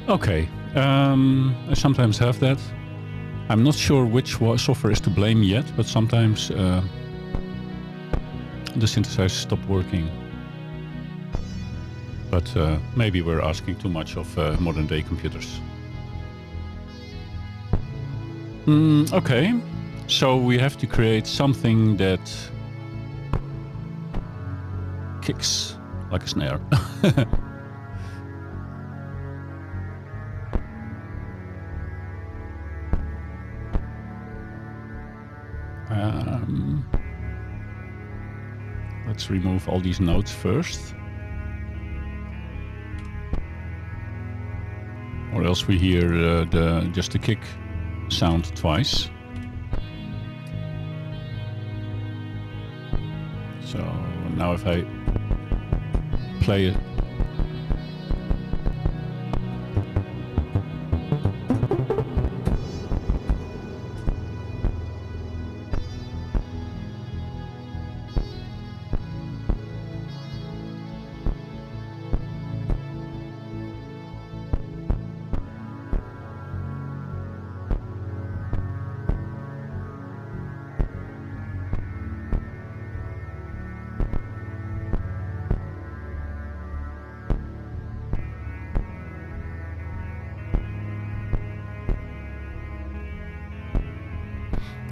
Okay, I sometimes have that. I'm not sure which software is to blame yet, but sometimes the synthesizers stop working. But maybe we're asking too much of modern day computers. Okay, so we have to create something that kicks like a snare. Let's remove all these notes first. Or else we hear just the kick sound twice. So now if I play it.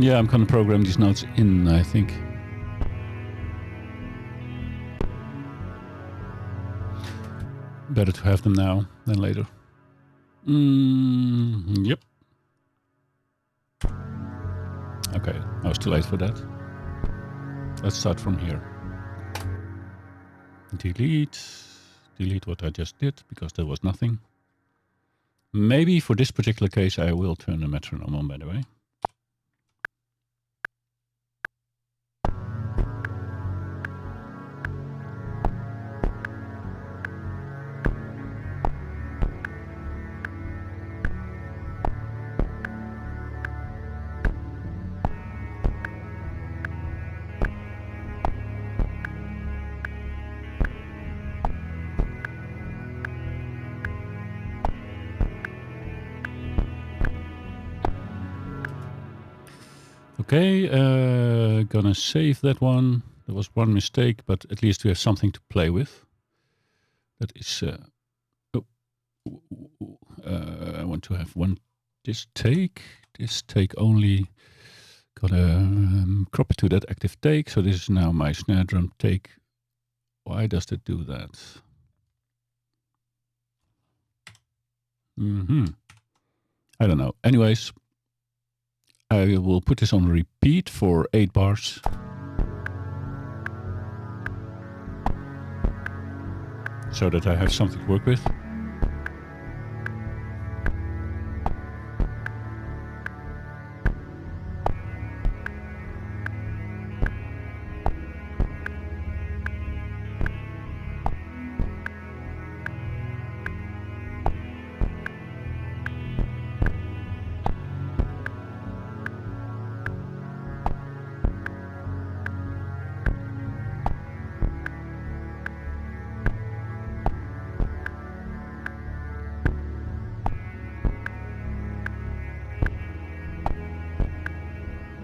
Yeah, I'm gonna program these notes in, I think. Better to have them now than later. Yep. Okay, I was too late for that. Let's start from here. Delete what I just did, because there was nothing. Maybe for this particular case I will turn the metronome on, by the way. Okay, gonna save that one. There was one mistake, but at least we have something to play with. That is, I want to have this take only. Gotta crop it to that active take. So this is now my snare drum take. Why does it do that? I don't know. Anyways, I will put this on repeat for 8 bars. So that I have something to work with.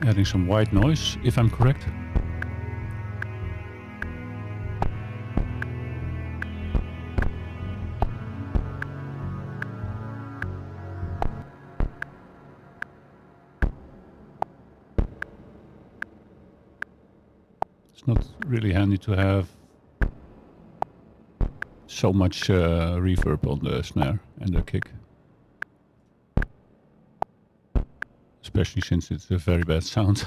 Adding some white noise, if I'm correct. It's not really handy to have so much reverb on the snare and the kick. Especially since it's a very bad sound.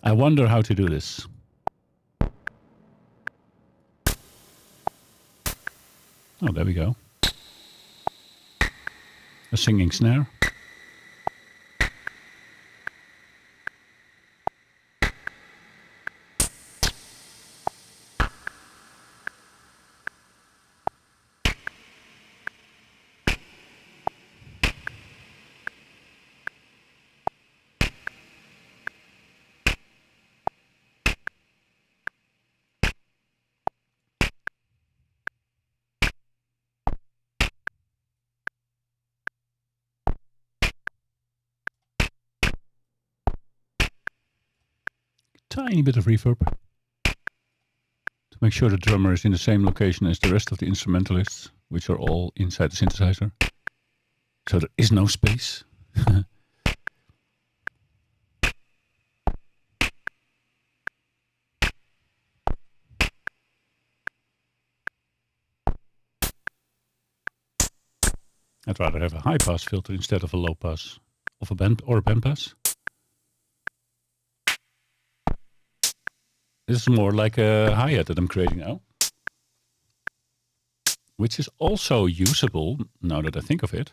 I wonder how to do this. Oh, there we go. A singing snare. Tiny bit of reverb to make sure the drummer is in the same location as the rest of the instrumentalists, which are all inside the synthesizer. So there is no space. I'd rather have a high pass filter instead of a low pass of a band or a band pass. This is more like a hi-hat that I'm creating now, which is also usable now that I think of it.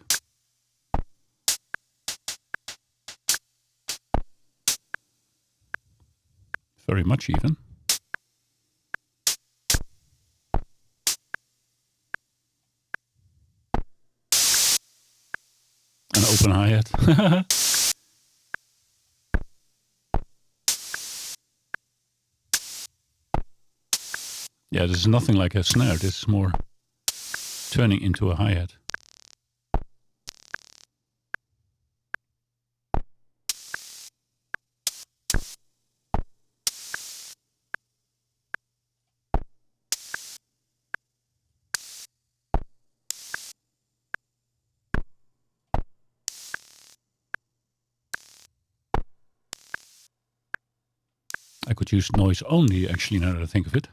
Very much even. An open hi-hat. Yeah, this is nothing like a snare. This is more turning into a hi-hat. I could use noise only, actually, now that I think of it.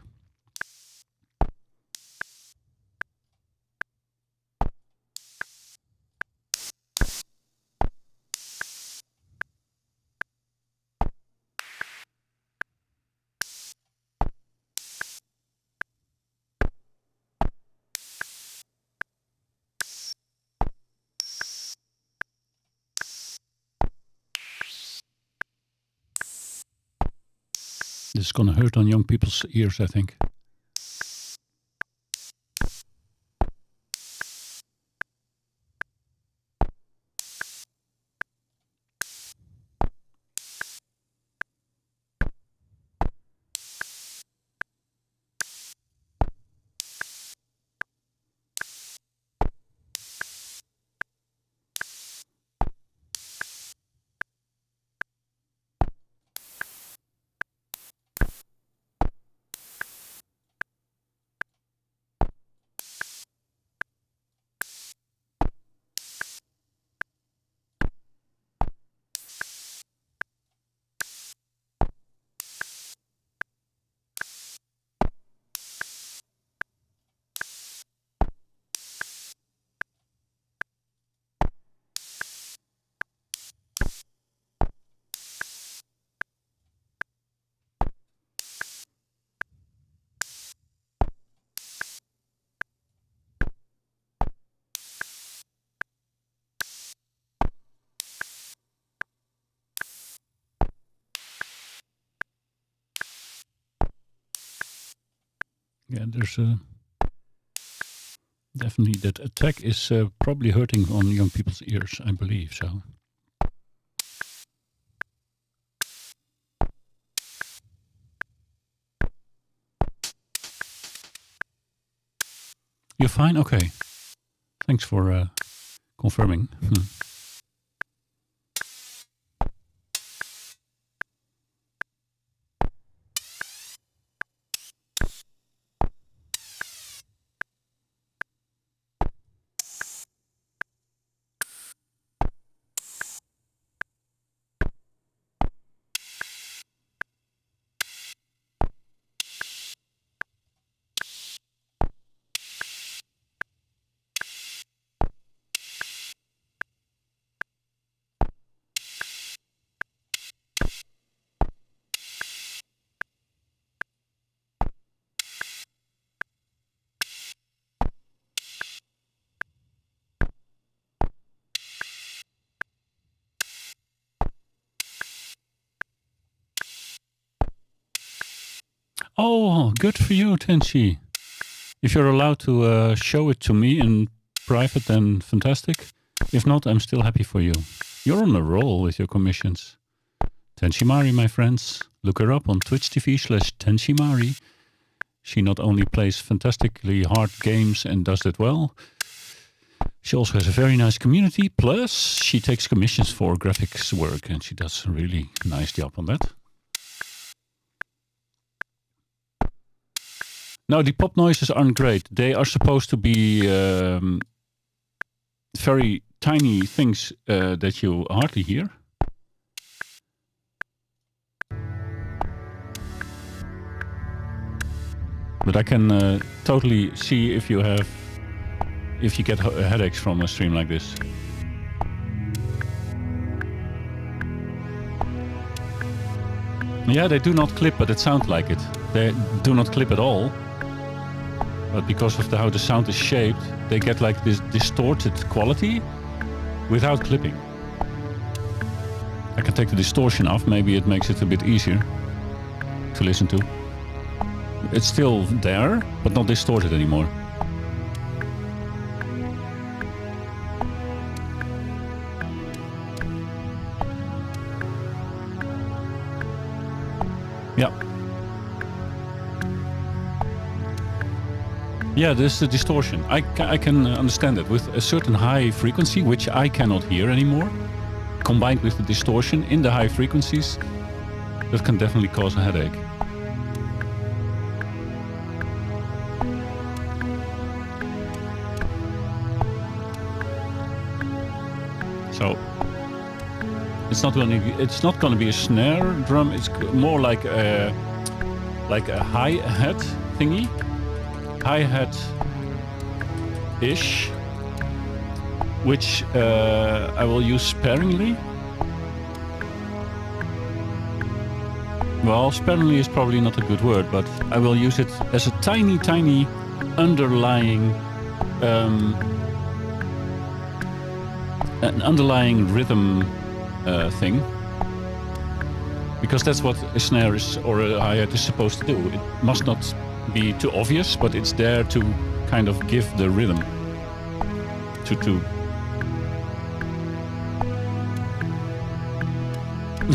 This is gonna hurt on young people's ears, I think. Yeah, there's definitely that attack is probably hurting on young people's ears, I believe so. You're fine? Okay. Thanks for confirming. Oh, good for you, Tenchi. If you're allowed to show it to me in private, then fantastic. If not, I'm still happy for you. You're on a roll with your commissions. Tenshimari, my friends. Look her up on Twitch TV/Tenshimari. She not only plays fantastically hard games and does that well, she also has a very nice community. Plus, she takes commissions for graphics work, and she does a really nice job on that. Now, the pop noises aren't great. They are supposed to be very tiny things that you hardly hear. But I can totally see if you get headaches from a stream like this. Yeah, they do not clip, but it sounds like it. They do not clip at all. But because of how the sound is shaped, they get like this distorted quality without clipping. I can take the distortion off. Maybe it makes it a bit easier to listen to. It's still there, but not distorted anymore. Yeah. Yeah, there's the distortion. I can understand it. With a certain high frequency, which I cannot hear anymore, combined with the distortion in the high frequencies, that can definitely cause a headache. So it's not going to be a snare drum. It's more like a hi-hat thingy. HiHat Ish, which I will use sparingly. Well, sparingly is probably not a good word, but I will use it as a tiny underlying an underlying rhythm thing, because that's what a snare is or a hi-hat is supposed to do. It must not be too obvious, but it's there to kind of give the rhythm to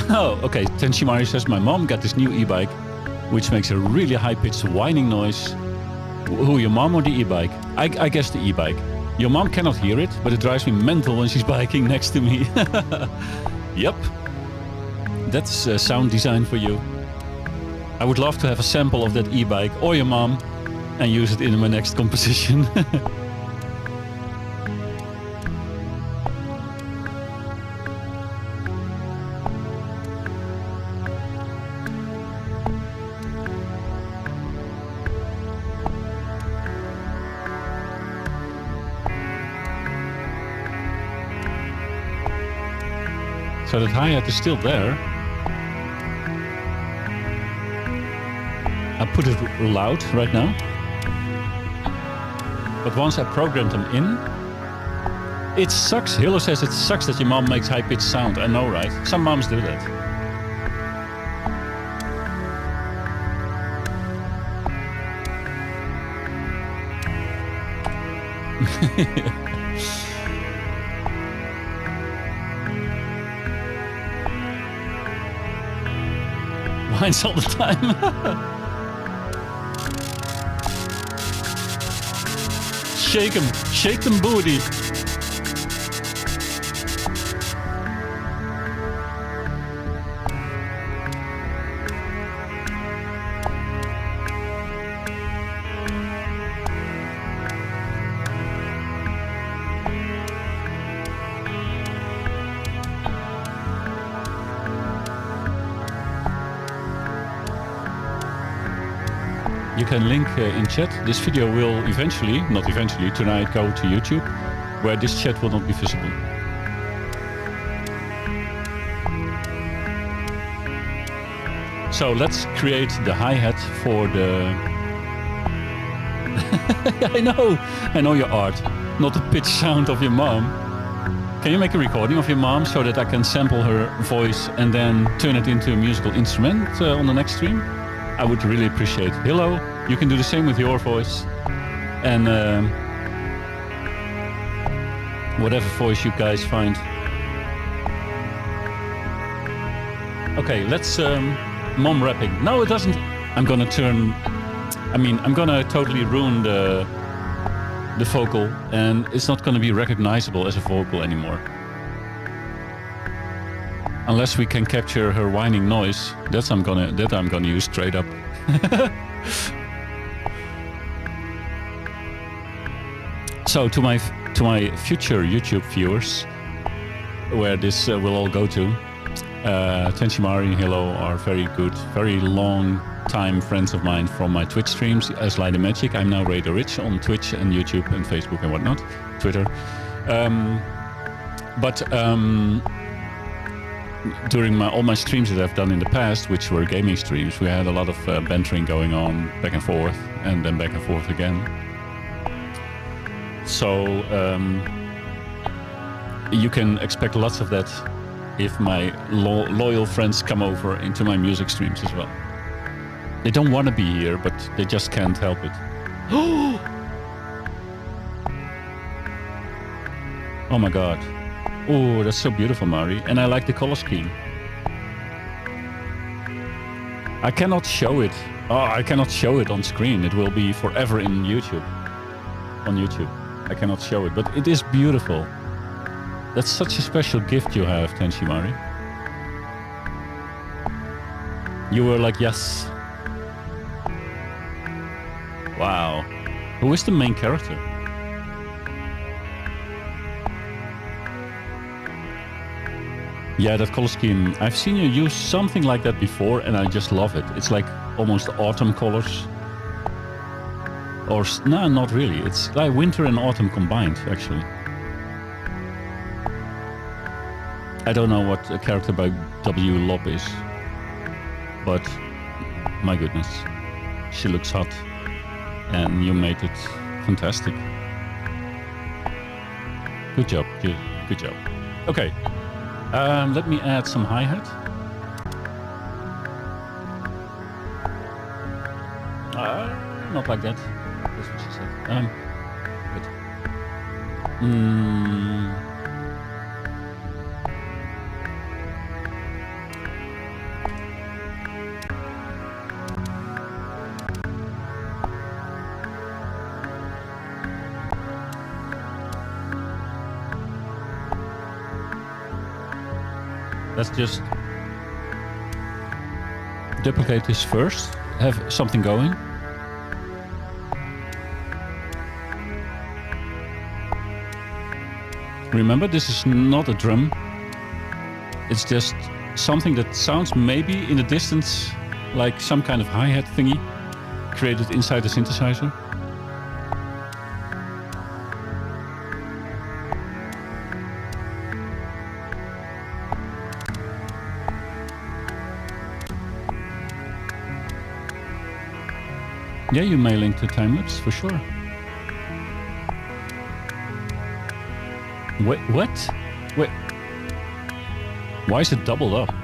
Oh, okay. Tenshimari says, my mom got this new e-bike which makes a really high-pitched whining noise. Who, your mom or the e-bike? I guess the e-bike. Your mom cannot hear it, but it drives me mental when she's biking next to me. Yep. That's sound design for you. I would love to have a sample of that e-bike or your mom and use it in my next composition. So that hi-hat is still there. I put it loud right now. But once I programmed them in, it sucks. Hilo says it sucks that your mom makes high-pitched sound. I know, right? Some moms do that. Whines all the time. Shake them booty. You can link in chat. This video will eventually, not eventually, tonight go to YouTube, where this chat will not be visible. So let's create the hi-hat for the... I know your art, not the pitch sound of your mom. Can you make a recording of your mom so that I can sample her voice and then turn it into a musical instrument on the next stream? I would really appreciate. Hello, you can do the same with your voice. And whatever voice you guys find. Okay, let's mom rapping. No, it doesn't. I'm gonna totally ruin the vocal, and it's not gonna be recognizable as a vocal anymore. Unless we can capture her whining noise. That I'm gonna use straight up. So to my future YouTube viewers, where this will all go to, Tenshimari and Hilo are very good, very long time friends of mine from my Twitch streams as Light and Magic. I'm now Radar Rich on Twitch and YouTube and Facebook and whatnot, Twitter. During all my streams that I've done in the past, which were gaming streams, we had a lot of bantering going on back and forth, and then back and forth again. So you can expect lots of that if my loyal friends come over into my music streams as well. They don't want to be here, but they just can't help it. Oh my god. Oh, that's so beautiful, Mari. And I like the color scheme. I cannot show it. Oh, I cannot show it on screen. It will be forever in YouTube. On YouTube. I cannot show it, but it is beautiful. That's such a special gift you have, Tenshimari. You were like, yes. Wow. Who is the main character? Yeah, that color scheme. I've seen you use something like that before, and I just love it. It's like almost autumn colors. Or, no, not really. It's like winter and autumn combined, actually. I don't know what a character by W. Lob is. But, my goodness. She looks hot. And you made it fantastic. Good job. Good job. Okay. Let me add some hi-hat. Not like that. That's what she said. Good. Let's just duplicate this first, have something going. Remember, this is not a drum. It's just something that sounds maybe in the distance like some kind of hi-hat thingy created inside the synthesizer. Yeah, you may link to time-lapse for sure. Wait, what? Wait. Why is it doubled up?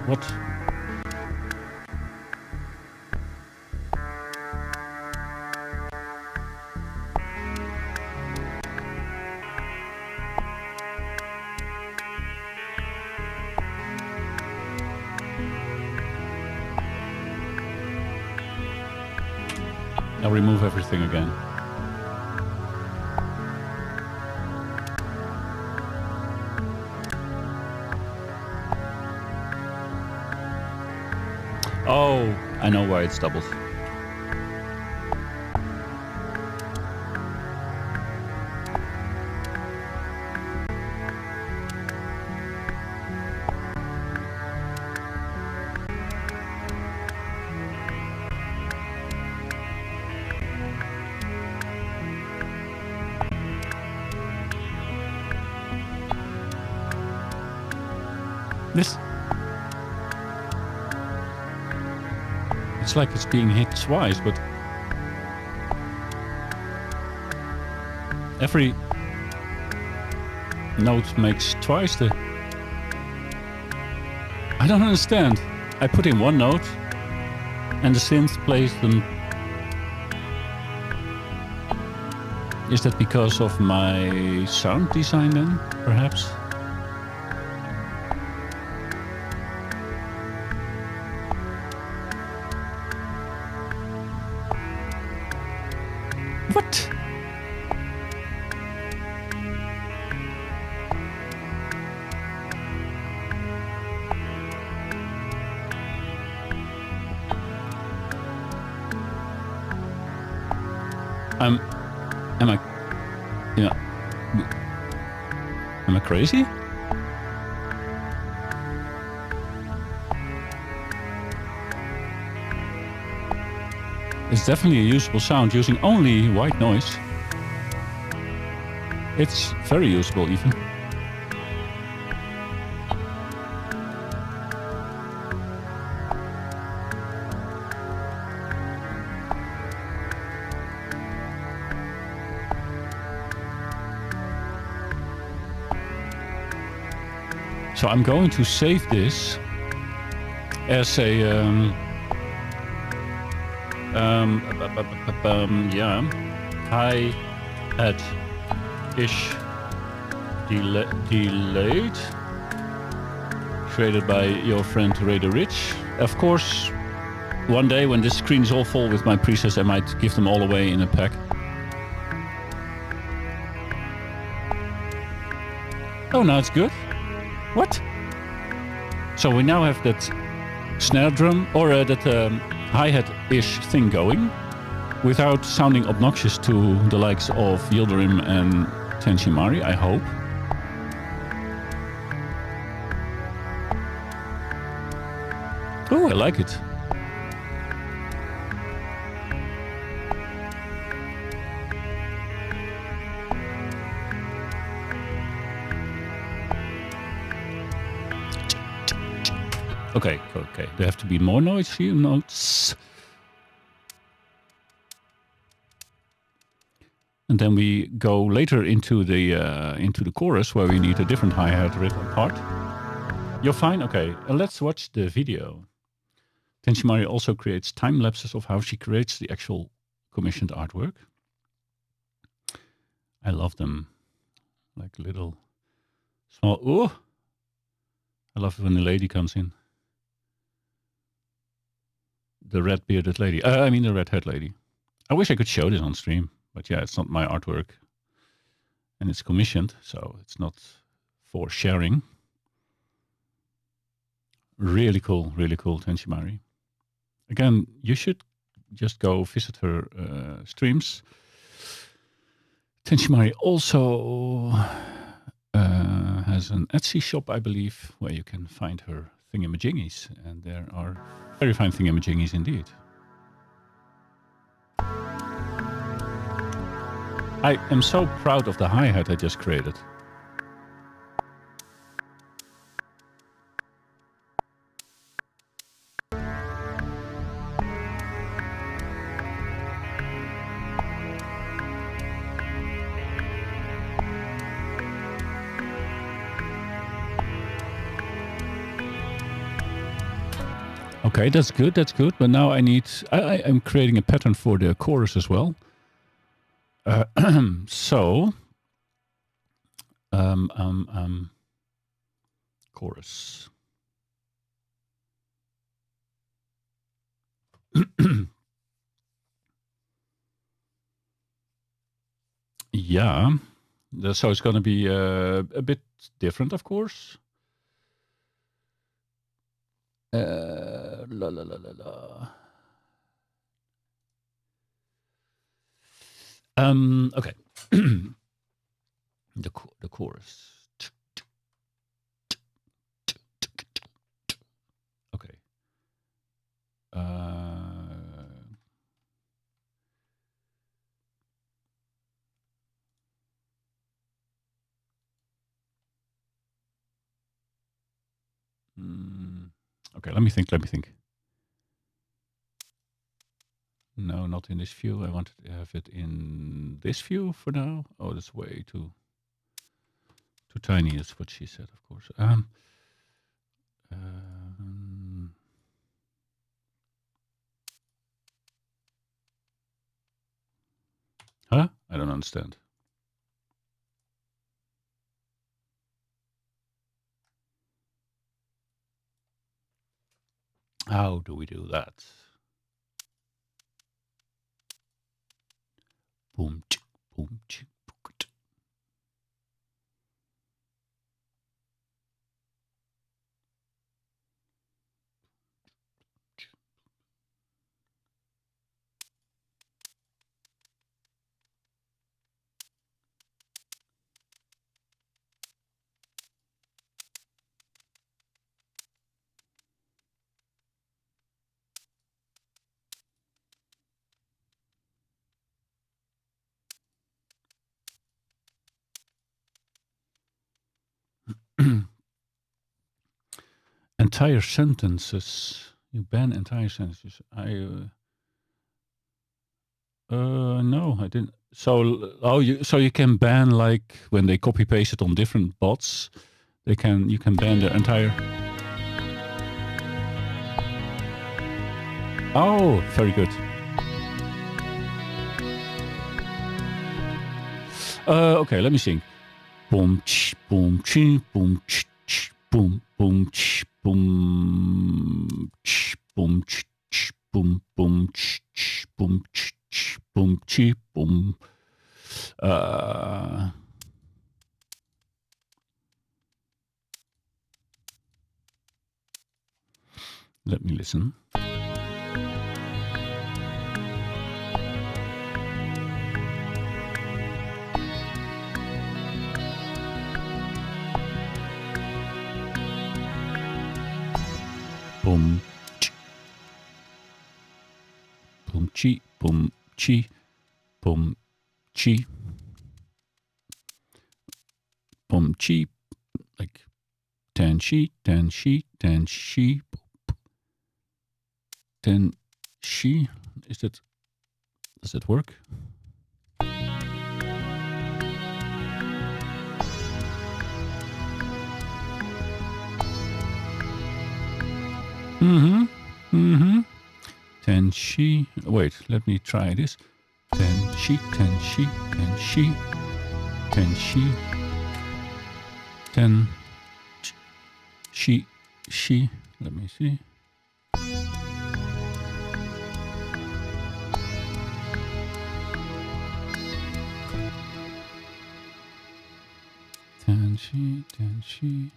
What? I'll remove everything again. Oh, I know why it's doubled. It's like it's being hit twice, but every note makes twice the I don't understand. I put in one note and the synth plays them. Is that because of my sound design then, perhaps? What? Am I, yeah, am I crazy? It's definitely a usable sound using only white noise. It's very usable even. So I'm going to save this as a yeah, HiHat Ish Delayed, created by your friend Raider Rich. Of course, one day when this screen is all full with my presets, I might give them all away in a pack. Oh, now it's good. What? So we now have that snare drum, or that hi-hat-ish thing going, without sounding obnoxious to the likes of Yildirim and Tenshimari, I hope. Oh, I like it. Okay, okay. There have to be more noisy notes. And then we go later into the chorus where we need a different hi-hat rhythm part. You're fine? Okay, let's watch the video. Tenshimari also creates time lapses of how she creates the actual commissioned artwork. I love them. Like little small, oh! I love it when the lady comes in. The red bearded lady. I mean the red haired lady. I wish I could show this on stream, but yeah, it's not my artwork. And it's commissioned, so it's not for sharing. Really cool, Tenshimari. Again, you should just go visit her streams. Tenshimari also has an Etsy shop, I believe, where you can find her thingamajiggies. And there are very fine thingamajiggies indeed. I am so proud of the hi-hat I just created. Okay, that's good, But now I am creating a pattern for the chorus as well. So, chorus. Yeah, so it's going to be a bit different, of course. La la la la la. Okay. the chorus. Okay. Okay, let me think. No, not in this view. I wanted to have it in this view for now. Oh, that's way too tiny. That's what she said, of course. Huh? I don't understand. How do we do that? Boom, boom, boom. Entire sentences. You ban entire sentences. No, I didn't. So you can ban, like when they copy paste it on different bots, you can ban their entire. Oh, very good. Okay, let me sing. Boom, ch, boom, chi, boom, ch, boom, boom, ch, boom, ch, boom, ch, boom, boom, ch, boom, ch, boom, chi, boom. Let me listen. Boom, ch, boom, chi, boom, chi, boom, chi, boom, chi, like ten she, ten she, ten she, ten she. Does that work? Ten she. Wait, let me try this. Ten she, ten she, ten she, ten she, ten she. Let me see. Ten she, ten she.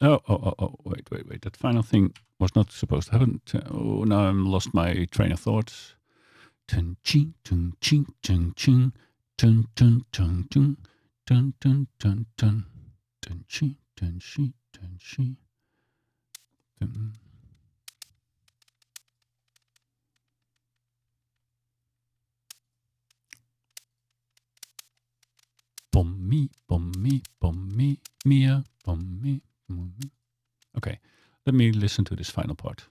Oh, wait. That final thing was not supposed to happen. Oh, now I'm lost my train of thought. Tun ching, tun ching, tun ching, tun tun tun tun, tun tun tun tun, tun chi, tun shi, tun shi, tun. Bommi, bommi, bommi, mia, bommi, bommi. Okay, let me listen to this final part.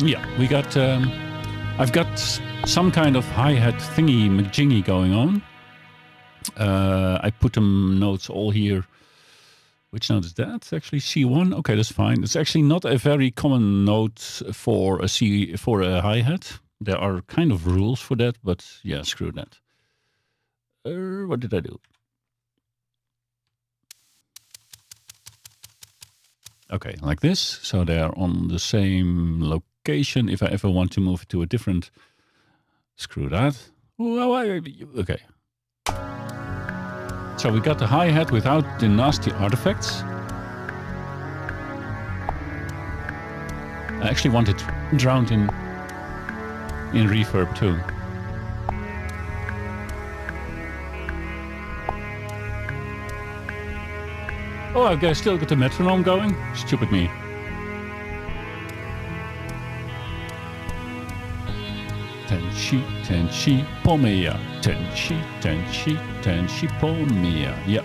Yeah, we got. I've got some kind of hi-hat thingy majingy going on. I put them notes all here. Which note is that? Actually, C1. Okay, that's fine. It's actually not a very common note for a hi-hat. There are kind of rules for that, but yeah, screw that. What did I do? Okay, like this. So they're on the same location. If I ever want to move it to a different, screw that. Okay. So we got the hi-hat without the nasty artifacts. I actually want it drowned in reverb too. Oh, I still got the metronome going? Stupid me. Tenshi, tenshi, pomeya. Tenshi, tenshi, tenshi, pomeya. Yeah.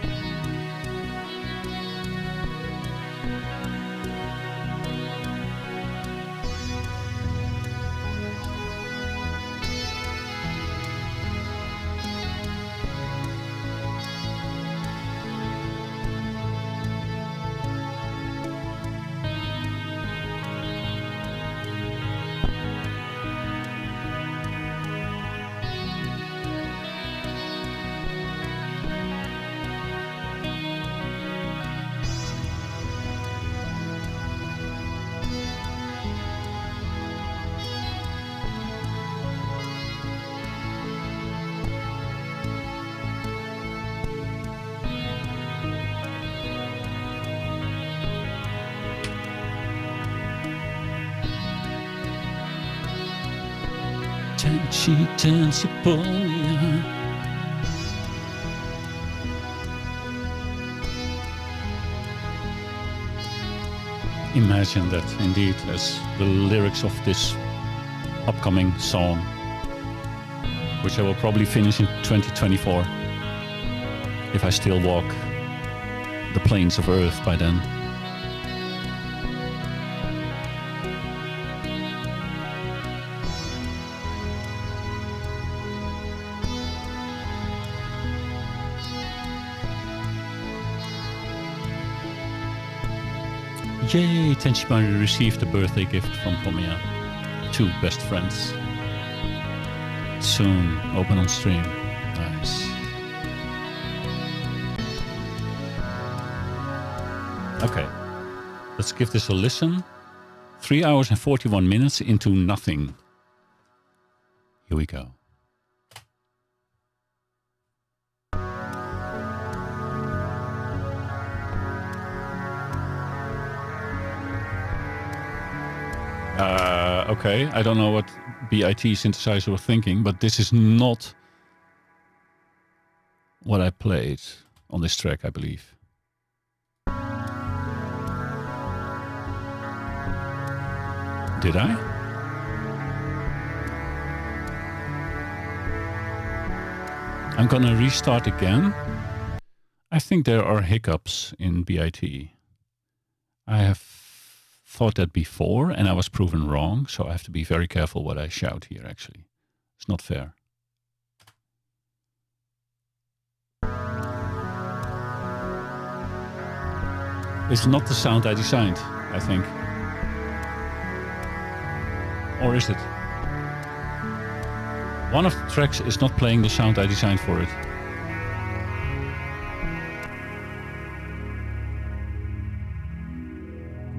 Tenshi, tenshi, pomeya. Imagine that indeed as the lyrics of this upcoming song, which I will probably finish in 2024 if I still walk the plains of Earth by then. Yay, Tenshimari received a birthday gift from Pomeya. 2 best friends. Soon, open on stream. Nice. Okay, let's give this a listen. 3 hours and 41 minutes into nothing. Here we go. Okay, I don't know what B.I.T synthesizer was thinking, but this is not what I played on this track, I believe. Did I? I'm gonna restart again. I think there are hiccups in B.I.T. I have thought that before and I was proven wrong, so I have to be very careful what I shout here actually. It's not fair. It's not the sound I designed, I think. Or is it? One of the tracks is not playing the sound I designed for it.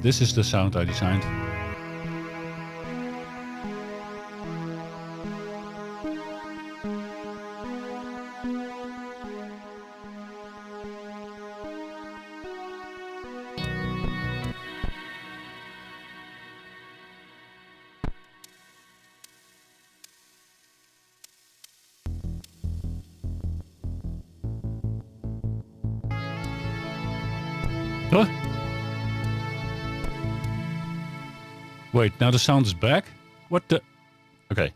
This is the sound I designed. Huh? Wait, now the sound is back? What the... Okay.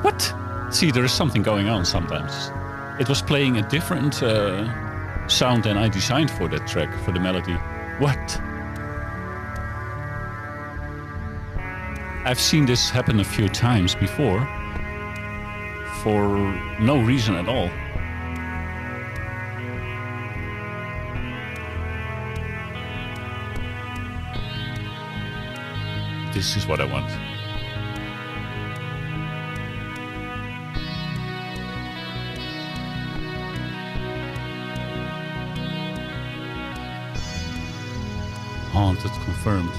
What? See, there is something going on sometimes. It was playing a different sound than I designed for that track, for the melody. What? I've seen this happen a few times before, for no reason at all. This is what I want. Haunted confirmed.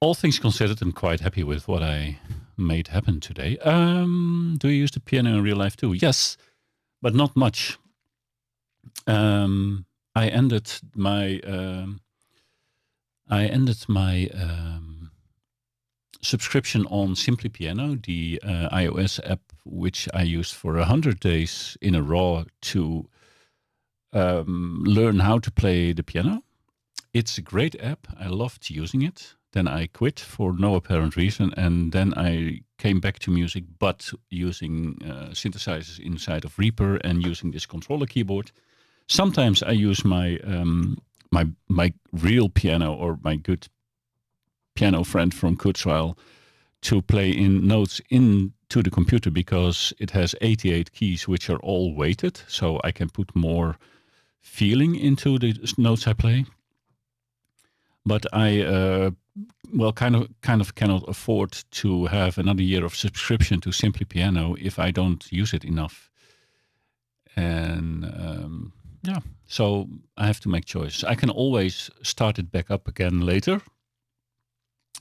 All things considered, I'm quite happy with what I made happen today. Do you use the piano in real life too? Yes, but not much. I ended my subscription on Simply Piano, the iOS app, which I used for 100 days in a row to learn how to play the piano. It's a great app. I loved using it. Then I quit for no apparent reason, and then I came back to music, but using synthesizers inside of Reaper and using this controller keyboard. Sometimes I use my real piano or my good piano friend from Kurzweil to play in notes into the computer because it has 88 keys, which are all weighted, so I can put more feeling into the notes I play. But I kind of cannot afford to have another year of subscription to Simply Piano if I don't use it enough. And so I have to make choices. I can always start it back up again later.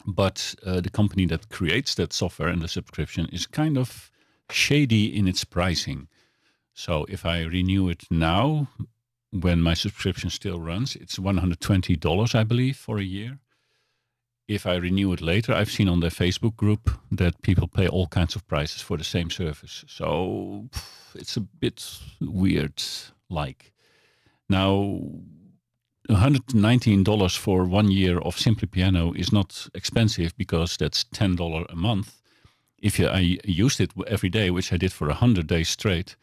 But the company that creates that software and the subscription is kind of shady in its pricing. So if I renew it now, when my subscription still runs, it's $120, I believe, for a year. If I renew it later, I've seen on their Facebook group that people pay all kinds of prices for the same service. So it's a bit weird. Like now, $119 for 1 year of Simply Piano is not expensive because that's $10 a month. If I used it every day, which I did for 100 days straight,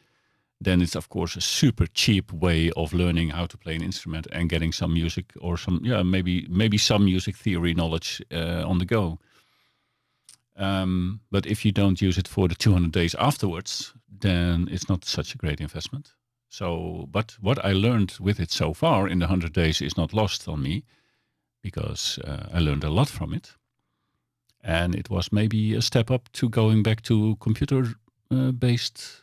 then it's of course a super cheap way of learning how to play an instrument and getting some music or maybe some music theory knowledge on the go. But if you don't use it for the 200 days afterwards, then it's not such a great investment. So, but what I learned with it so far in the 100 days is not lost on me because I learned a lot from it. And it was maybe a step up to going back to computer-based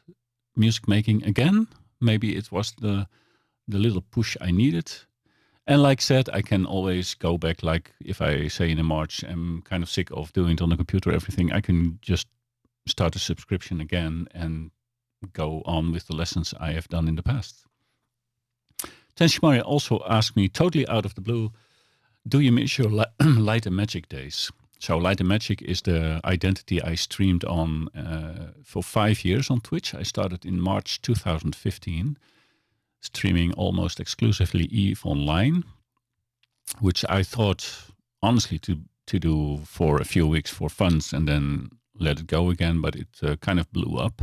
music making again. Maybe it was the little push I needed. And like said, I can always go back. Like if I say in a March, I'm kind of sick of doing it on the computer, everything, I can just start a subscription again and go on with the lessons I have done in the past. Tenshimari also asked me totally out of the blue, do you miss your Light and Magic days? So Light and Magic is the identity I streamed on for 5 years on Twitch. I started in March 2015, streaming almost exclusively EVE Online, which I thought honestly to do for a few weeks for fun and then let it go again, but it kind of blew up.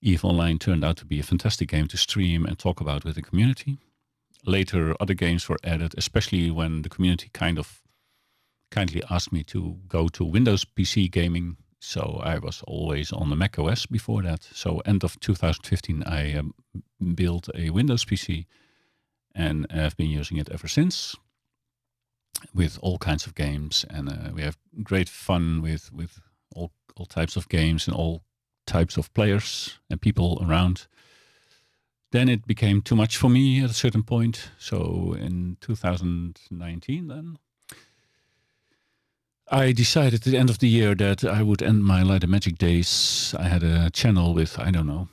EVE Online turned out to be a fantastic game to stream and talk about with the community. Later, other games were added, especially when the community kind of kindly asked me to go to Windows PC gaming. So I was always on the Mac OS before that. So end of 2015, I built a Windows PC and have been using it ever since with all kinds of games. And we have great fun with all types of games and all types of players and people around. Then it became too much for me at a certain point. So in 2019 then, I decided at the end of the year that I would end my Light and Magic days. I had a channel with, I don't know,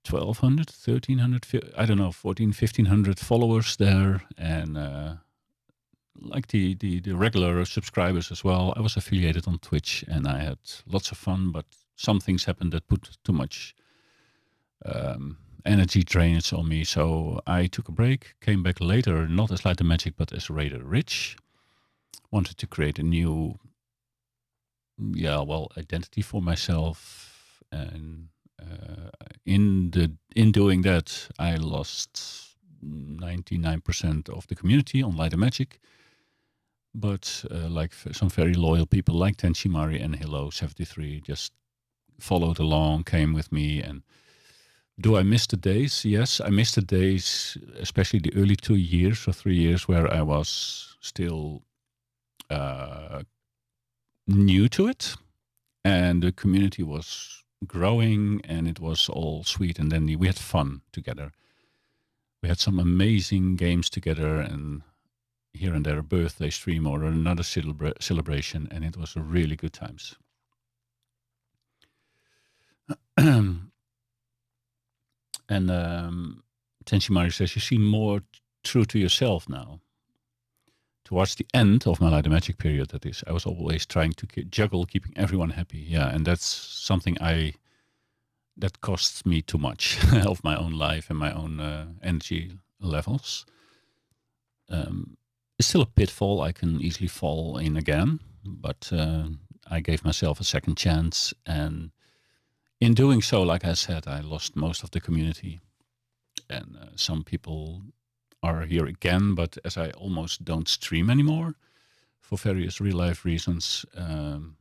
1,200, 1,300, I don't know, 14, 1,500 followers there. And like the regular subscribers as well. I was affiliated on Twitch and I had lots of fun, but some things happened that put too much energy drainage on me. So I took a break, came back later, not as Light and Magic, but as Raider Rich. Wanted to create a new, identity for myself. And in doing that, I lost 99% of the community on Light and Magic. But like some very loyal people like Tenshimari and Hello73 just followed along, came with me. And do I miss the days? Yes, I miss the days, especially the early 2 years or 3 years where I was still new to it. And the community was growing and it was all sweet. And then we had fun together. We had some amazing games together and here and there a birthday stream or another celebration, and it was really good times. And Tenshimari says, you seem more true to yourself now. towards the end of my Light and Magic period, that is, I was always trying to juggle keeping everyone happy. Yeah, and that's something that costs me too much of my own life and my own energy levels. It's still a pitfall I can easily fall in again, but I gave myself a second chance, and in doing so, like I said, I lost most of the community, and some people are here again, but as I almost don't stream anymore for various real life reasons,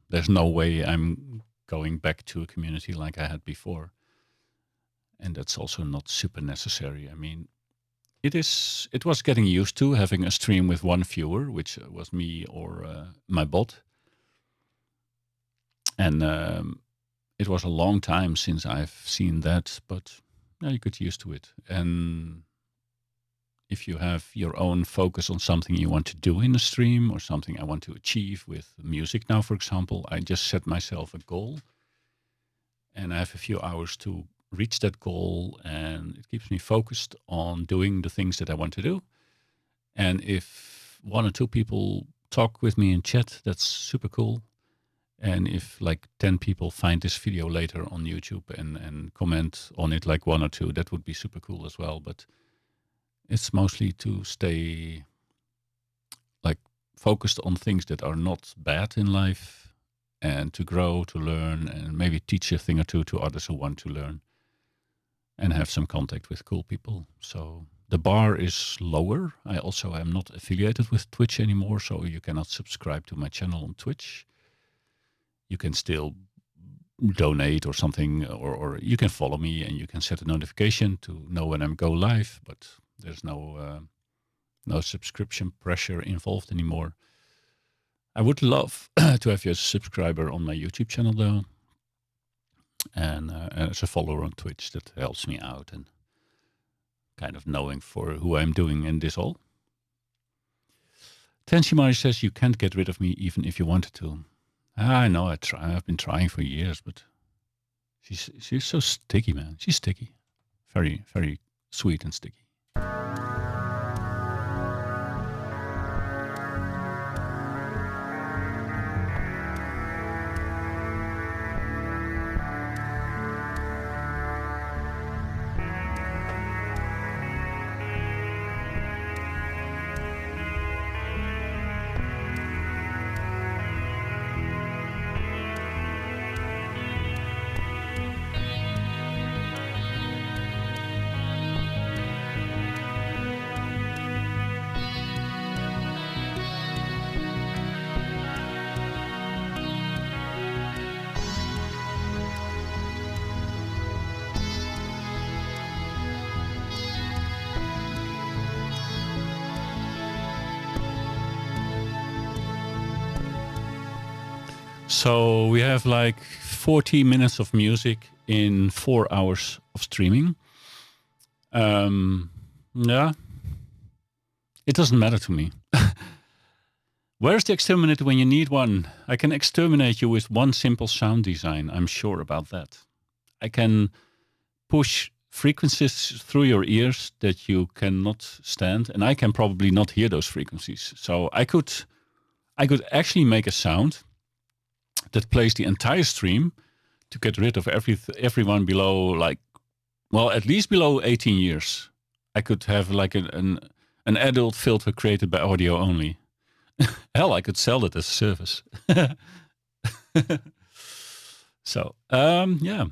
there's no way I'm going back to a community like I had before. And that's also not super necessary. I mean, it was getting used to having a stream with one viewer, which was me or my bot. And it was a long time since I've seen that, but you get used to it. And if you have your own focus on something you want to do in a stream or something I want to achieve with music now, for example, I just set myself a goal and I have a few hours to reach that goal, and it keeps me focused on doing the things that I want to do. And if one or two people talk with me in chat, that's super cool. And if like 10 people find this video later on YouTube and comment on it, like one or two, that would be super cool as well. But it's mostly to stay like focused on things that are not bad in life, and to grow, to learn, and maybe teach a thing or two to others who want to learn, and have some contact with cool people. So the bar is lower. I also am not affiliated with Twitch anymore, so you cannot subscribe to my channel on Twitch. You can still donate or something, or you can follow me and you can set a notification to know when I'm go live, but there's no subscription pressure involved anymore. I would love to have you as a subscriber on my YouTube channel though, and as a follower on Twitch. That helps me out and kind of knowing for who I'm doing in this all. Tenshimari says you can't get rid of me even if you wanted to. I know, I've been trying for years, but she's so sticky, man. She's sticky. Very, very sweet and sticky. So we have like 40 minutes of music in 4 hours of streaming. Yeah, it doesn't matter to me. Where's the exterminator when you need one? I can exterminate you with one simple sound design. I'm sure about that. I can push frequencies through your ears that you cannot stand, and I can probably not hear those frequencies. So I could actually make a sound that plays the entire stream to get rid of everyone below, like, well, at least below 18 years. I could have like an adult filter created by audio only. Hell, I could sell it as a service. So, yeah.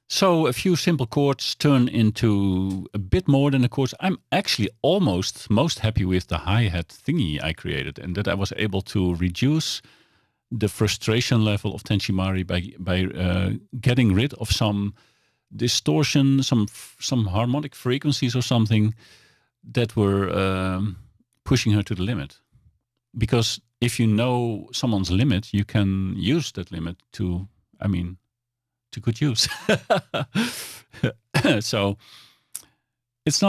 So a few simple chords turn into a bit more than a chord. I'm actually almost most happy with the hi-hat thingy I created, and that I was able to reduce the frustration level of Tenshimari by getting rid of some distortion, some harmonic frequencies or something that were pushing her to the limit. Because if you know someone's limit, you can use that limit to good use. So it's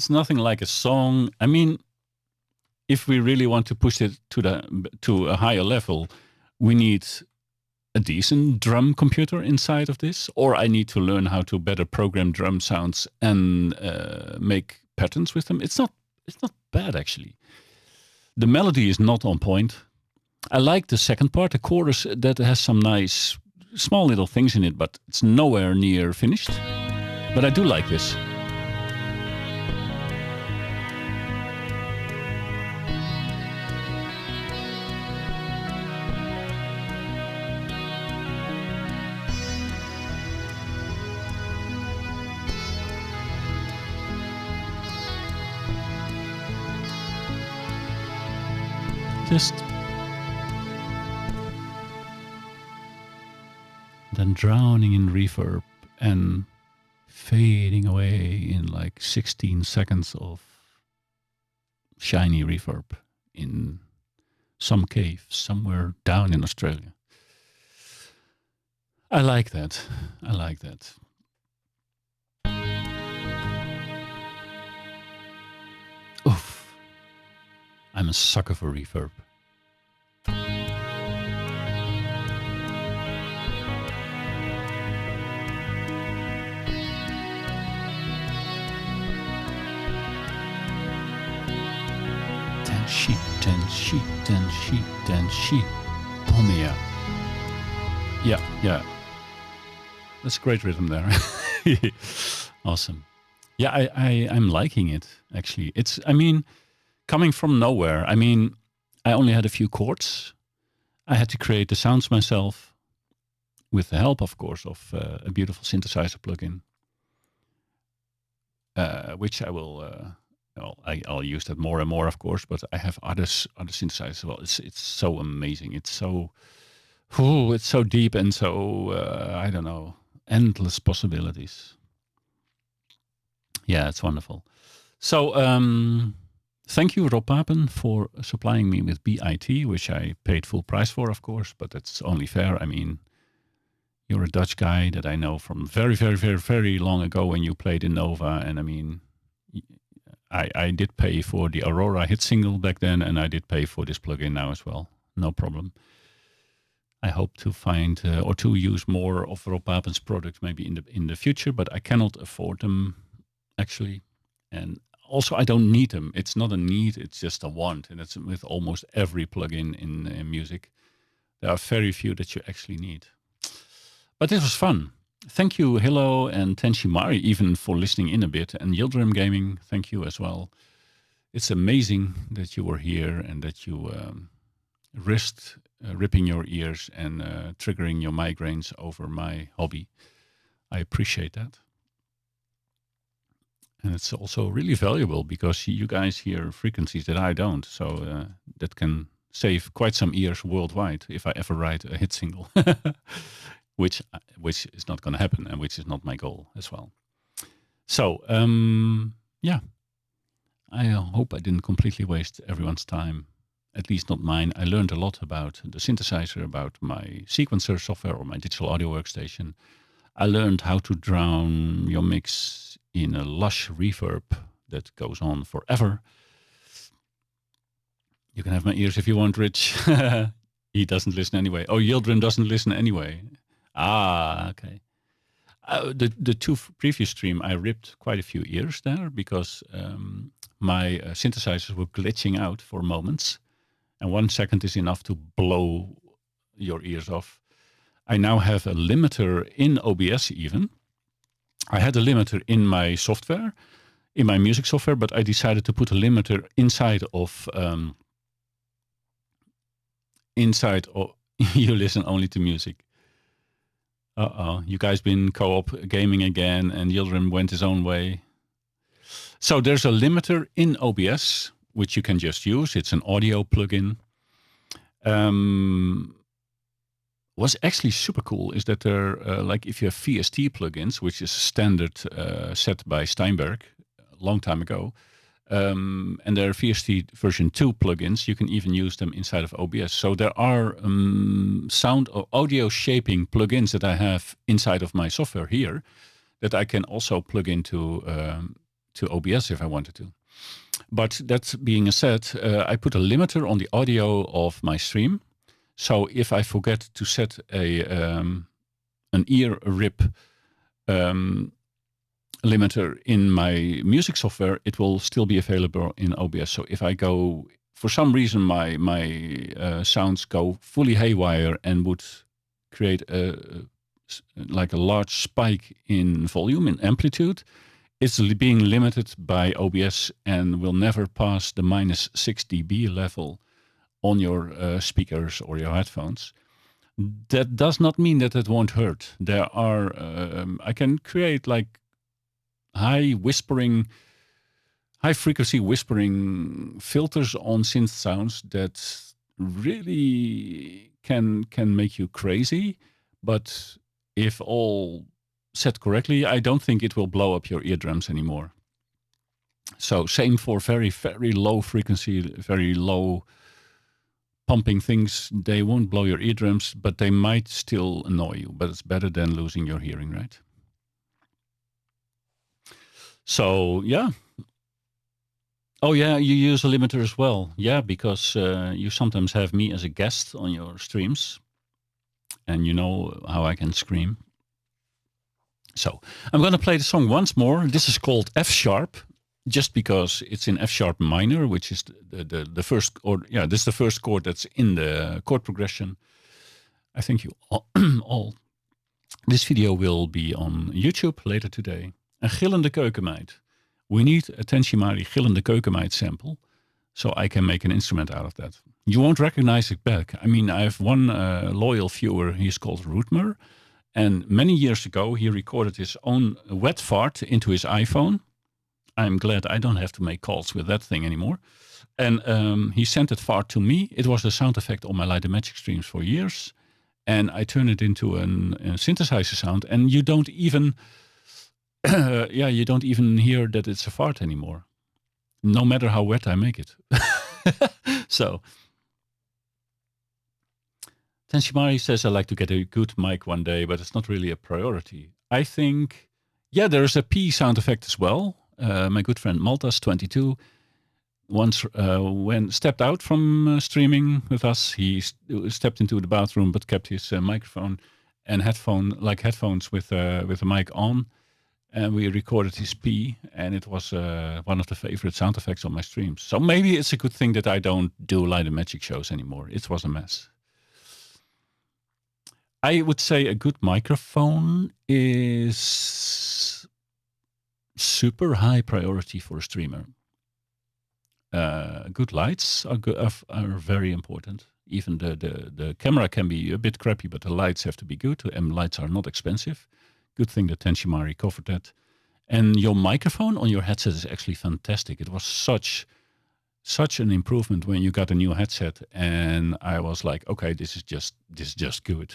nothing like a song. I mean, if we really want to push it to a higher level, we need a decent drum computer inside of this, or I need to learn how to better program drum sounds and make patterns with them. It's not it's not bad actually. The melody is not on point. I like the second part, the chorus, that has some nice small little things in it, but it's nowhere near finished. But I do like this. Just then drowning in reverb and fading away in like 16 seconds of shiny reverb in some cave somewhere down in Australia. I like that. I like that. Oof. I'm a sucker for reverb. Ten sheep. Pomea. Yeah. That's a great rhythm there. Awesome. Yeah, I'm liking it, actually. It's, I mean, coming from nowhere. I mean, I only had a few chords. I had to create the sounds myself with the help, of course, of a beautiful synthesizer plugin, which I will... well, I'll use that more and more, of course, but I have other synthesizers as well. It's so amazing. It's so deep and so I don't know, endless possibilities. Yeah, it's wonderful. So thank you, Rob Papen, for supplying me with B.I.T, which I paid full price for, of course, but that's only fair. I mean, you're a Dutch guy that I know from very, very, very, very long ago when you played in Nova, and I mean, I did pay for the Aurora hit single back then, and I did pay for this plugin now as well. No problem. I hope to find or to use more of Rob Papen's products maybe in the future, but I cannot afford them actually. And also, I don't need them. It's not a need, it's just a want. And it's with almost every plugin in music. There are very few that you actually need. But this was fun. Thank you, Hilo and Tenshimari, even for listening in a bit. And Yildirim Gaming, thank you as well. It's amazing that you were here and that you risked ripping your ears and triggering your migraines over my hobby. I appreciate that. And it's also really valuable because you guys hear frequencies that I don't. So that can save quite some ears worldwide if I ever write a hit single. Which is not going to happen and which is not my goal as well. So, yeah, I hope I didn't completely waste everyone's time, at least not mine. I learned a lot about the synthesizer, about my sequencer software or my digital audio workstation. I learned how to drown your mix in a lush reverb that goes on forever. You can have my ears if you want, Rich. He doesn't listen anyway. Oh, Yildirim doesn't listen anyway. Ah, okay. The two previous stream, I ripped quite a few ears there because my synthesizers were glitching out for moments. And 1 second is enough to blow your ears off. I now have a limiter in OBS even. I had a limiter in my software, in my music software, but I decided to put a limiter inside of... you listen only to music. You guys been co-op gaming again and Yildirim went his own way. So there's a limiter in OBS, which you can just use. It's an audio plugin. What's actually super cool is that there, like if you have VST plugins, which is standard set by Steinberg a long time ago, and there are VST version 2 plugins. You can even use them inside of OBS. So there are sound or audio shaping plugins that I have inside of my software here that I can also plug into to OBS if I wanted to. But that being said, I put a limiter on the audio of my stream. So if I forget to set an ear rip limiter in my music software, it will still be available in OBS. So if I go, for some reason, my sounds go fully haywire and would create like a large spike in volume, in amplitude, it's being limited by OBS and will never pass the minus 6 dB level on your speakers or your headphones. That does not mean that it won't hurt. There are, I can create like high frequency whispering filters on synth sounds that really can make you crazy. But if all set correctly, I don't think it will blow up your eardrums anymore. So same for very, very low frequency, very low pumping things. They won't blow your eardrums, but they might still annoy you. But it's better than losing your hearing, right? So, yeah. Oh, yeah, you use a limiter as well. Yeah, because you sometimes have me as a guest on your streams. And you know how I can scream. So, I'm going to play the song once more. This is called F sharp, just because it's in F sharp minor, which is the first, or yeah, this is the first chord that's in the chord progression. I think you all. This video will be on YouTube later today. Een gillende keukenmeid. We need a Tenshimari gillende keukenmeid sample, so I can make an instrument out of that. You won't recognize it back. I mean, I have one loyal viewer, he's called Rootmer, and many years ago he recorded his own wet fart into his iPhone. I'm glad I don't have to make calls with that thing anymore. And he sent that fart to me. It was the sound effect on my Light and Magic streams for years. And I turned it into a synthesizer sound, and you don't even... you don't even hear that it's a fart anymore, no matter how wet I make it. So, Tenshimari says, I like to get a good mic one day, but it's not really a priority. I think, yeah, there's a P sound effect as well. My good friend Maltas22 once stepped out from streaming with us. He stepped into the bathroom, but kept his microphone and headphones with the mic on. And we recorded his P, and it was one of the favorite sound effects on my streams. So maybe it's a good thing that I don't do Light and Magic shows anymore. It was a mess. I would say a good microphone is super high priority for a streamer. Good lights are very important. Even the camera can be a bit crappy, but the lights have to be good. And lights are not expensive. Good thing that Tenshimari covered that. And your microphone on your headset is actually fantastic. It was such an improvement when you got a new headset, and I was like, okay, this is just good.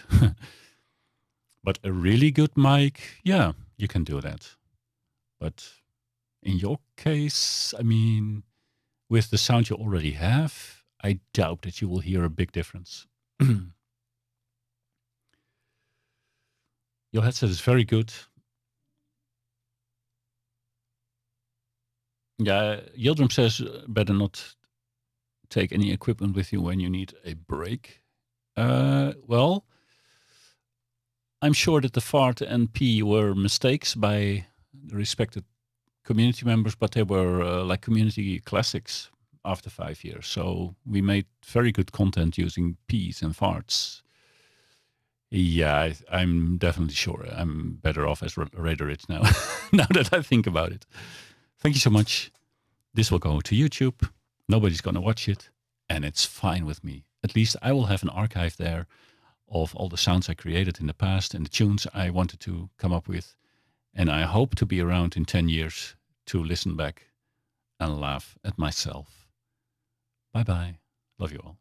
But a really good mic, yeah, you can do that. But in your case, I mean, with the sound you already have, I doubt that you will hear a big difference. Your headset is very good. Yeah, Yildirim says better not take any equipment with you when you need a break. Well, I'm sure that the fart and pee were mistakes by the respected community members, but they were like community classics after 5 years. So we made very good content using pees and farts. Yeah, I'm definitely sure I'm better off as Raiderit now, now that I think about it. Thank you so much. This will go to YouTube. Nobody's going to watch it, and it's fine with me. At least I will have an archive there of all the sounds I created in the past and the tunes I wanted to come up with. And I hope to be around in 10 years to listen back and laugh at myself. Bye-bye. Love you all.